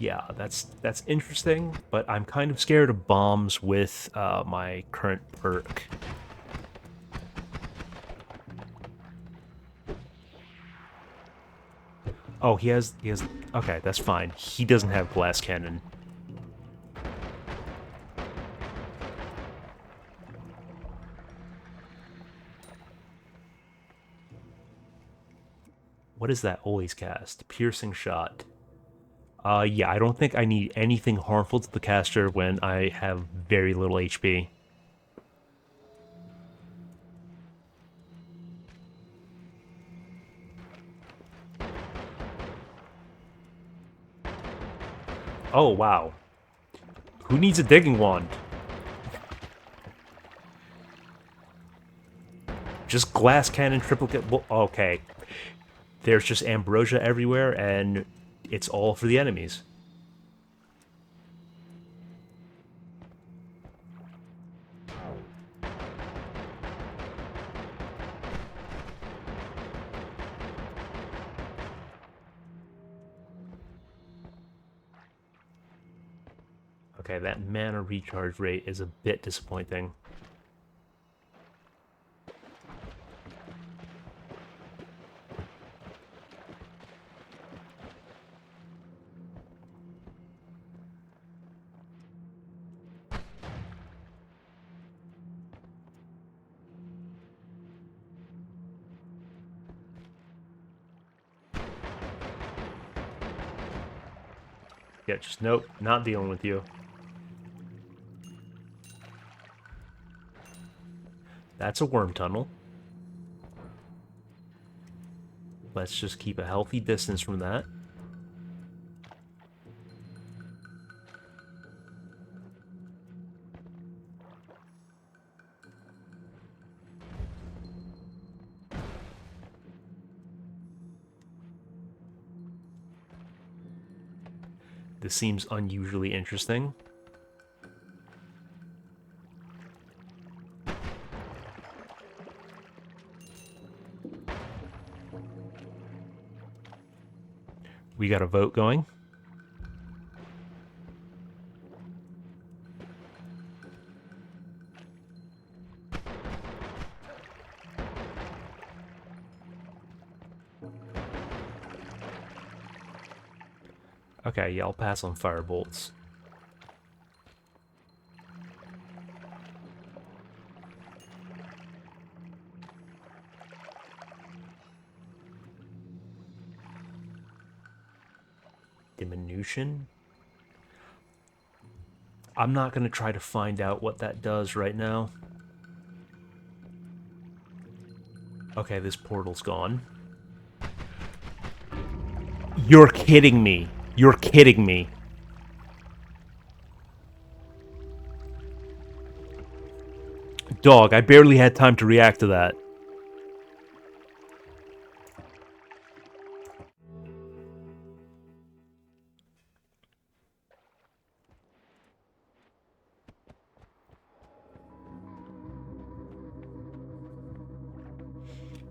Yeah, that's interesting, but I'm kind of scared of bombs with my current perk. Oh, he has, okay, that's fine. He doesn't have glass cannon. What is that always cast? Piercing shot. Yeah, I don't think I need anything harmful to the caster when I have very little HP. Oh, wow. Who needs a digging wand? Just glass cannon, triplicate. Well, okay. There's just ambrosia everywhere, and it's all for the enemies. Okay, that mana recharge rate is a bit disappointing. Yeah, just nope, not dealing with you. That's a worm tunnel. Let's just keep a healthy distance from that. This seems unusually interesting. We got a vote going. Okay, yeah, I'll pass on firebolts. Diminution? I'm not going to try to find out what that does right now. Okay, this portal's gone. You're kidding me. You're kidding me. Dog, I barely had time to react to that.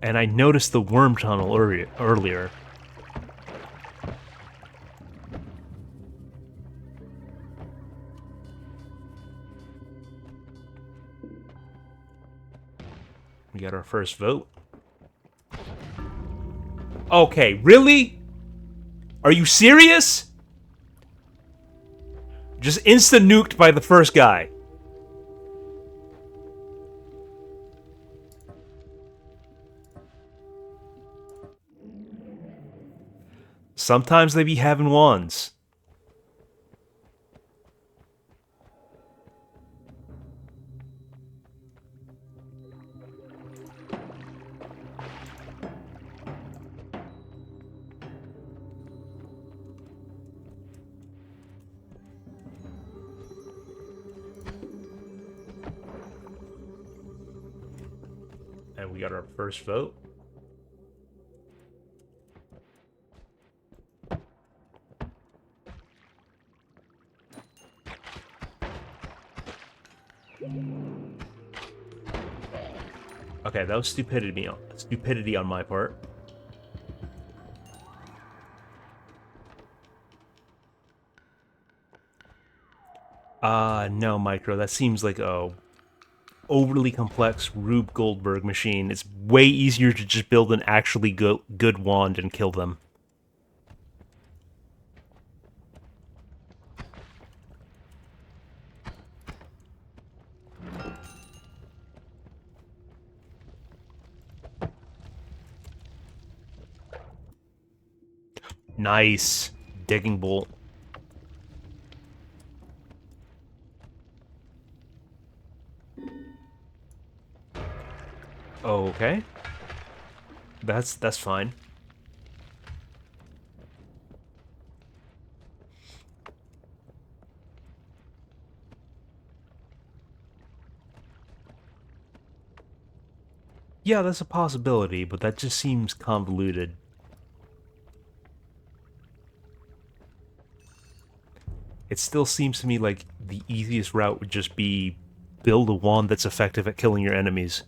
And I noticed the worm tunnel earlier. We got our first vote. Okay, really? Are you serious? Just insta-nuked by the first guy. Sometimes they be having wands. And we got our first vote. Okay, that was stupidity on my part. No, Micro, that seems like a overly complex Rube Goldberg machine. It's way easier to just build an actually good wand and kill them. Nice. Digging bolt. Okay. That's fine. Yeah, that's a possibility, but that just seems convoluted. It still seems to me like the easiest route would just be build a wand that's effective at killing your enemies.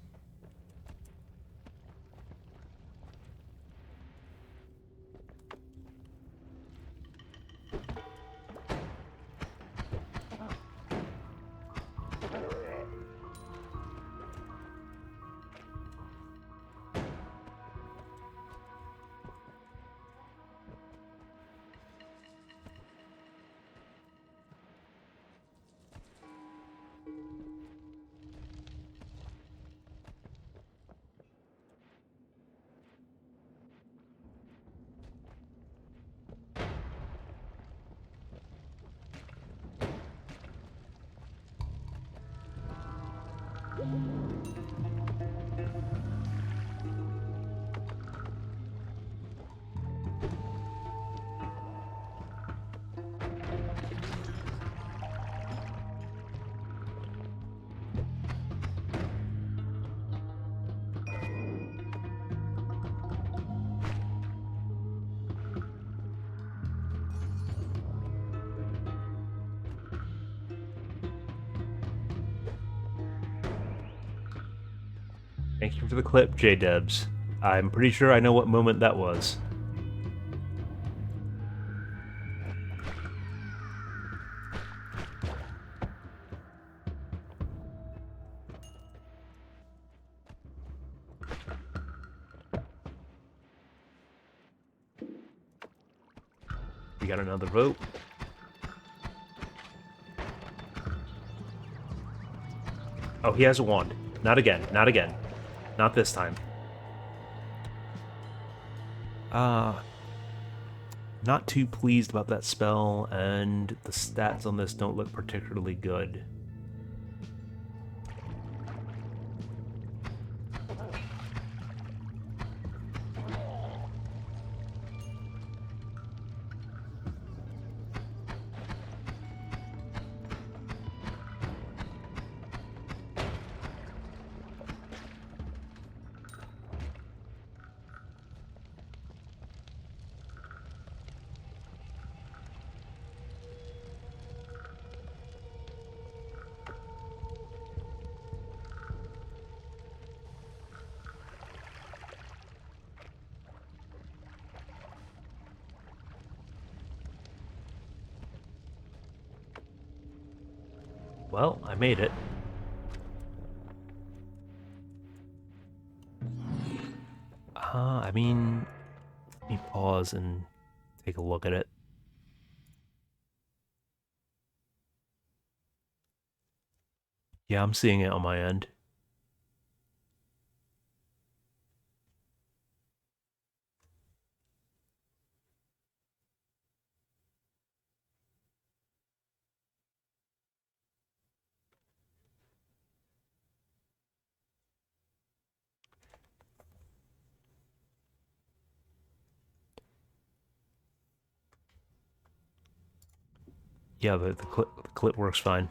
Thank you for the clip, J-Debs. I'm pretty sure I know what moment that was. We got another vote. Oh, he has a wand. Not again. Not again. Not this time. Not too pleased about that spell, and the stats on this don't look particularly good. Well, I made it. I mean, let me pause and take a look at it. Yeah, I'm seeing it on my end. Yeah, the clip works fine.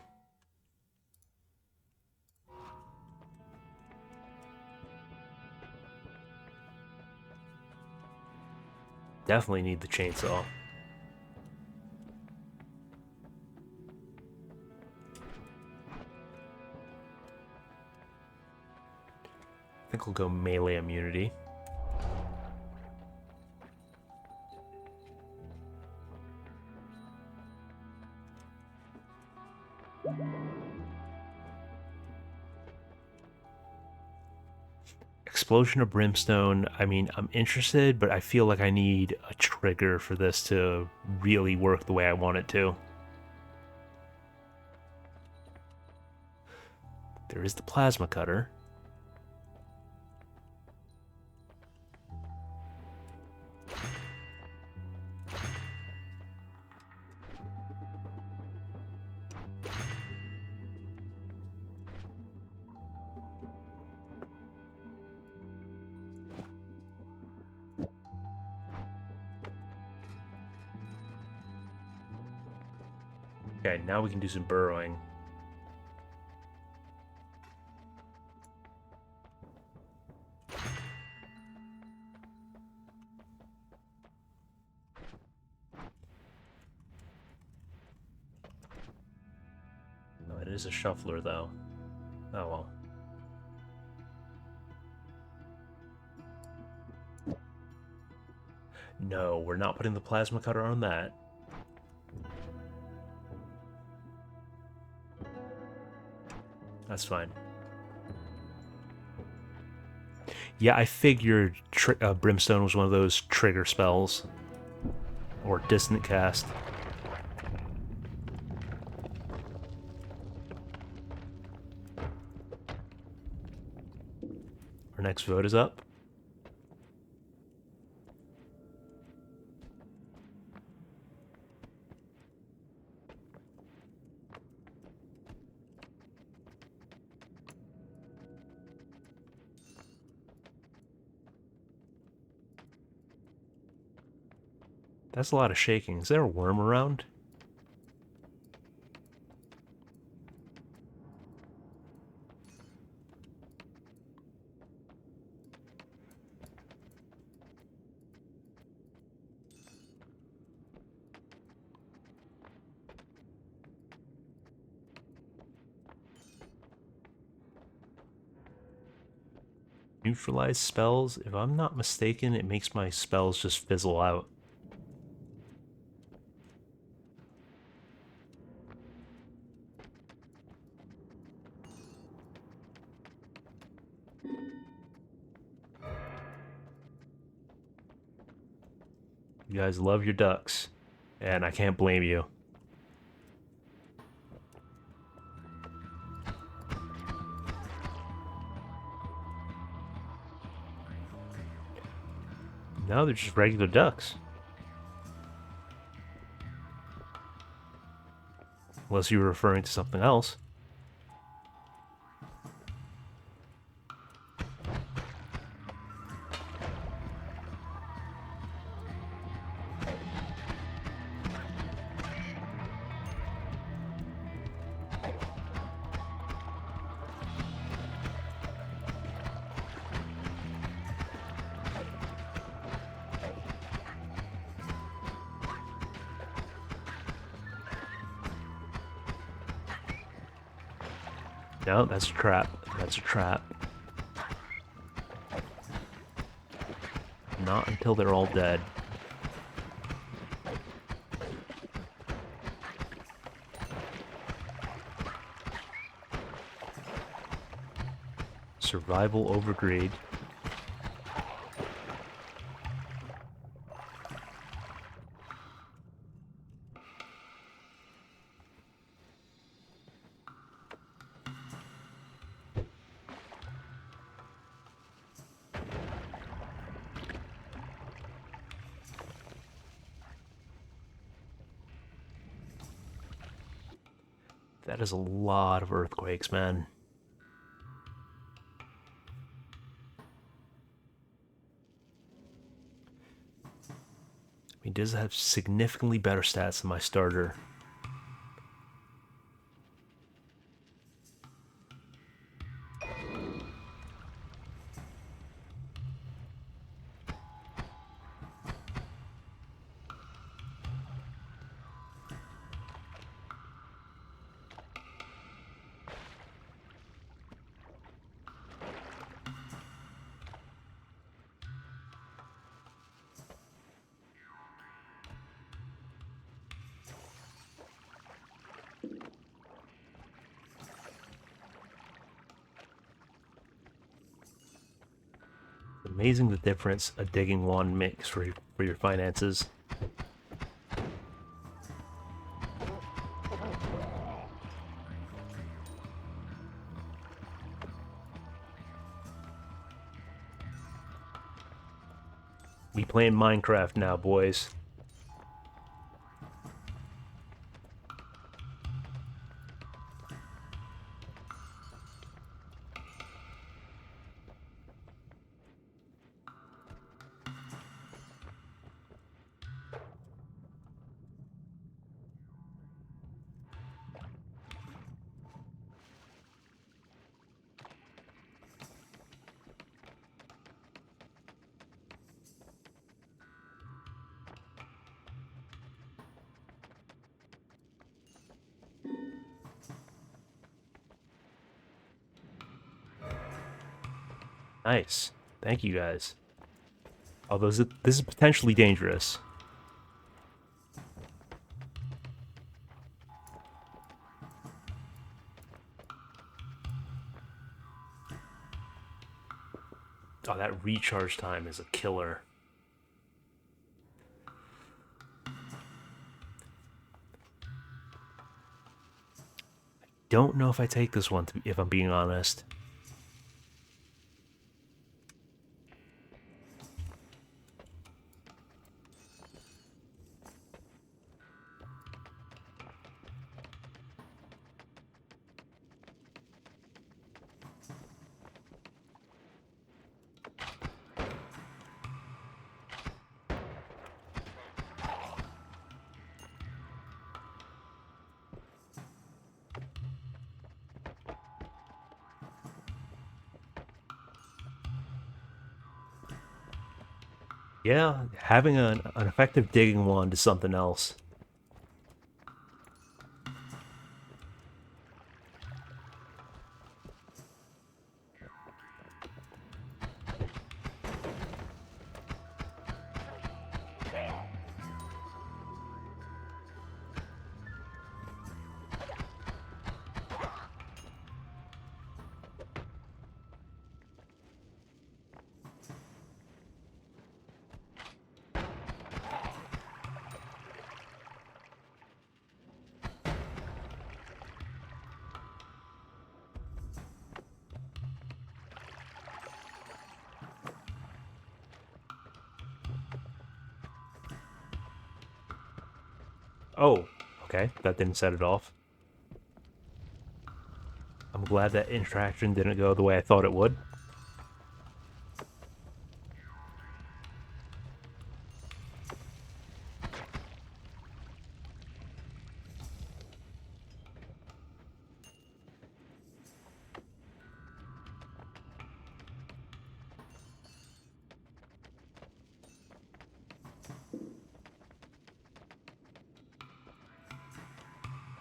Definitely need the chainsaw. I think we'll go melee immunity. Explosion of Brimstone, I mean, I'm interested, but I feel like I need a trigger for this to really work the way I want it to. There is the plasma cutter. Okay, now we can do some burrowing. No, it is a shuffler, though. Oh well. No, we're not putting the plasma cutter on that. That's fine. Yeah, I figured Brimstone was one of those trigger spells. Or Dissonant Cast. Our next vote is up. That's a lot of shaking. Is there a worm around? Neutralize spells. If I'm not mistaken, it makes my spells just fizzle out. You guys love your ducks, and I can't blame you. No, they're just regular ducks. Unless you were referring to something else. No, that's a trap. That's a trap. Not until they're all dead. Survival over greed. That is a lot of earthquakes, man. He does have significantly better stats than my starter. Amazing the difference a digging wand makes for your finances. We playing Minecraft now, boys. Nice. Thank you guys. Although this is potentially dangerous. Oh, that recharge time is a killer. Don't know if I take this one, if I'm being honest. Yeah, having an effective digging wand is something else. Oh, okay, that didn't set it off. I'm glad that interaction didn't go the way I thought it would.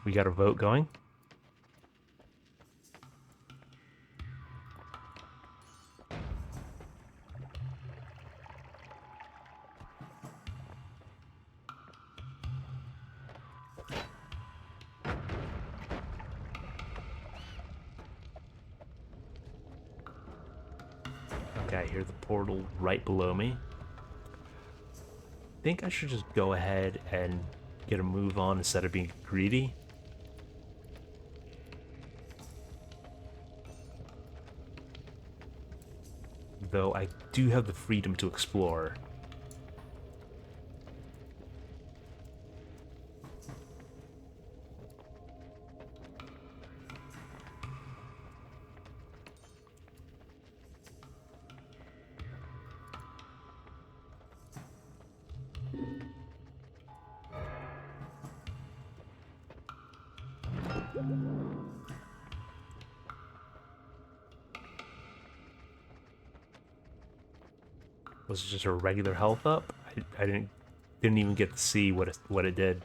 We got a vote going. Okay, I hear the portal right below me. I think I should just go ahead and get a move on instead of being greedy. Though I do have the freedom to explore. Was it just a regular health up? I didn't even get to see what it did.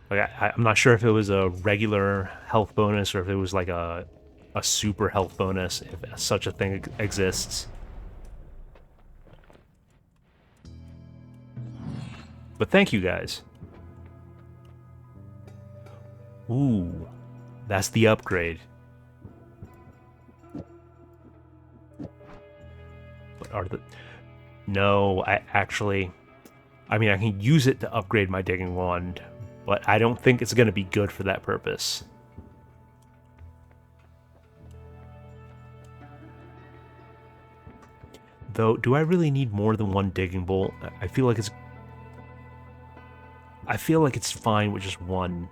Like I'm not sure if it was a regular health bonus or if it was like a super health bonus, if such a thing exists. But thank you guys. Ooh, that's the upgrade. But are the... No, I mean, I can use it to upgrade my digging wand, but I don't think it's going to be good for that purpose. Though, do I really need more than one digging bolt? I feel like it's fine with just one.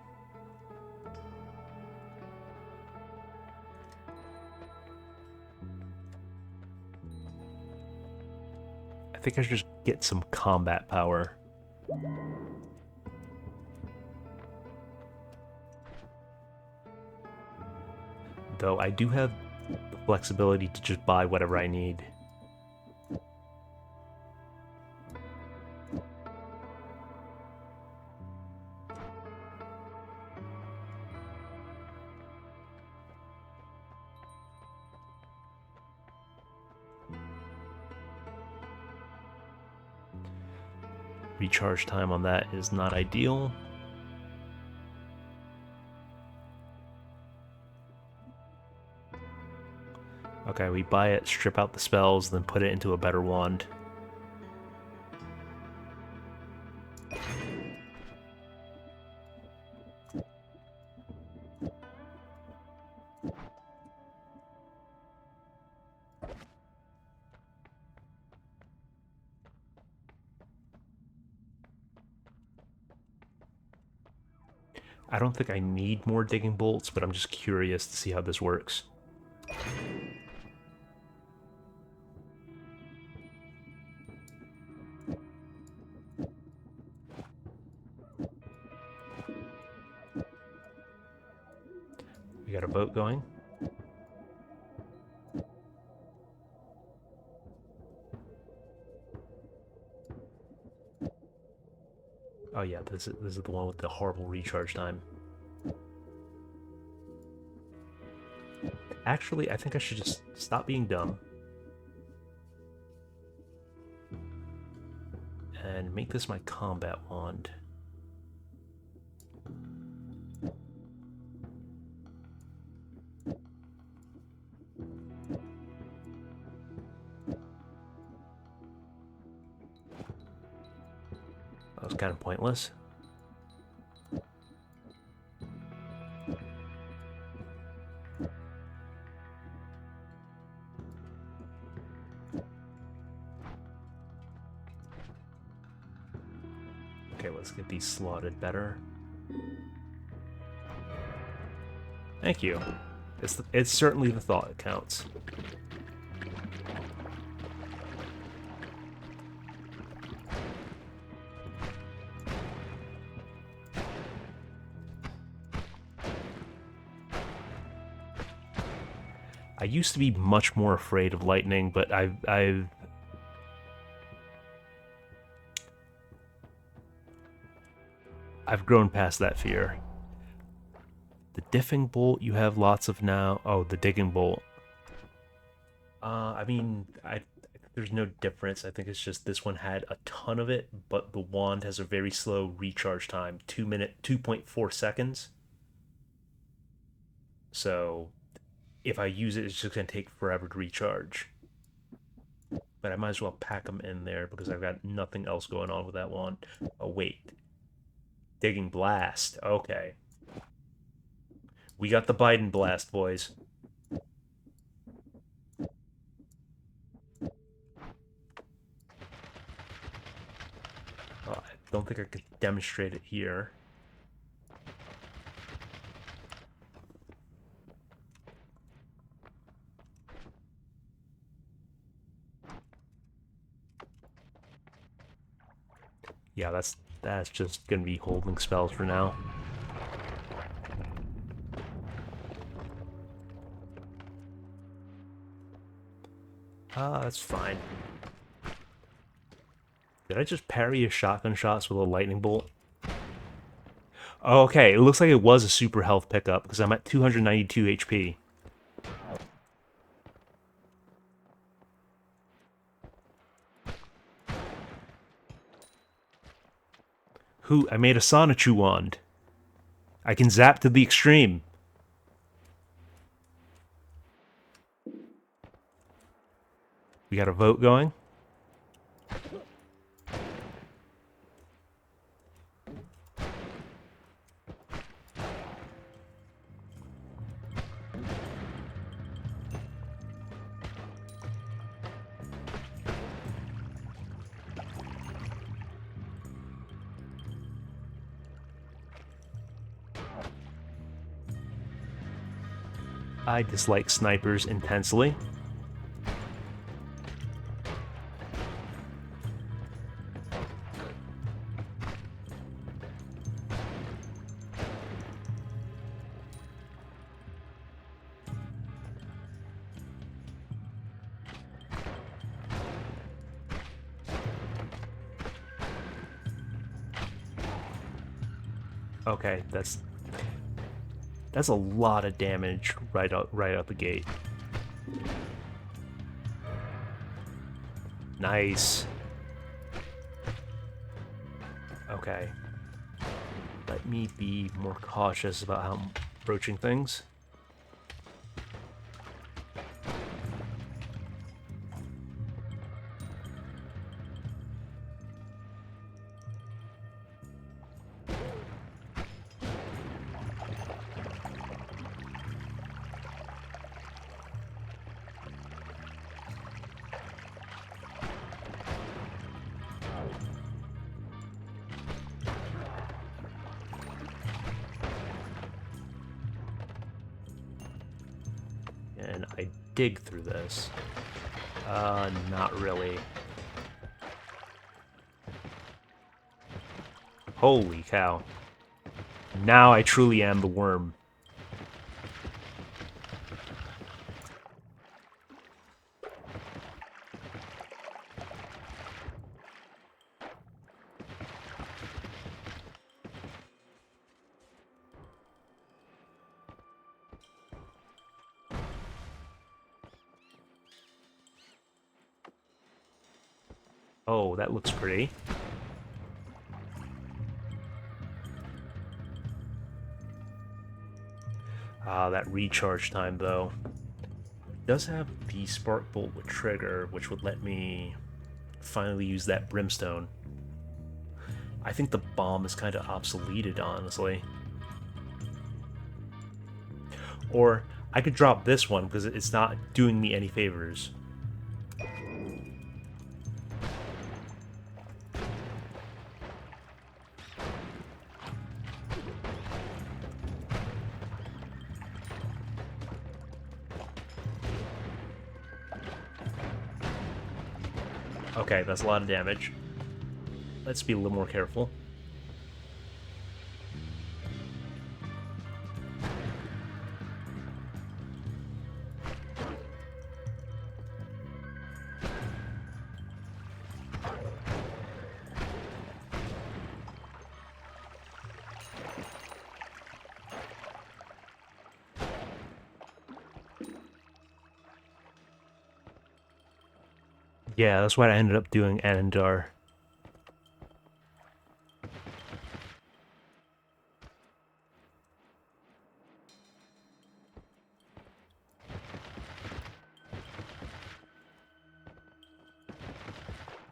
I think I should just get some combat power. Though I do have the flexibility to just buy whatever I need. Recharge time on that is not ideal. Okay, we buy it, strip out the spells, then put it into a better wand. I don't think I need more digging bolts, but I'm just curious to see how this works. We got a boat going. Oh yeah, this is the one with the horrible recharge time. Actually, I think I should just stop being dumb. And make this my combat wand. That was kind of pointless. Okay, let's get these slotted better. Thank you. It's certainly the thought that counts. I used to be much more afraid of lightning, but I've grown past that fear. The diffing bolt you have lots of now. Oh, the digging bolt. I mean, there's no difference. I think it's just this one had a ton of it, but the wand has a very slow recharge time, 2.4 seconds. So if I use it, it's just gonna take forever to recharge. But I might as well pack them in there because I've got nothing else going on with that wand. Oh wait, digging blast. Okay, we got the Biden blast, boys. I don't think I could demonstrate it here. Yeah, that's just gonna be holding spells for now. That's fine. Did I just parry his shotgun shots with a lightning bolt? Oh, okay, it looks like it was a super health pickup because I'm at 292 HP. I made a Sonichu wand. I can zap to the extreme. We got a vote going? I dislike snipers intensely. Okay, that's a lot of damage right out the gate. Nice. Okay. Let me be more cautious about how I'm approaching things. And I dig through this. Not really. Holy cow. Now I truly am the worm. Oh, that looks pretty. That recharge time, though. It does have the Spark Bolt with Trigger, which would let me finally use that Brimstone. I think the bomb is kind of obsoleted, honestly. Or I could drop this one, because it's not doing me any favors. Okay, that's a lot of damage. Let's be a little more careful. Yeah, that's what I ended up doing Anandar.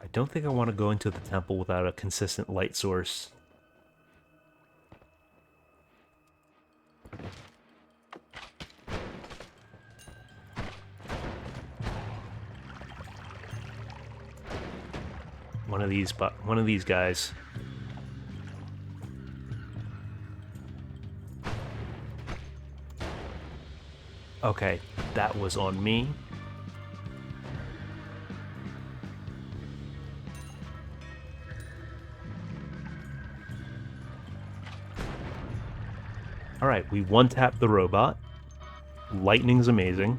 I don't think I want to go into the temple without a consistent light source. One of these guys. Okay, that was on me. Alright, we one-tapped the robot. Lightning's amazing.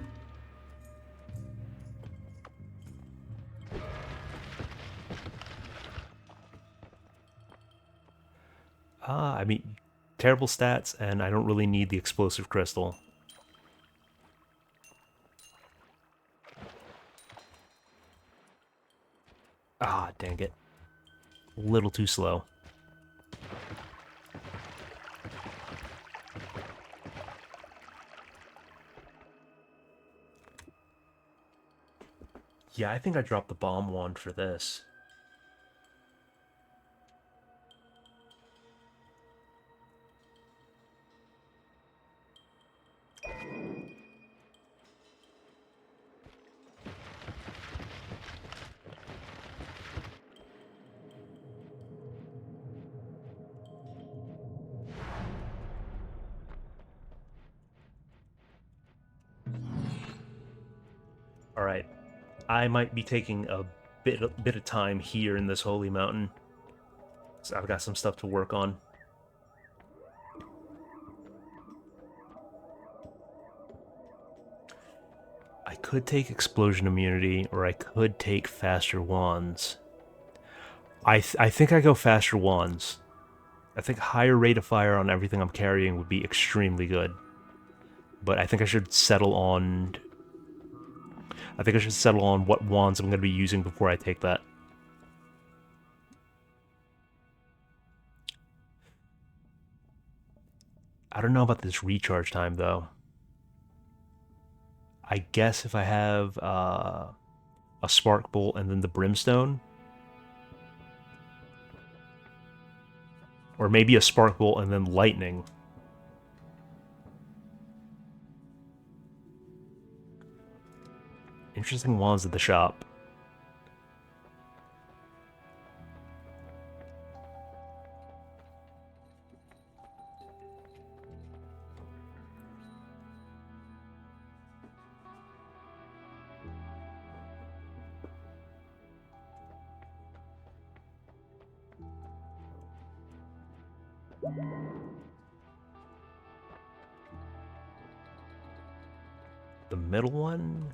I mean, terrible stats, and I don't really need the explosive crystal. Ah, dang it. A little too slow. Yeah, I think I dropped the bomb wand for this. Alright, I might be taking a bit of time here in this holy mountain. So I've got some stuff to work on. I could take explosion immunity, or I could take faster wands. I think I go faster wands. I think higher rate of fire on everything I'm carrying would be extremely good. But I think I should settle on... I think I should settle on what wands I'm going to be using before I take that. I don't know about this recharge time, though. I guess if I have a spark bolt and then the brimstone, or maybe a spark bolt and then lightning. Interesting wands at the shop. The middle one,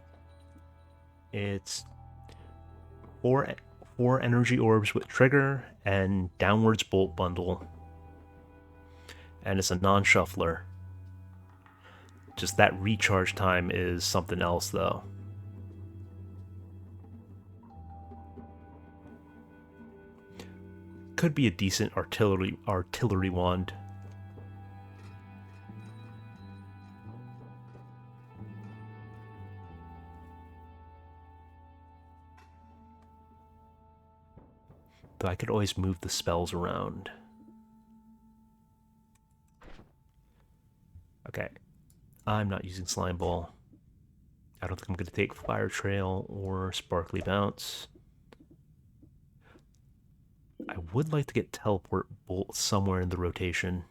it's four energy orbs with trigger and downwards bolt bundle. And it's a non-shuffler. Just that recharge time is something else, though. Could be a decent artillery wand. Though I could always move the spells around. Okay. I'm not using Slime Ball. I don't think I'm going to take Fire Trail or Sparkly Bounce. I would like to get Teleport Bolt somewhere in the rotation.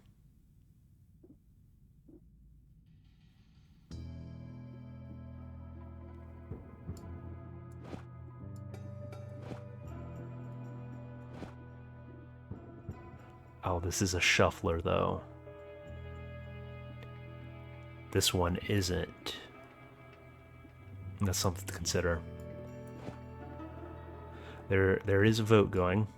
Oh, this is a shuffler, though. This one isn't. That's something to consider. There is a vote going.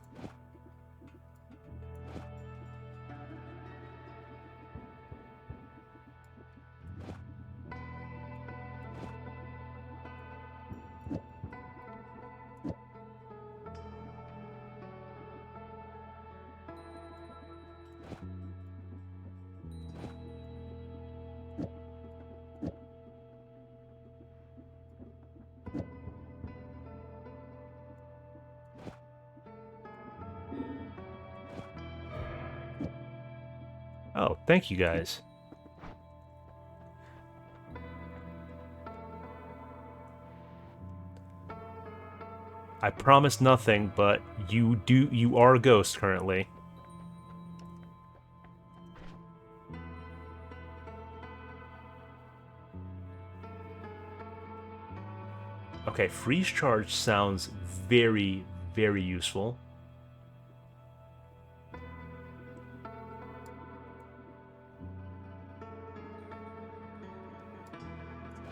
Oh, thank you guys. I promise nothing, but you are a ghost currently. Okay, freeze charge sounds very, very useful.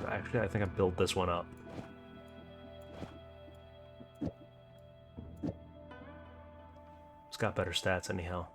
Actually, I think I built this one up. It's got better stats anyhow.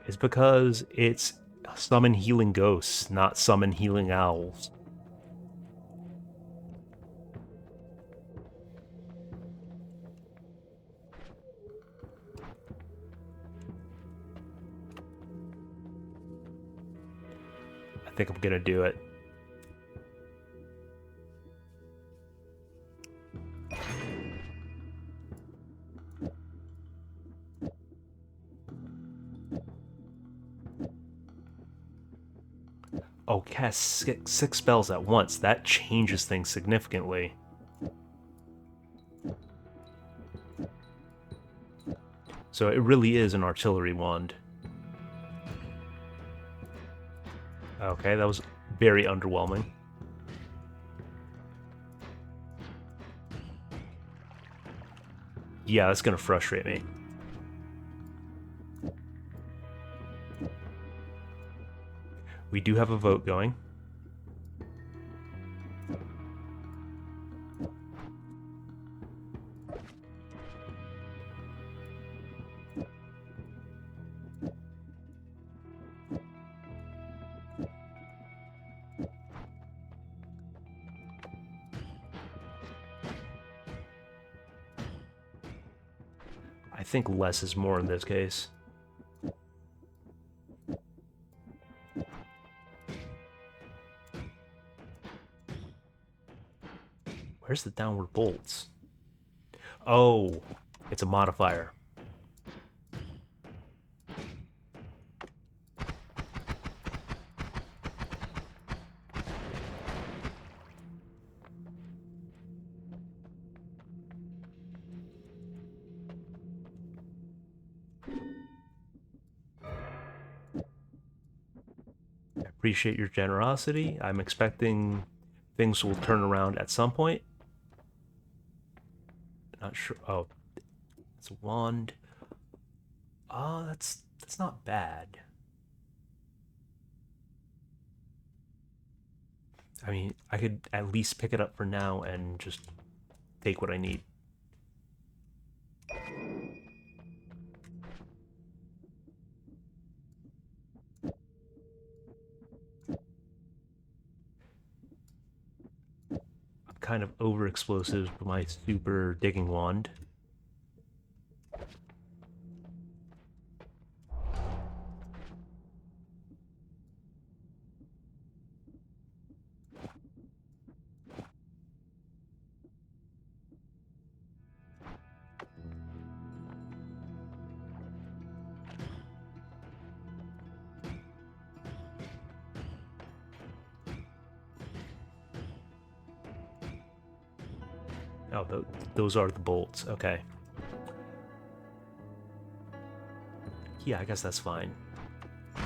It's because it's summon healing ghosts, not summon healing owls. I think I'm gonna do it. Oh, cast six spells at once. That changes things significantly. So it really is an artillery wand. Okay, that was very underwhelming. Yeah, that's gonna frustrate me. We do have a vote going. I think less is more in this case. Where's the downward bolts? Oh, it's a modifier. I appreciate your generosity. I'm expecting things will turn around at some point. Not sure. Oh, it's a wand. Oh, that's not bad. I mean, I could at least pick it up for now and just take what I need. I'm kind of over explosives with my super digging wand. Oh, those are the bolts. Okay. Yeah, I guess that's fine. I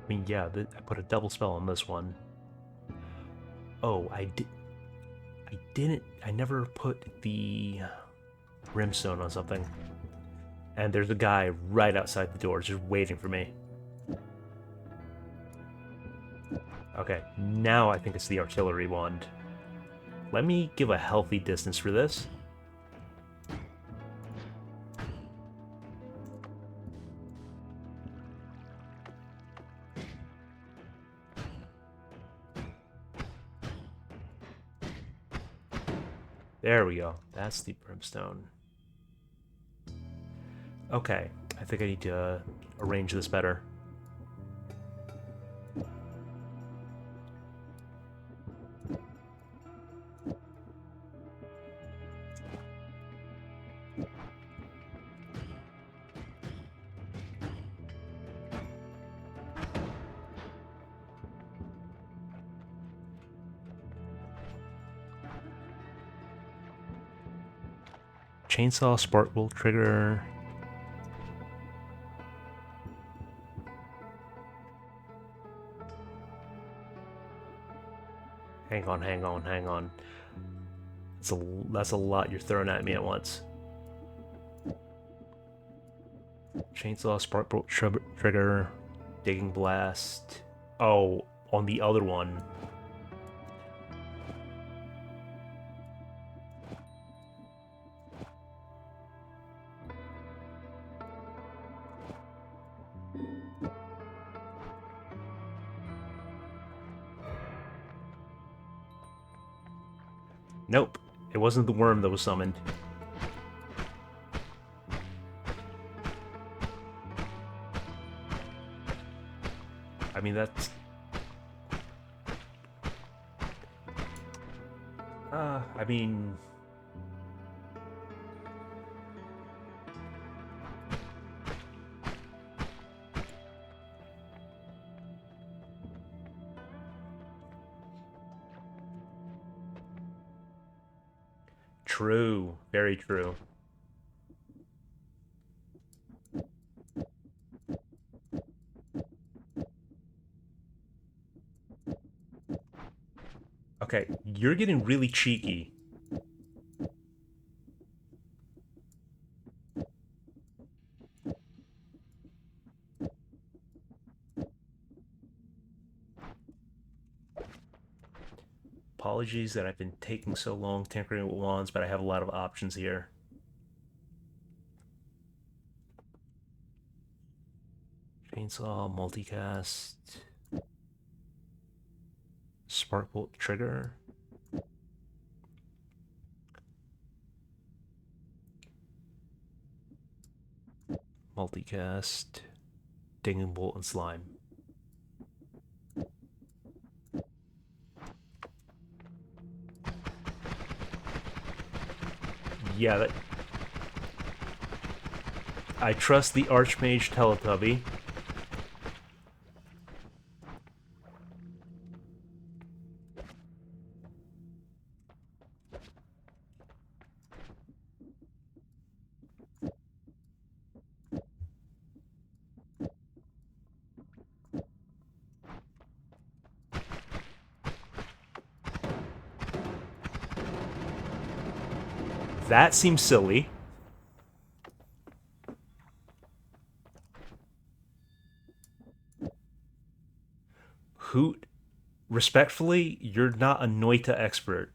mean, yeah, I put a double spell on this one. Oh, I never put the brimstone on something. And there's a guy right outside the door just waiting for me. Okay, now I think it's the artillery wand. Let me give a healthy distance for this. There we go. That's the brimstone. Okay, I think I need to arrange this better. Chainsaw, spark bolt trigger. Hang on. That's a lot you're throwing at me at once. Chainsaw, spark bolt trigger, digging blast. Oh, on the other one. Nope, it wasn't the worm that was summoned. I mean, that's... I mean... True, very true. Okay, you're getting really cheeky. Apologies that I've been taking so long tinkering with wands, but I have a lot of options here. Chainsaw, multicast, spark bolt trigger. Multicast, digging bolt and slime. Yeah, that... I trust the Archmage Teletubby. That seems silly. Hoot, respectfully, you're not a Noita expert.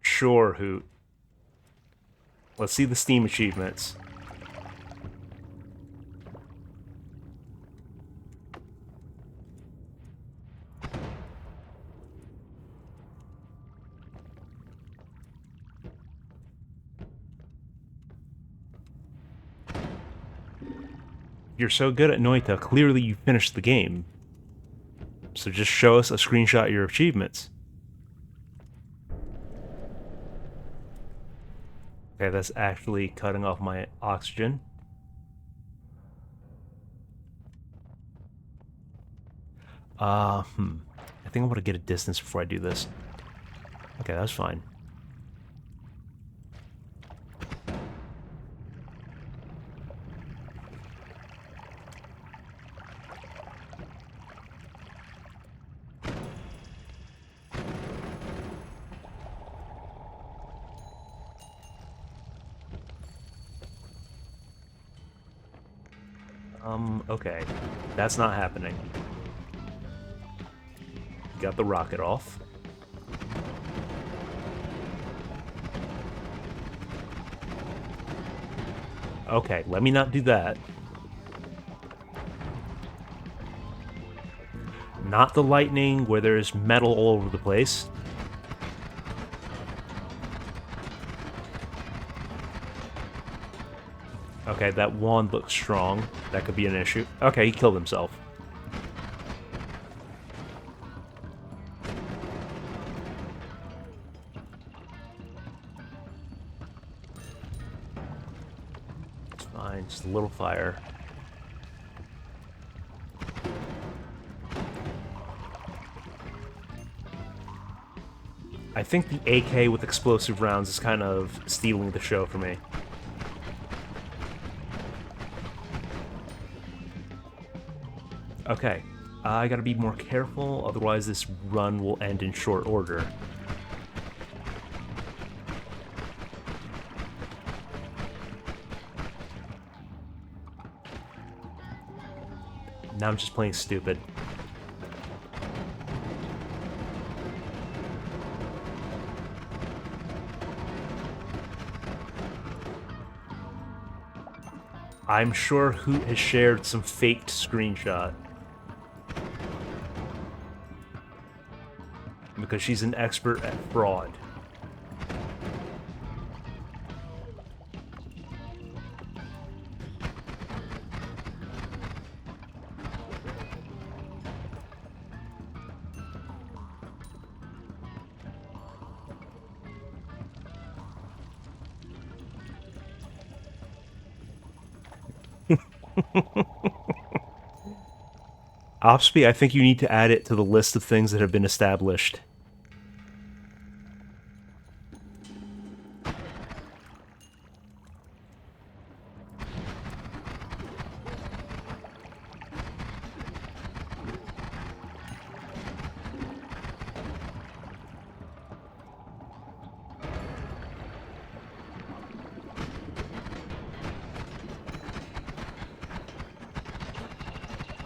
Sure, Hoot. Let's see the Steam achievements. You're so good at Noita, clearly you finished the game. So just show us a screenshot of your achievements. Okay, that's actually cutting off my oxygen. I think I want to get a distance before I do this. Okay, that's fine. Okay. That's not happening. Got the rocket off. Okay, let me not do that. Not the lightning where there's metal all over the place. Okay, that wand looks strong. That could be an issue. Okay, he killed himself. It's fine, just a little fire. I think the AK with explosive rounds is kind of stealing the show for me. Okay, I gotta be more careful, otherwise this run will end in short order. Now I'm just playing stupid. I'm sure Hoot has shared some faked screenshot. Because she's an expert at fraud. Opsby, I think you need to add it to the list of things that have been established.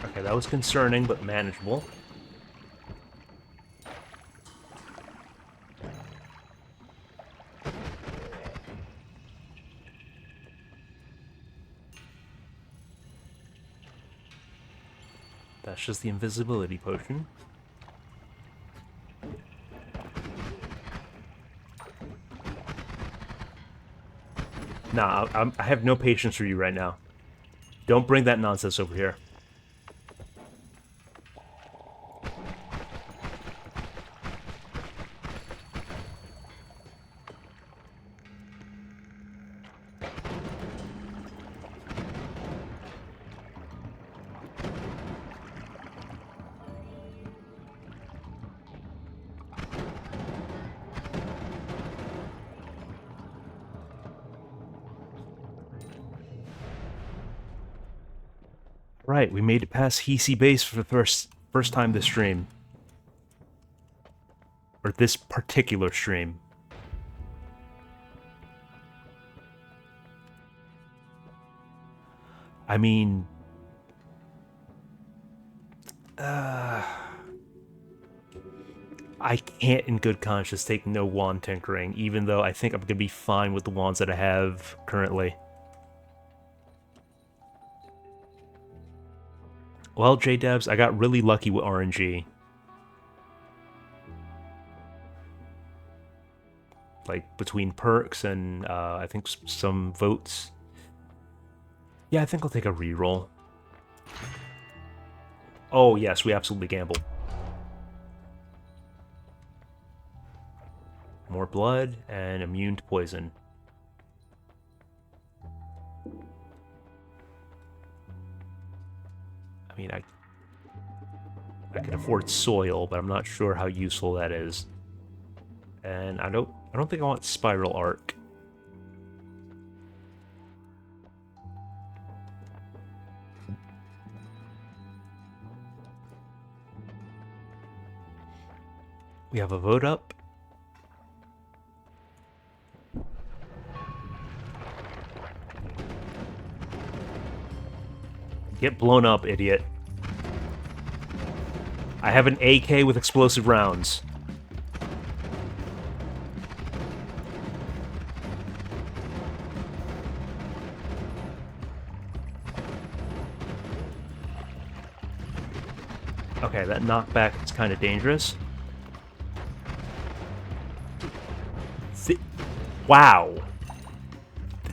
Okay, that was concerning, but manageable. That's just the invisibility potion. Nah, I have no patience for you right now. Don't bring that nonsense over here. Right, we made it past Hisi base for the first time this stream. Or this particular stream. I mean... I can't in good conscience take no wand tinkering, even though I think I'm gonna be fine with the wands that I have currently. Well, JDevs, I got really lucky with RNG. Like, between perks and, I think some votes. Yeah, I think I'll take a reroll. Oh, yes, we absolutely gamble. More blood and immune to poison. I mean, I can afford soil, but I'm not sure how useful that is. And I don't think I want spiral arc. We have a vote up. Get blown up, idiot. I have an AK with explosive rounds. Okay, that knockback is kind of dangerous. Wow.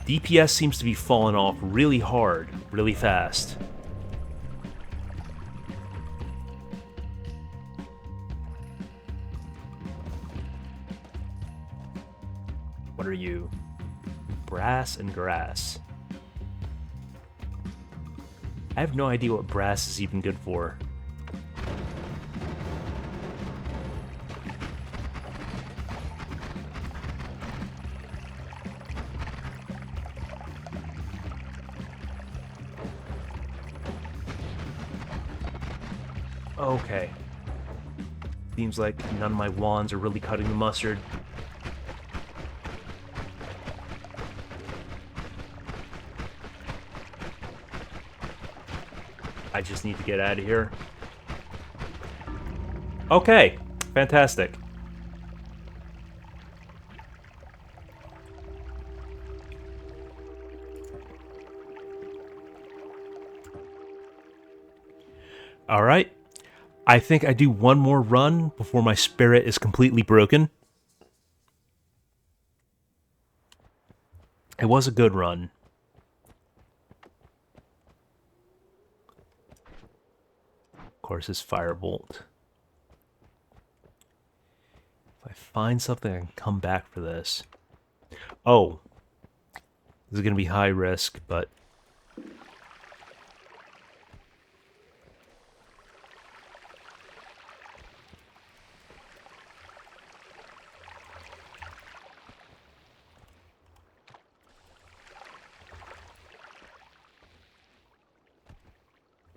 The DPS seems to be falling off really hard, really fast. What are you? Brass and grass. I have no idea what brass is even good for. Okay. Seems like none of my wands are really cutting the mustard. I just need to get out of here. Okay, fantastic. All right. I think I do one more run before my spirit is completely broken. It was a good run. Of course, it's Firebolt. If I find something, I can come back for this. Oh. This is going to be high risk, but...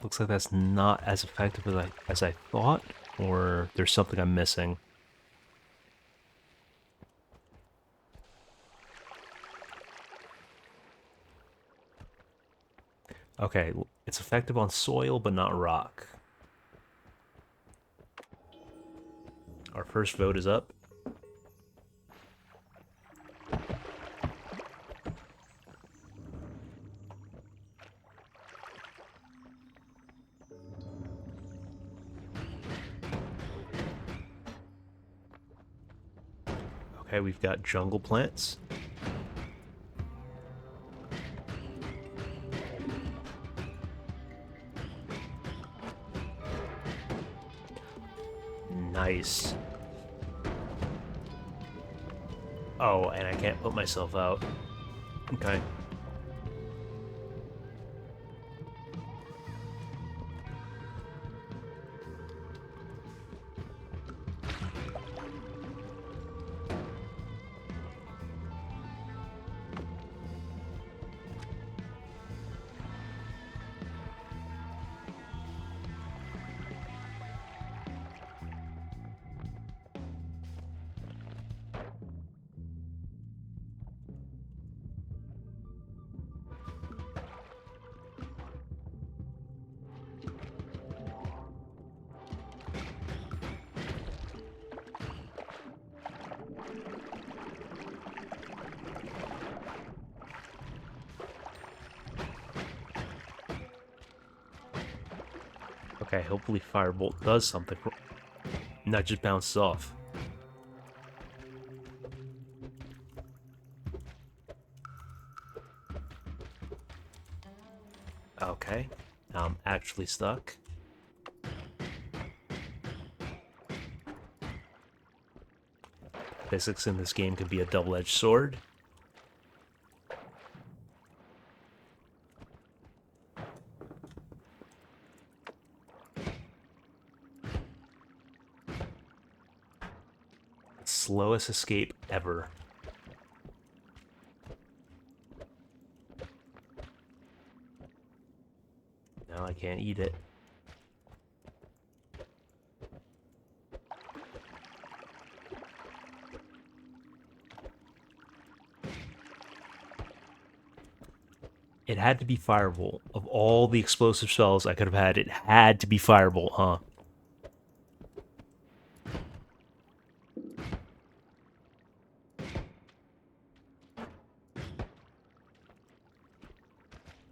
Looks like that's not as effective as I thought, or there's something I'm missing. Okay, it's effective on soil, but not rock. Our first vote is up. Okay, we've got jungle plants. Nice. Oh, and I can't put myself out. Okay. Okay, hopefully Firebolt does something. Not just bounces off. Okay, now I'm actually stuck. Physics in this game can be a double-edged sword. Slowest escape ever. Now I can't eat it. It had to be Firebolt. Of all the explosive spells I could have had, it had to be Firebolt, huh?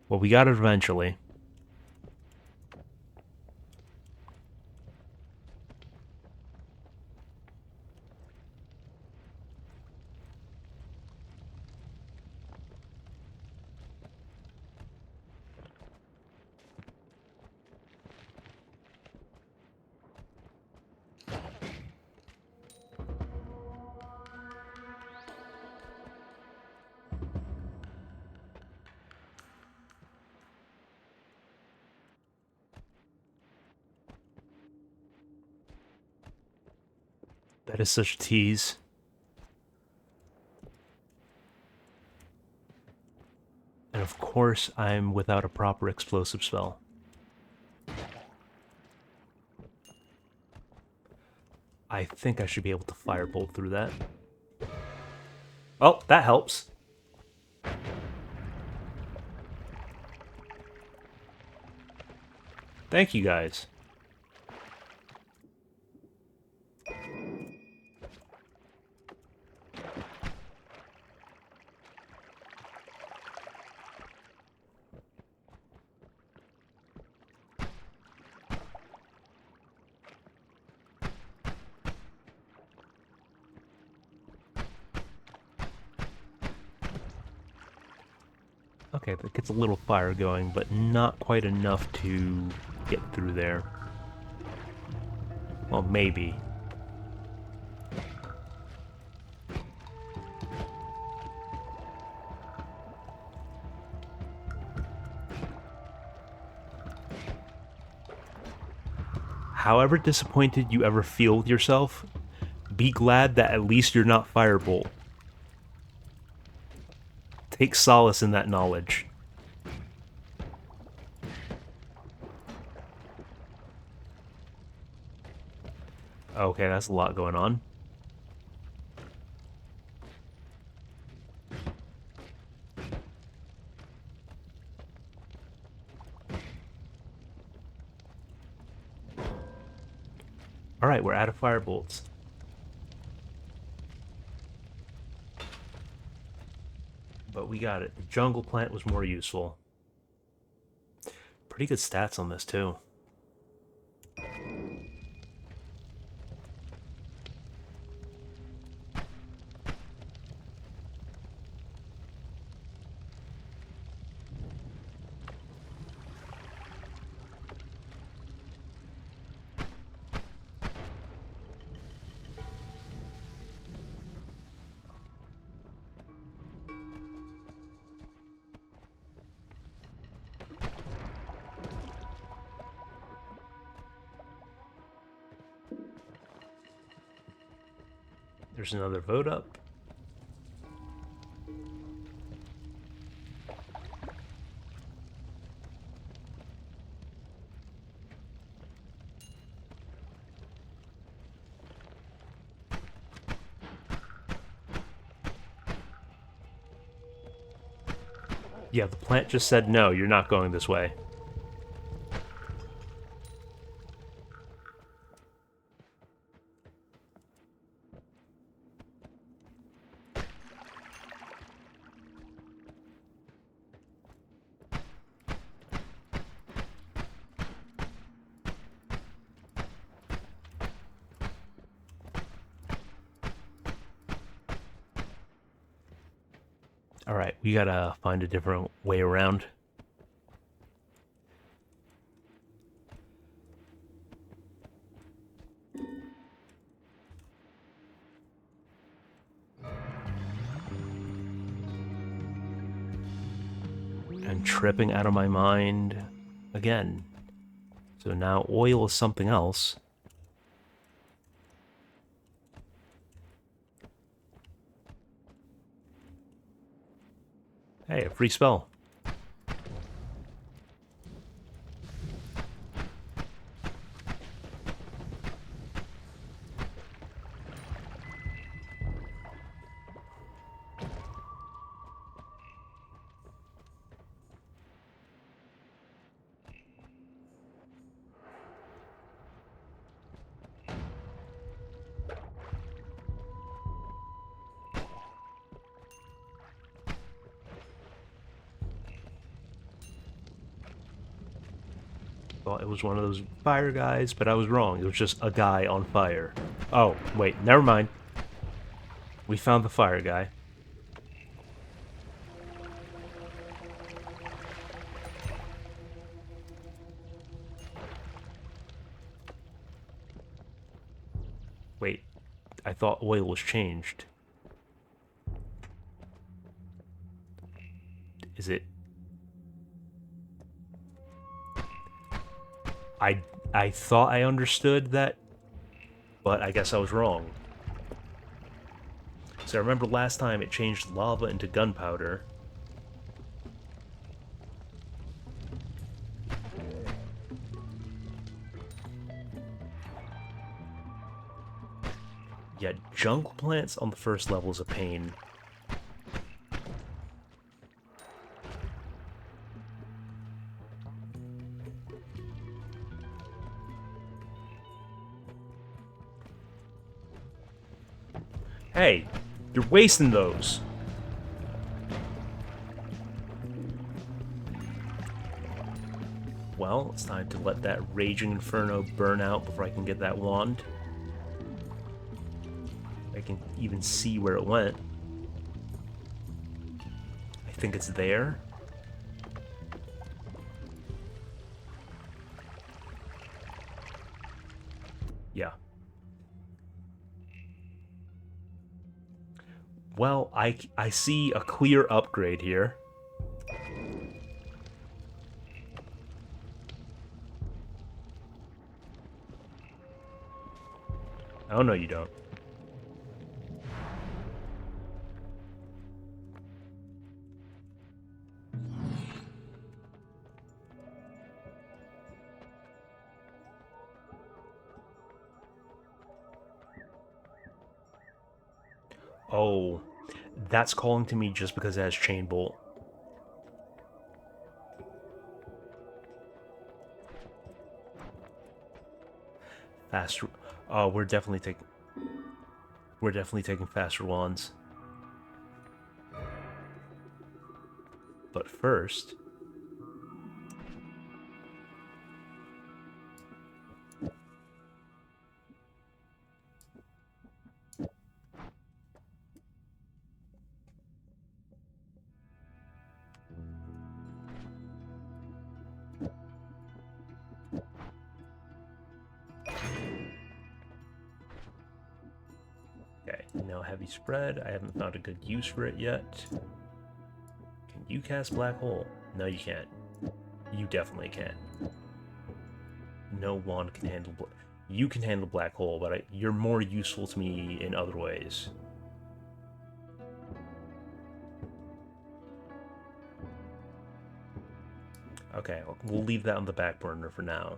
Well, we got it eventually. That is such a tease. And of course, I'm without a proper explosive spell. I think I should be able to firebolt through that. Oh, that helps. Thank you guys. Okay, that gets a little fire going, but not quite enough to get through there. Well, maybe. However disappointed you ever feel with yourself, be glad that at least you're not Firebolt. Take solace in that knowledge. Okay, that's a lot going on. Alright, we're out of firebolts. But we got it. The jungle plant was more useful. Pretty good stats on this, too. There's another vote up. Yeah, the plant just said no, you're not going this way. Alright, we gotta find a different way around. I'm tripping out of my mind again. So now oil is something else. Hey, a free spell. Thought it was one of those fire guys, but I was wrong. It was just a guy on fire. Oh, wait, never mind. We found the fire guy. Wait, I thought oil was changed. Is it... I thought I understood that, but I guess I was wrong. So I remember last time it changed lava into gunpowder. Yeah, jungle plants on the first level is a pain. Hey, you're wasting those. Well, it's time to let that Raging Inferno burn out before I can get that wand. I can even see where it went. I think it's there. Yeah. Well, I see a clear upgrade here. Oh, no, you don't. Oh, that's calling to me just because it has Chain Bolt. Faster. Oh, we're definitely taking faster wands. But first, okay, no heavy spread. I haven't found a good use for it yet. Can you cast Black Hole? No, you can't. You definitely can't. No wand can handle. You can handle Black Hole, but you're more useful to me in other ways. Okay, we'll leave that on the back burner for now.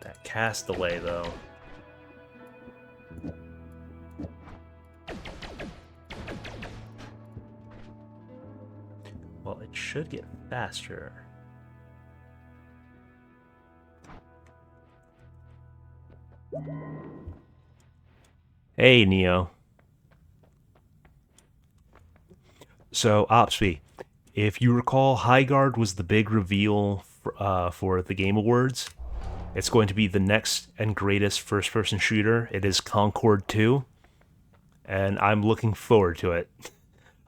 That cast delay, though. Well, it should get faster. Hey, Neo. So, Opsby, if you recall, Highguard was the big reveal for the Game Awards. It's going to be the next and greatest first-person shooter. It is Concord 2, and I'm looking forward to it.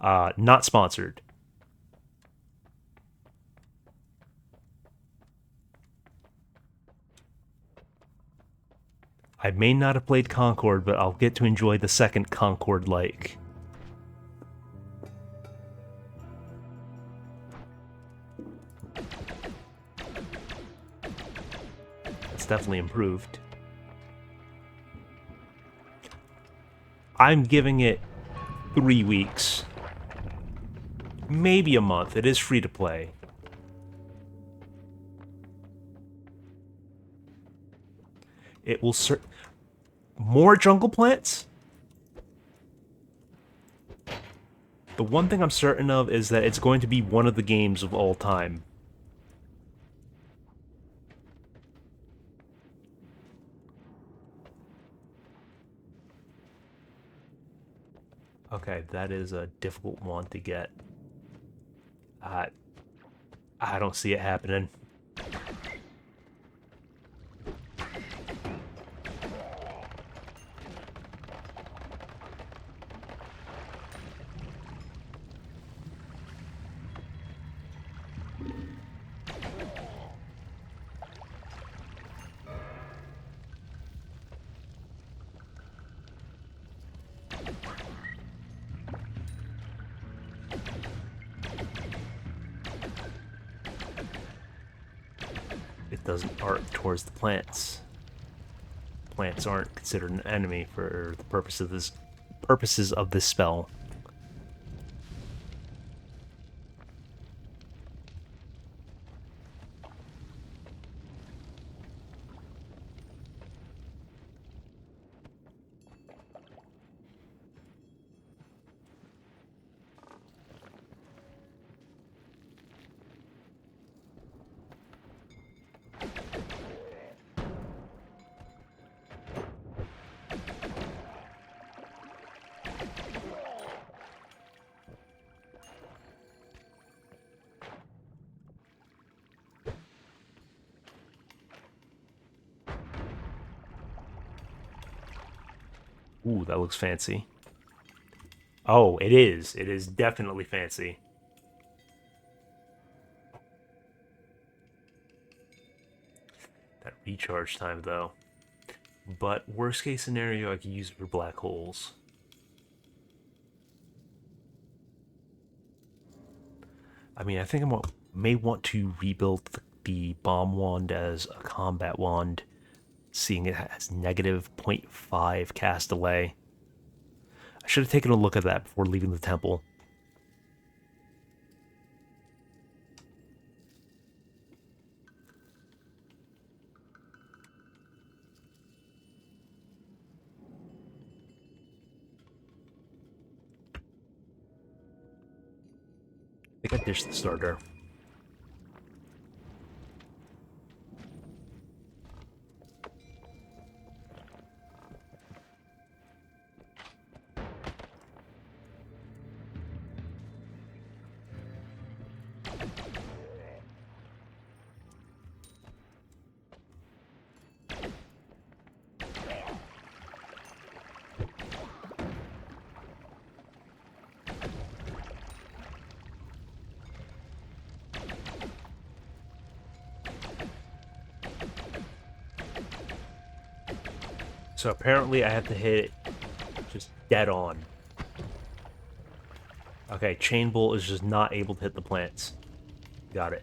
Not sponsored. I may not have played Concord, but I'll get to enjoy the second Concord-like. It's definitely improved. I'm giving it 3 weeks. Maybe a month. It is free to play. It will more jungle plants? The one thing I'm certain of is that it's going to be one of the games of all time. Okay, that is a difficult one to get. I don't see it happening. doesn't arc towards the plants. Plants aren't considered an enemy for the purposes of this spell. Ooh, that looks fancy. Oh, it is. It is definitely fancy. That recharge time, though. But worst case scenario, I could use it for black holes. I mean, I think I may want to rebuild the bomb wand as a combat wand, seeing it has negative 0.5 cast delay. I should have taken a look at that before leaving the temple. I think I ditched the starter. So apparently I have to hit it just dead on. Okay, Chain Bolt is just not able to hit the plants. Got it.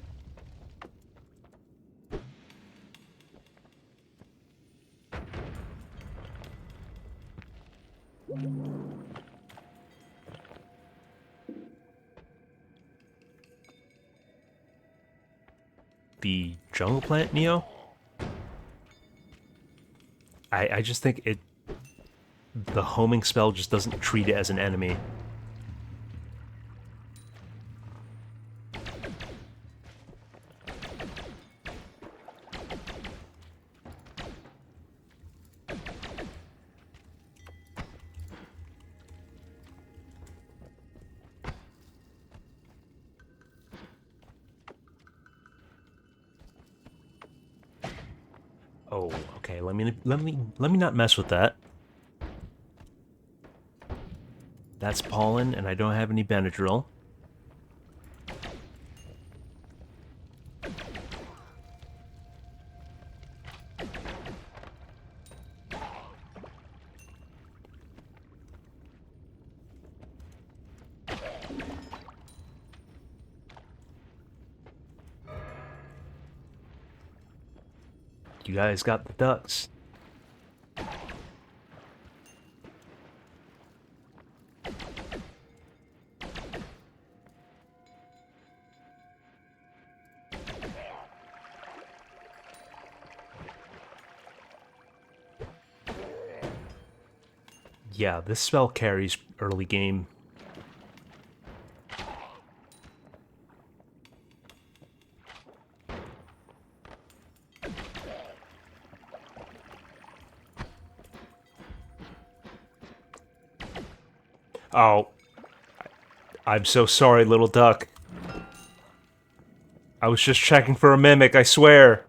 The jungle plant, Neo? I just think the homing spell just doesn't treat it as an enemy. Oh, okay. Let me not mess with that. That's pollen, and I don't have any Benadryl. You guys got the ducks. Yeah, this spell carries early game. Oh. I'm so sorry, little duck. I was just checking for a mimic, I swear.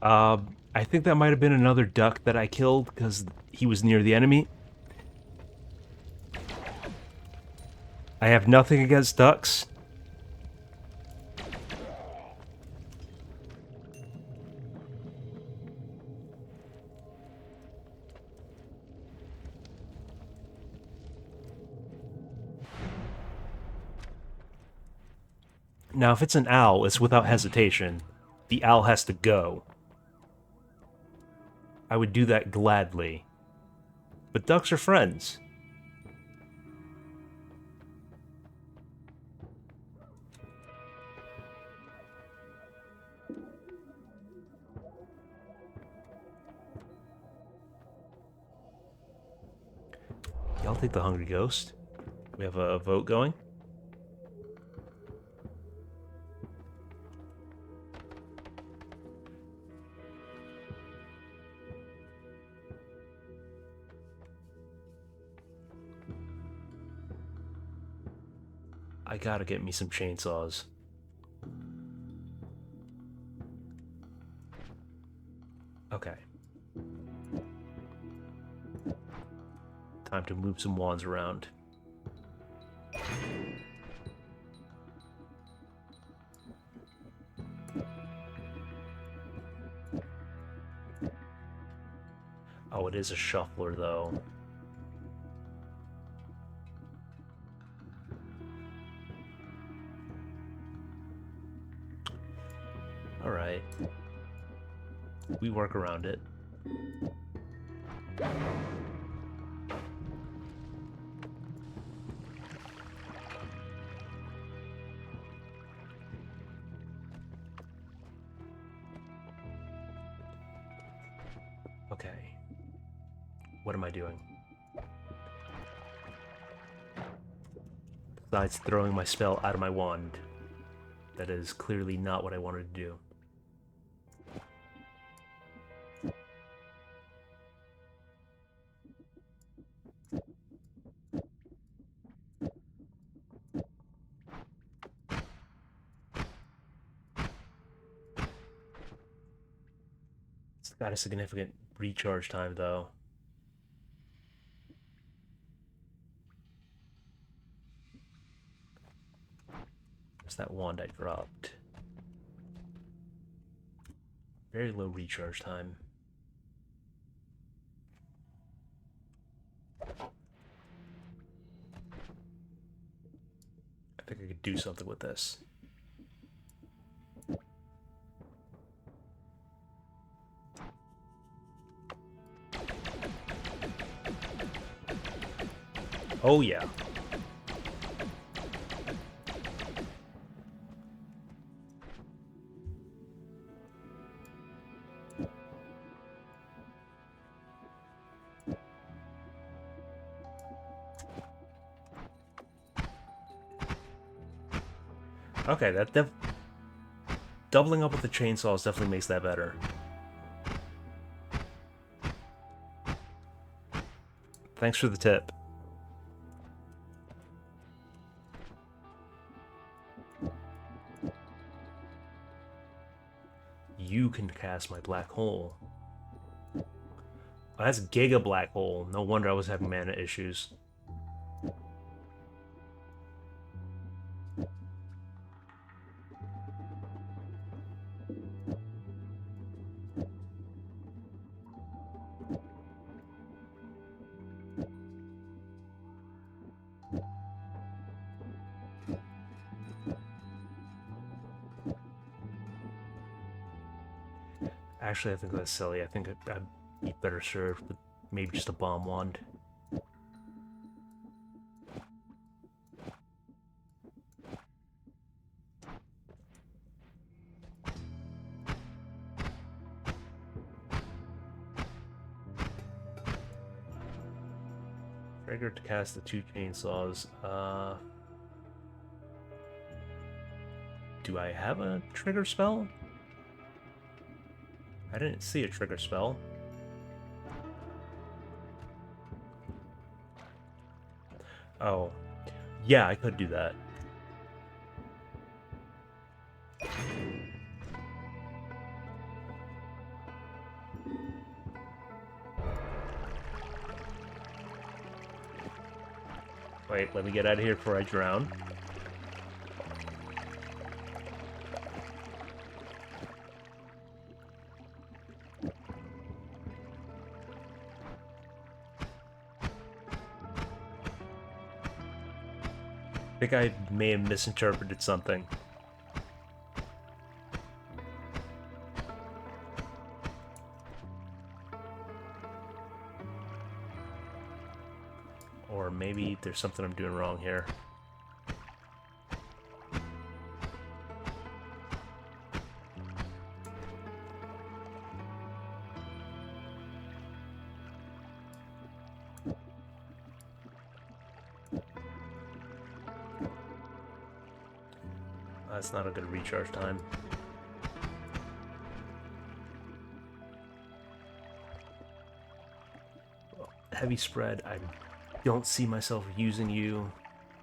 I think that might have been another duck that I killed because he was near the enemy. I have nothing against ducks. Now, if it's an owl, it's without hesitation. The owl has to go. I would do that gladly. But ducks are friends. Y'all take the Hungry Ghost. We have a vote going. I gotta get me some chainsaws. Okay. Time to move some wands around. Oh, it is a shuffler, though. Alright. We work around it. Okay. What am I doing? Besides throwing my spell out of my wand. That is clearly not what I wanted to do. It's got a significant recharge time, though. Where's that wand I dropped? Very low recharge time. I think I could do something with this. Oh yeah. Okay, that doubling up with the chainsaws definitely makes that better. Thanks for the tip. You can cast my black hole. Oh, that's Giga Black Hole. No wonder I was having mana issues. Actually, I think that's silly. I think I'd be better served with maybe just a bomb wand. Trigger to cast the 2 chainsaws. Do I have a trigger spell? I didn't see a trigger spell. Oh. Yeah, I could do that. Wait, let me get out of here before I drown. I think I may have misinterpreted something. Or maybe there's something I'm doing wrong here. That's not a good recharge time. Heavy spread, I don't see myself using you.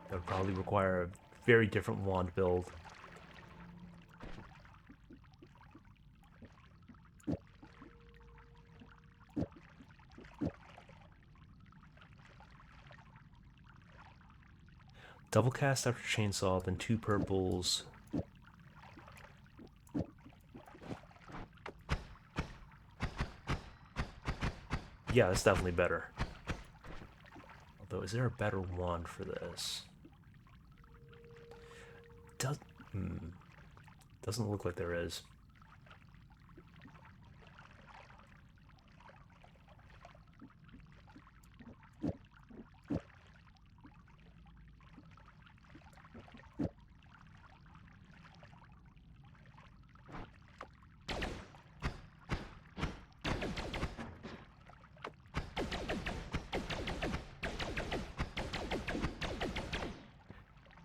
That would probably require a very different wand build. Double cast after chainsaw, then 2 purples. Yeah, that's definitely better. Although, is there a better wand for this? Doesn't look like there is.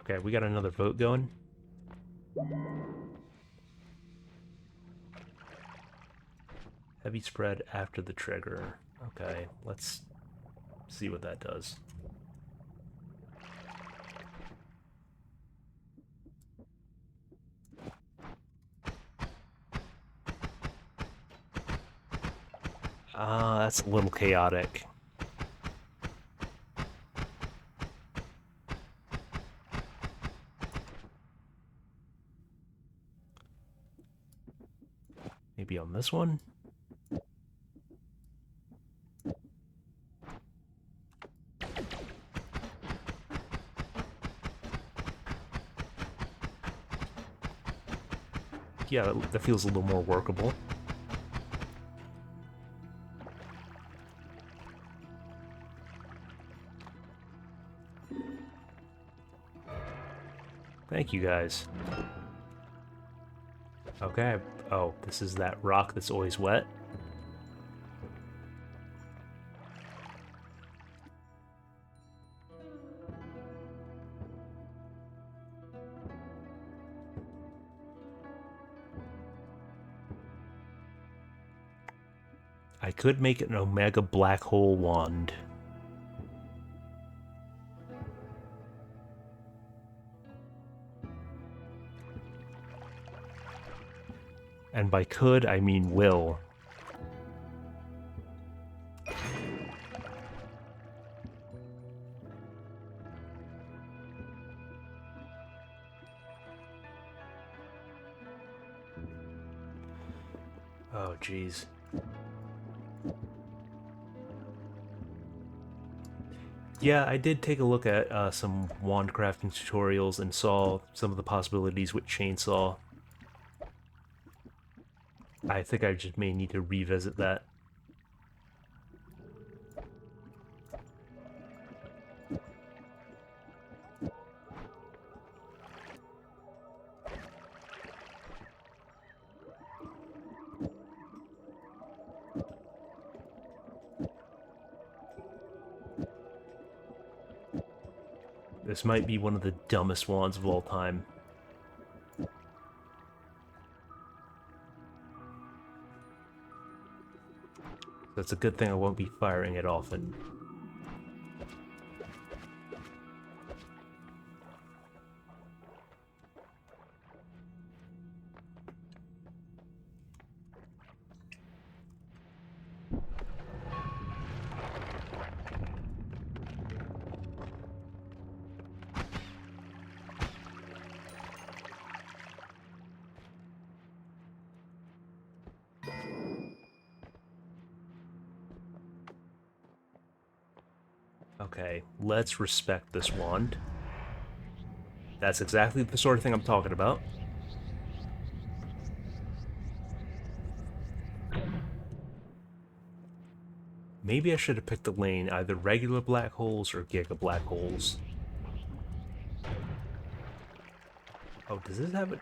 Okay, we got another vote going. Heavy spread after the trigger. Okay, let's see what that does. That's a little chaotic. Maybe on this one? Yeah, that feels a little more workable. Thank you guys. Okay. Oh, this is that rock that's always wet. I could make an Omega Black Hole wand. And by could, I mean will. Oh, jeez. Yeah, I did take a look at some wand crafting tutorials and saw some of the possibilities with chainsaw. I think I just may need to revisit that. This might be one of the dumbest wands of all time. That's a good thing I won't be firing it often. Okay, let's respect this wand. That's exactly the sort of thing I'm talking about. Maybe I should have picked a lane, either regular black holes or giga black holes. Oh, does this have it?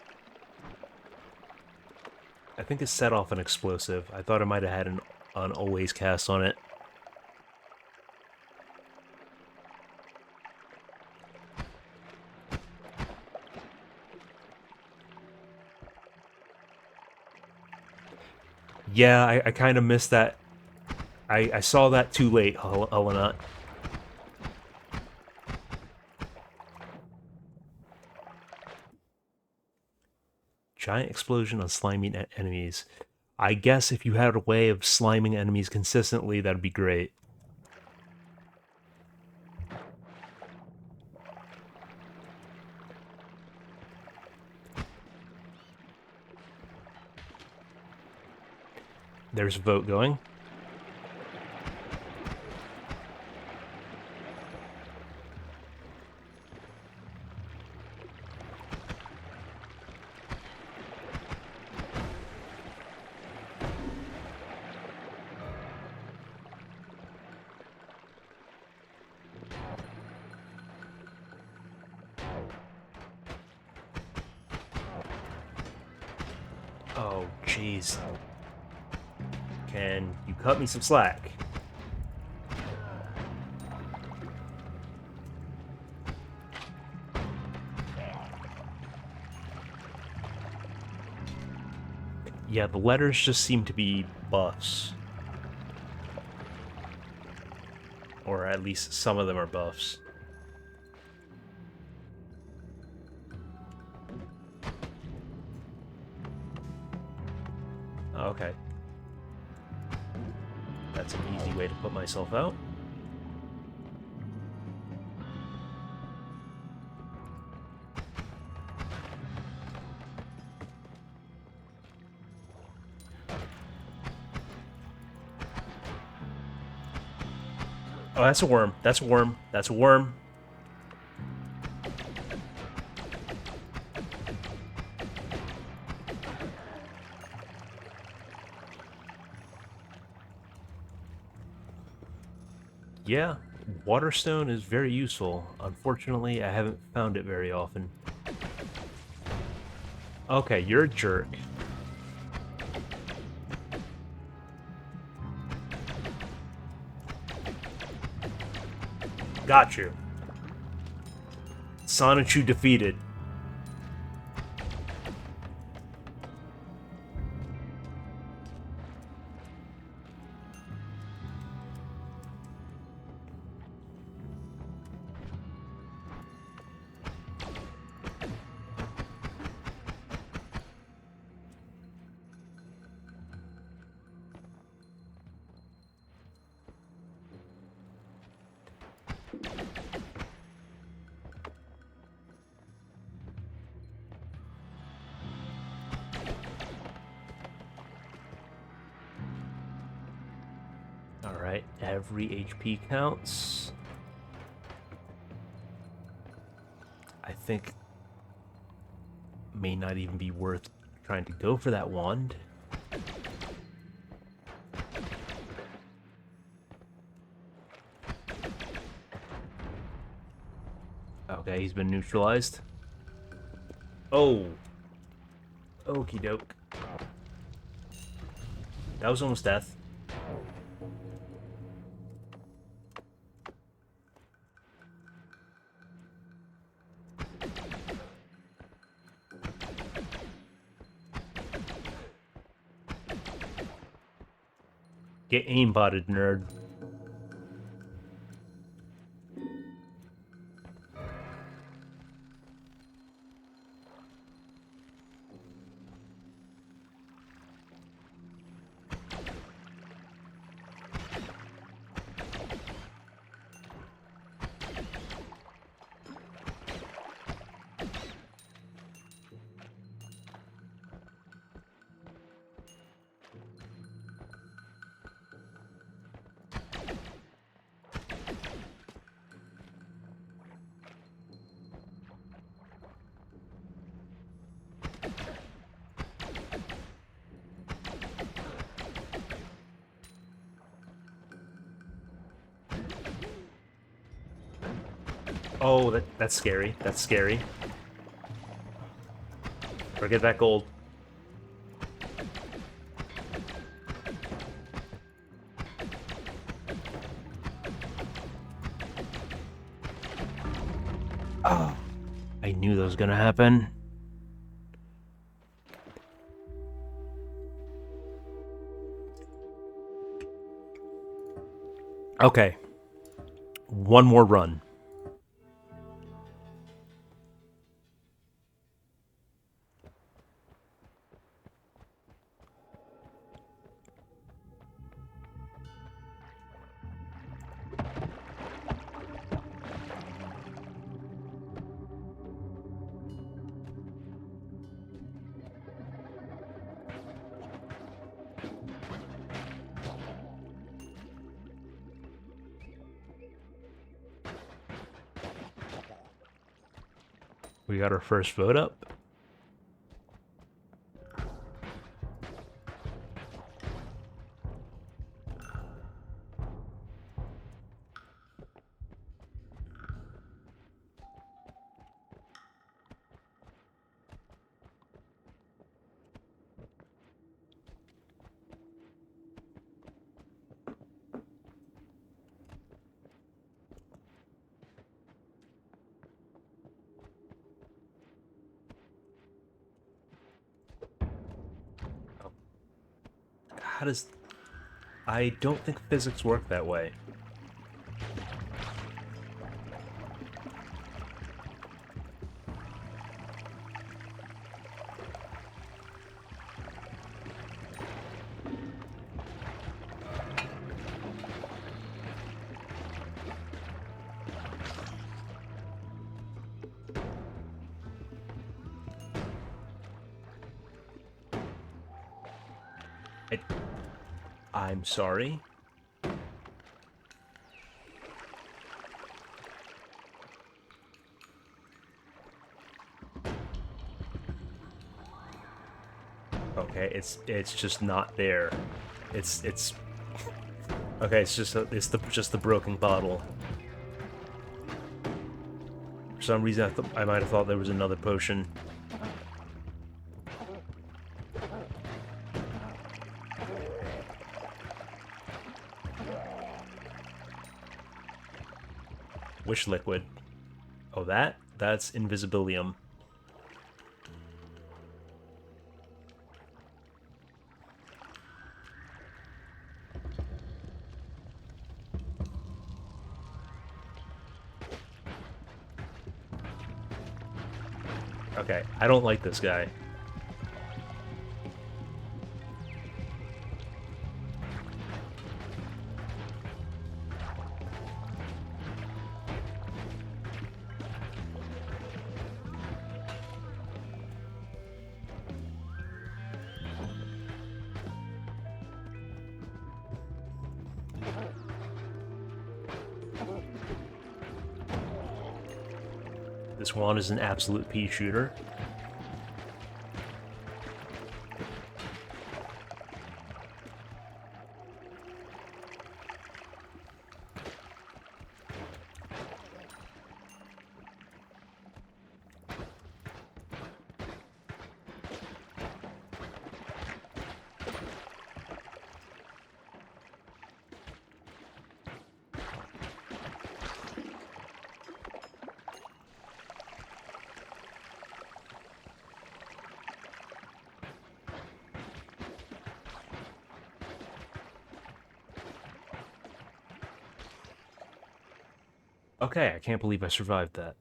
I think it set off an explosive. I thought it might have had an always cast on it. Yeah, I kind of missed that. I saw that too late, Helena. Giant explosion on slimy enemies. I guess if you had a way of sliming enemies consistently, that'd be great. There's a vote going. Oh, jeez. Can you cut me some slack? Yeah, the letters just seem to be buffs. Or at least some of them are buffs. Oh, okay. That's an easy way to put myself out. Oh, that's a worm. That's a worm. That's a worm. Yeah, Waterstone is very useful. Unfortunately, I haven't found it very often. Okay, you're a jerk. Got you. Sonichu defeated. Alright, every HP counts. I think may not even be worth trying to go for that wand. Okay, he's been neutralized. Oh. Okie doke. That was almost death. Get aimbotted, nerd. Oh, that's scary. That's scary. Forget that gold. Oh, I knew that was gonna happen. Okay. One more run. We got our first vote up. How does... I don't think physics work that way. I'm sorry. Okay, it's just not there. It's okay. It's just just the broken bottle. For some reason, I might have thought there was another potion. Which liquid? Oh, that's invisibilium. Okay, I don't like this guy. This one is an absolute pea shooter. Okay, I can't believe I survived that.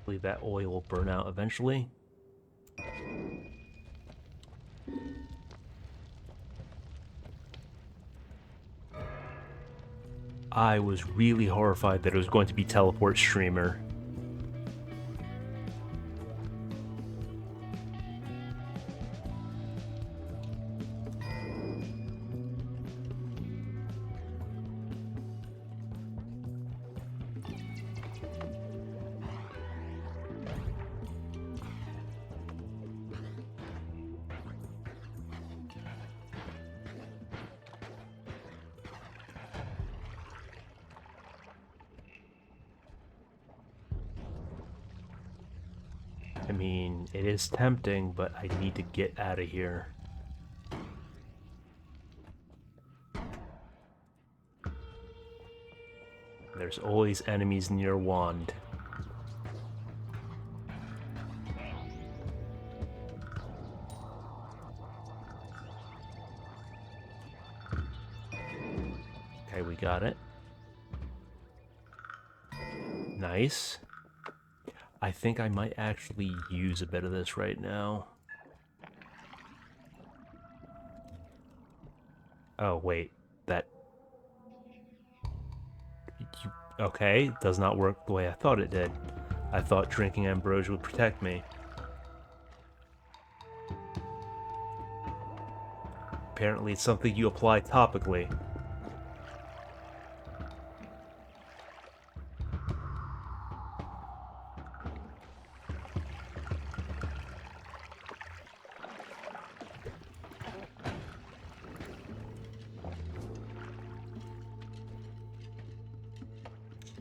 Believe that oil will burn out eventually. I was really horrified that it was going to be Teleport Streamer. I mean, it is tempting, but I need to get out of here. There's always enemies near Wand. Okay, we got it. Nice. I think I might actually use a bit of this right now. Oh, wait. That... Okay, does not work the way I thought it did. I thought drinking ambrosia would protect me. Apparently it's something you apply topically.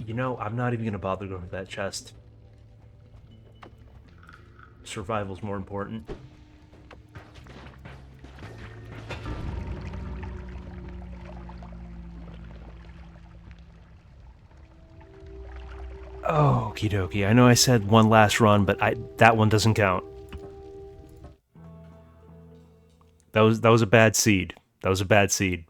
You know, I'm not even gonna bother going for that chest. Survival's more important. Okie dokie. I know I said one last run, but that one doesn't count. That was a bad seed. That was a bad seed.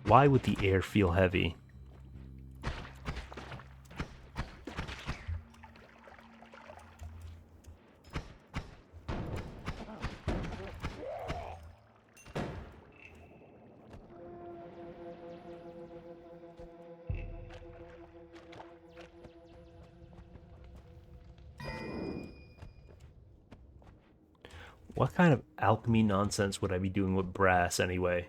Why would the air feel heavy? What kind of alchemy nonsense would I be doing with brass anyway?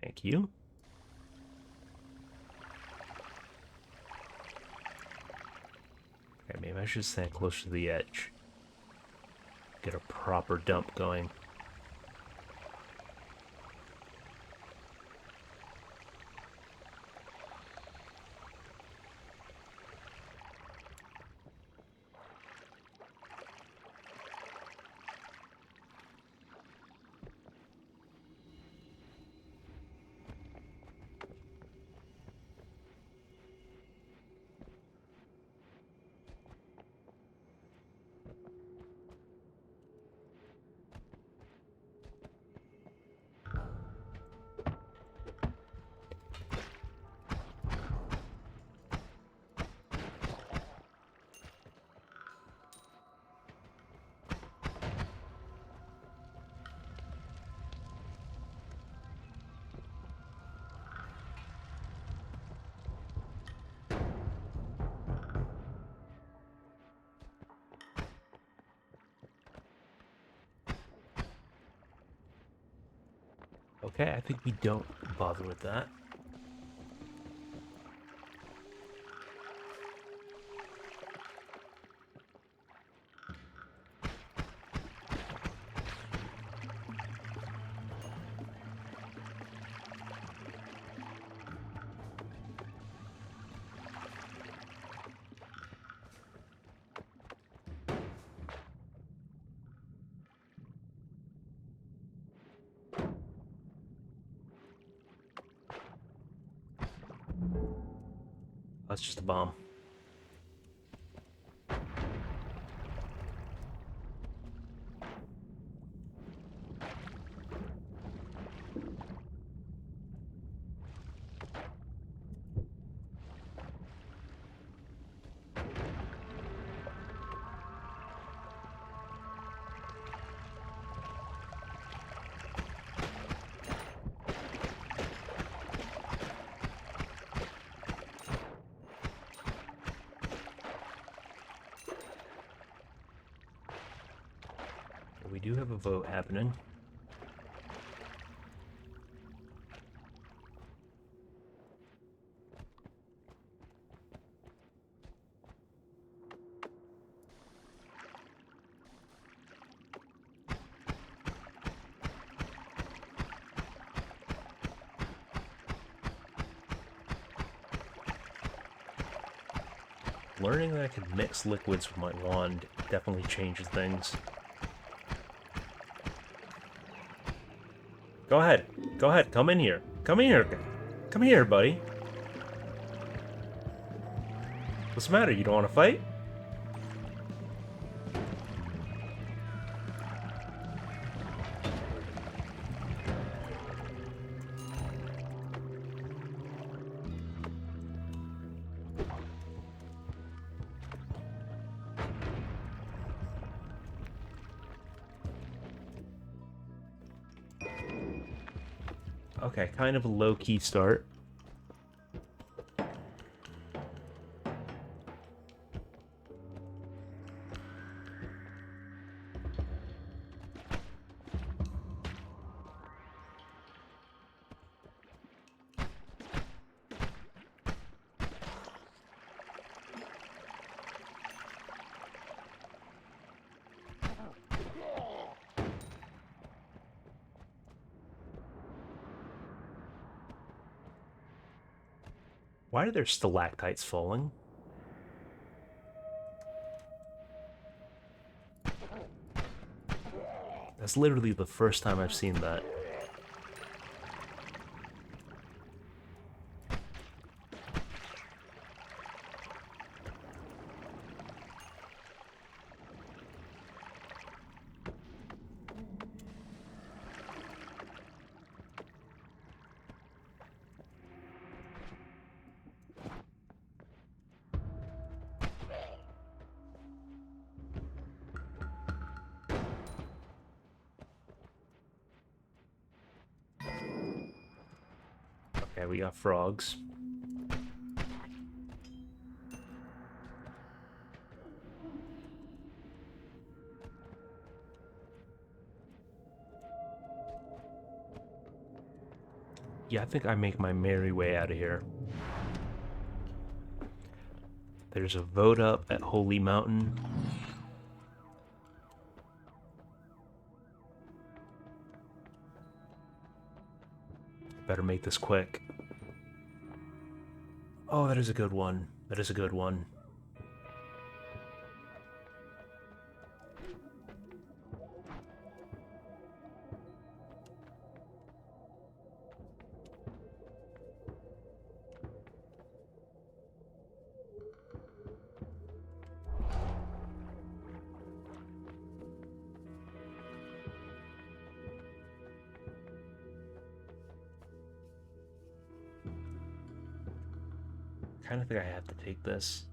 Thank you. Okay, maybe I should stand closer to the edge. Get a proper dump going. Okay, I think we don't bother with that. That's just a bomb. We do have a vote happening. Learning that I can mix liquids with my wand definitely changes things. Go ahead. Go ahead. Come in here. Come in here. Come here, buddy. What's the matter? You don't want to fight? Okay, kind of a low-key start. Why are there stalactites falling? That's literally the first time I've seen that. Okay, we got frogs. Yeah, I think I make my merry way out of here. There's a vote up at Holy Mountain. Better make this quick. Oh, that is a good one. That is a good one. I kind of think I have to take this.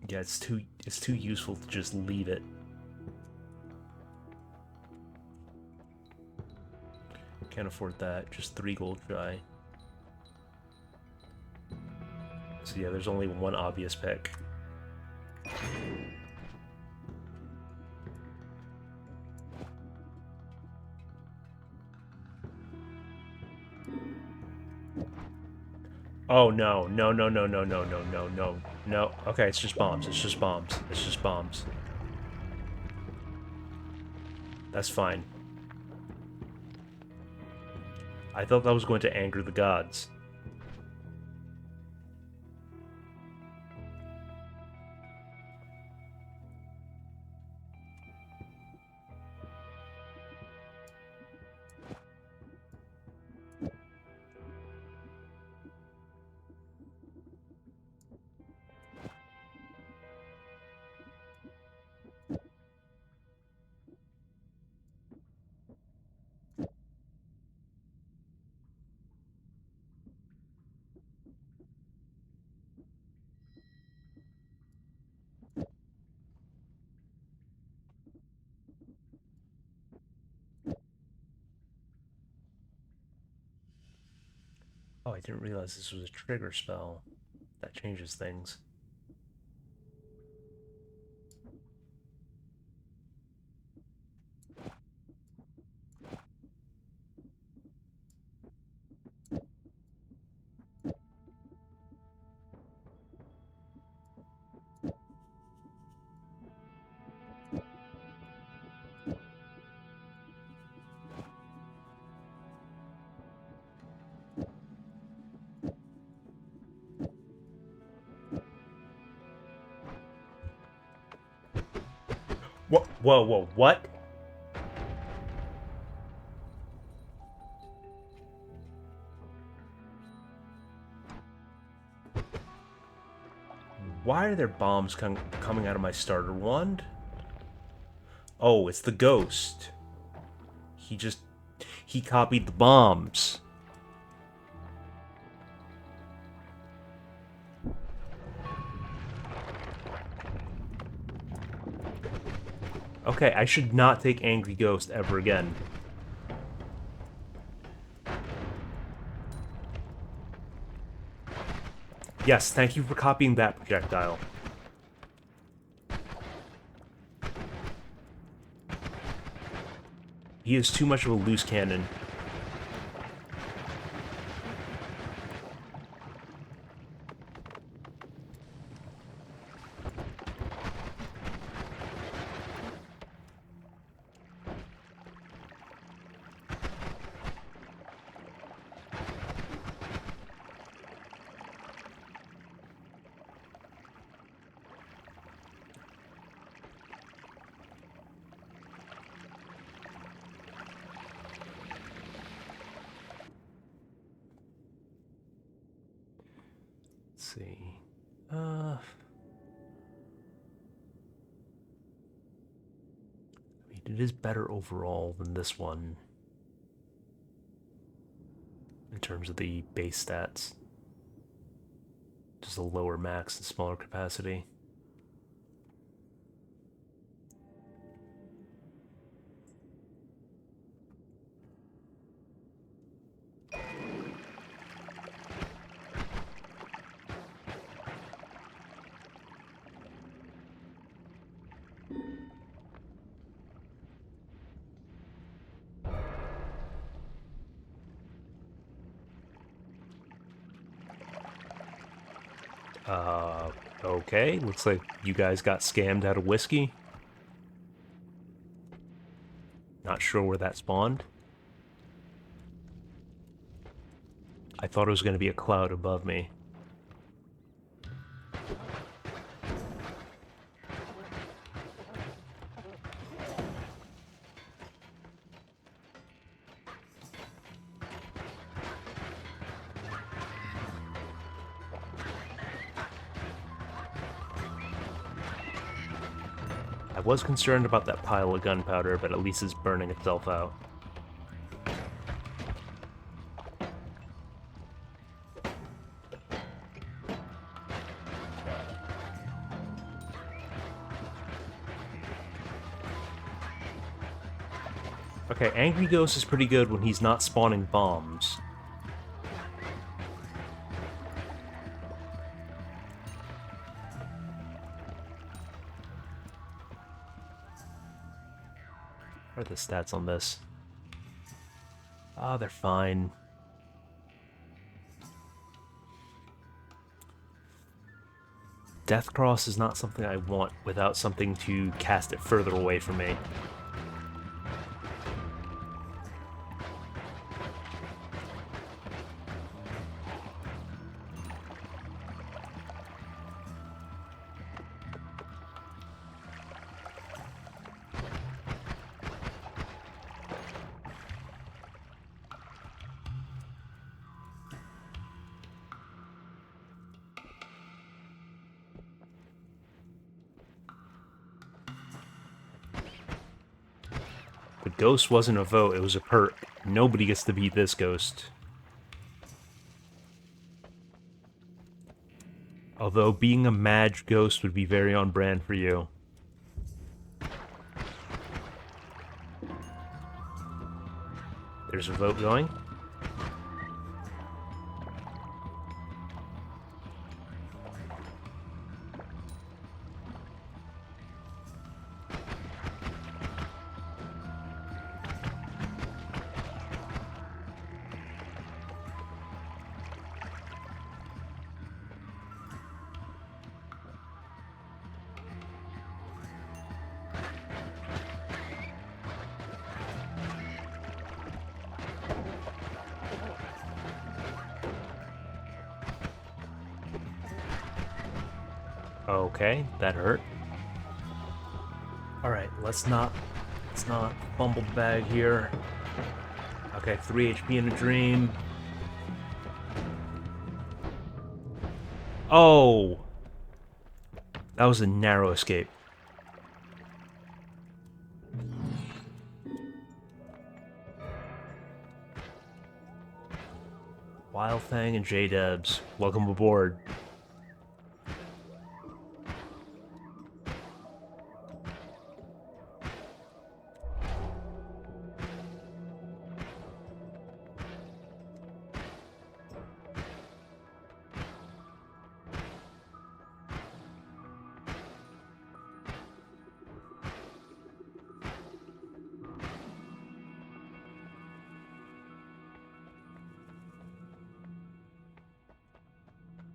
Yeah, it's too useful to just leave it. Can't afford that. Just 3 gold shy. So yeah, there's only one obvious pick. Oh no, no, no, no, no, no, no, no, no, no. Okay, it's just bombs. It's just bombs. It's just bombs. That's fine. I thought that was going to anger the gods. Oh, I didn't realize this was a trigger spell. That changes things. Whoa, what? Why are there bombs coming out of my starter wand? Oh, it's the ghost. He copied the bombs. Okay, I should not take Angry Ghost ever again. Yes, thank you for copying that projectile. He is too much of a loose cannon. Let's see. I mean, it is better overall than this one in terms of the base stats. Just a lower max and smaller capacity. Okay, looks like you guys got scammed out of whiskey. Not sure where that spawned. I thought it was going to be a cloud above me. I was concerned about that pile of gunpowder, but at least it's burning itself out. Okay, Angry Ghost is pretty good when he's not spawning bombs. What are the stats on this? Ah, they're fine. Deathcross is not something I want without something to cast it further away from me. The ghost wasn't a vote, it was a perk. Nobody gets to beat this ghost. Although being a mage ghost would be very on brand for you. There's a vote going. Okay, that hurt. Alright, let's not fumble the bag here. Okay, 3 HP in a dream. Oh! That was a narrow escape. Wild Fang and J-Dubs, welcome aboard.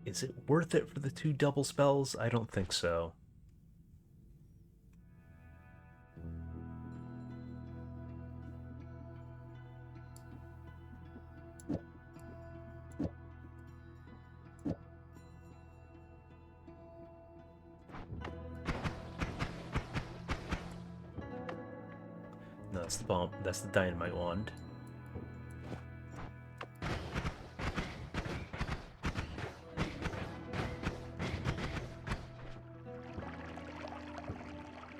Is it worth it for the 2 double spells? I don't think so. No, that's the bomb. That's the dynamite wand.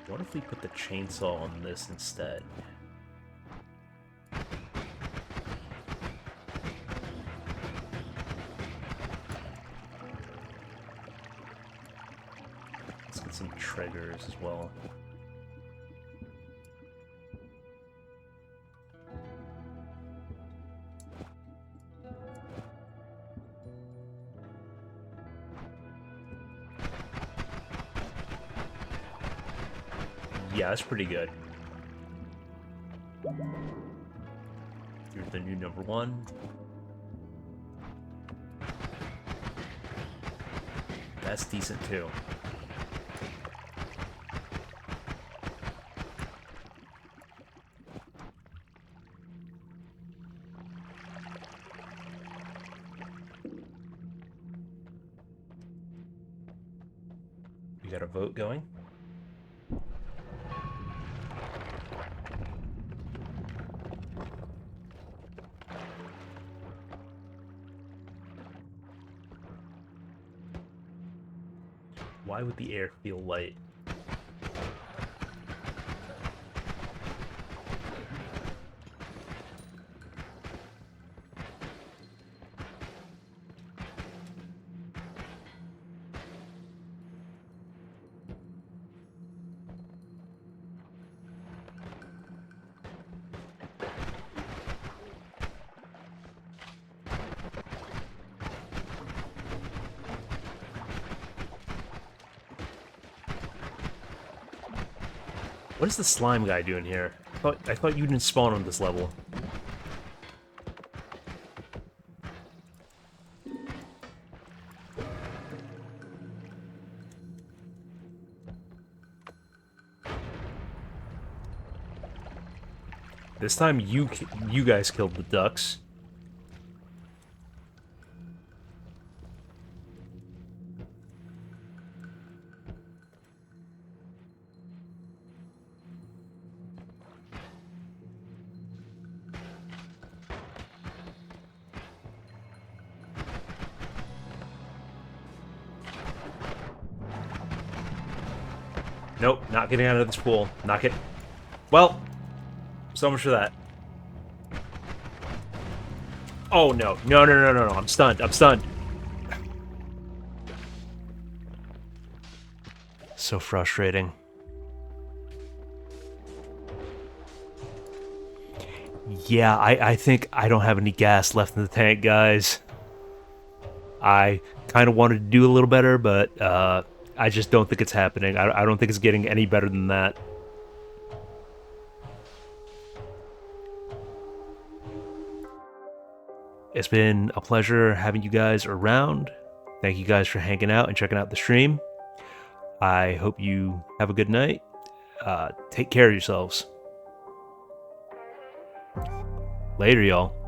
What if we put the chainsaw on this instead? Let's get some triggers as well. Yeah, that's pretty good. Here's the new number 1. That's decent too. We got a vote going. Why would the air feel light? What is the slime guy doing here? I thought you didn't spawn on this level. This time you guys killed the ducks. Nope, not getting out of this pool. Not get. Well, so much for that. Oh no. No, no, no, no, no. I'm stunned. I'm stunned. So frustrating. Yeah, I think I don't have any gas left in the tank, guys. I kind of wanted to do a little better, but I just don't think it's happening. I don't think it's getting any better than that. It's been a pleasure having you guys around. Thank you guys for hanging out and checking out the stream. I hope you have a good night. Take care of yourselves. Later, y'all.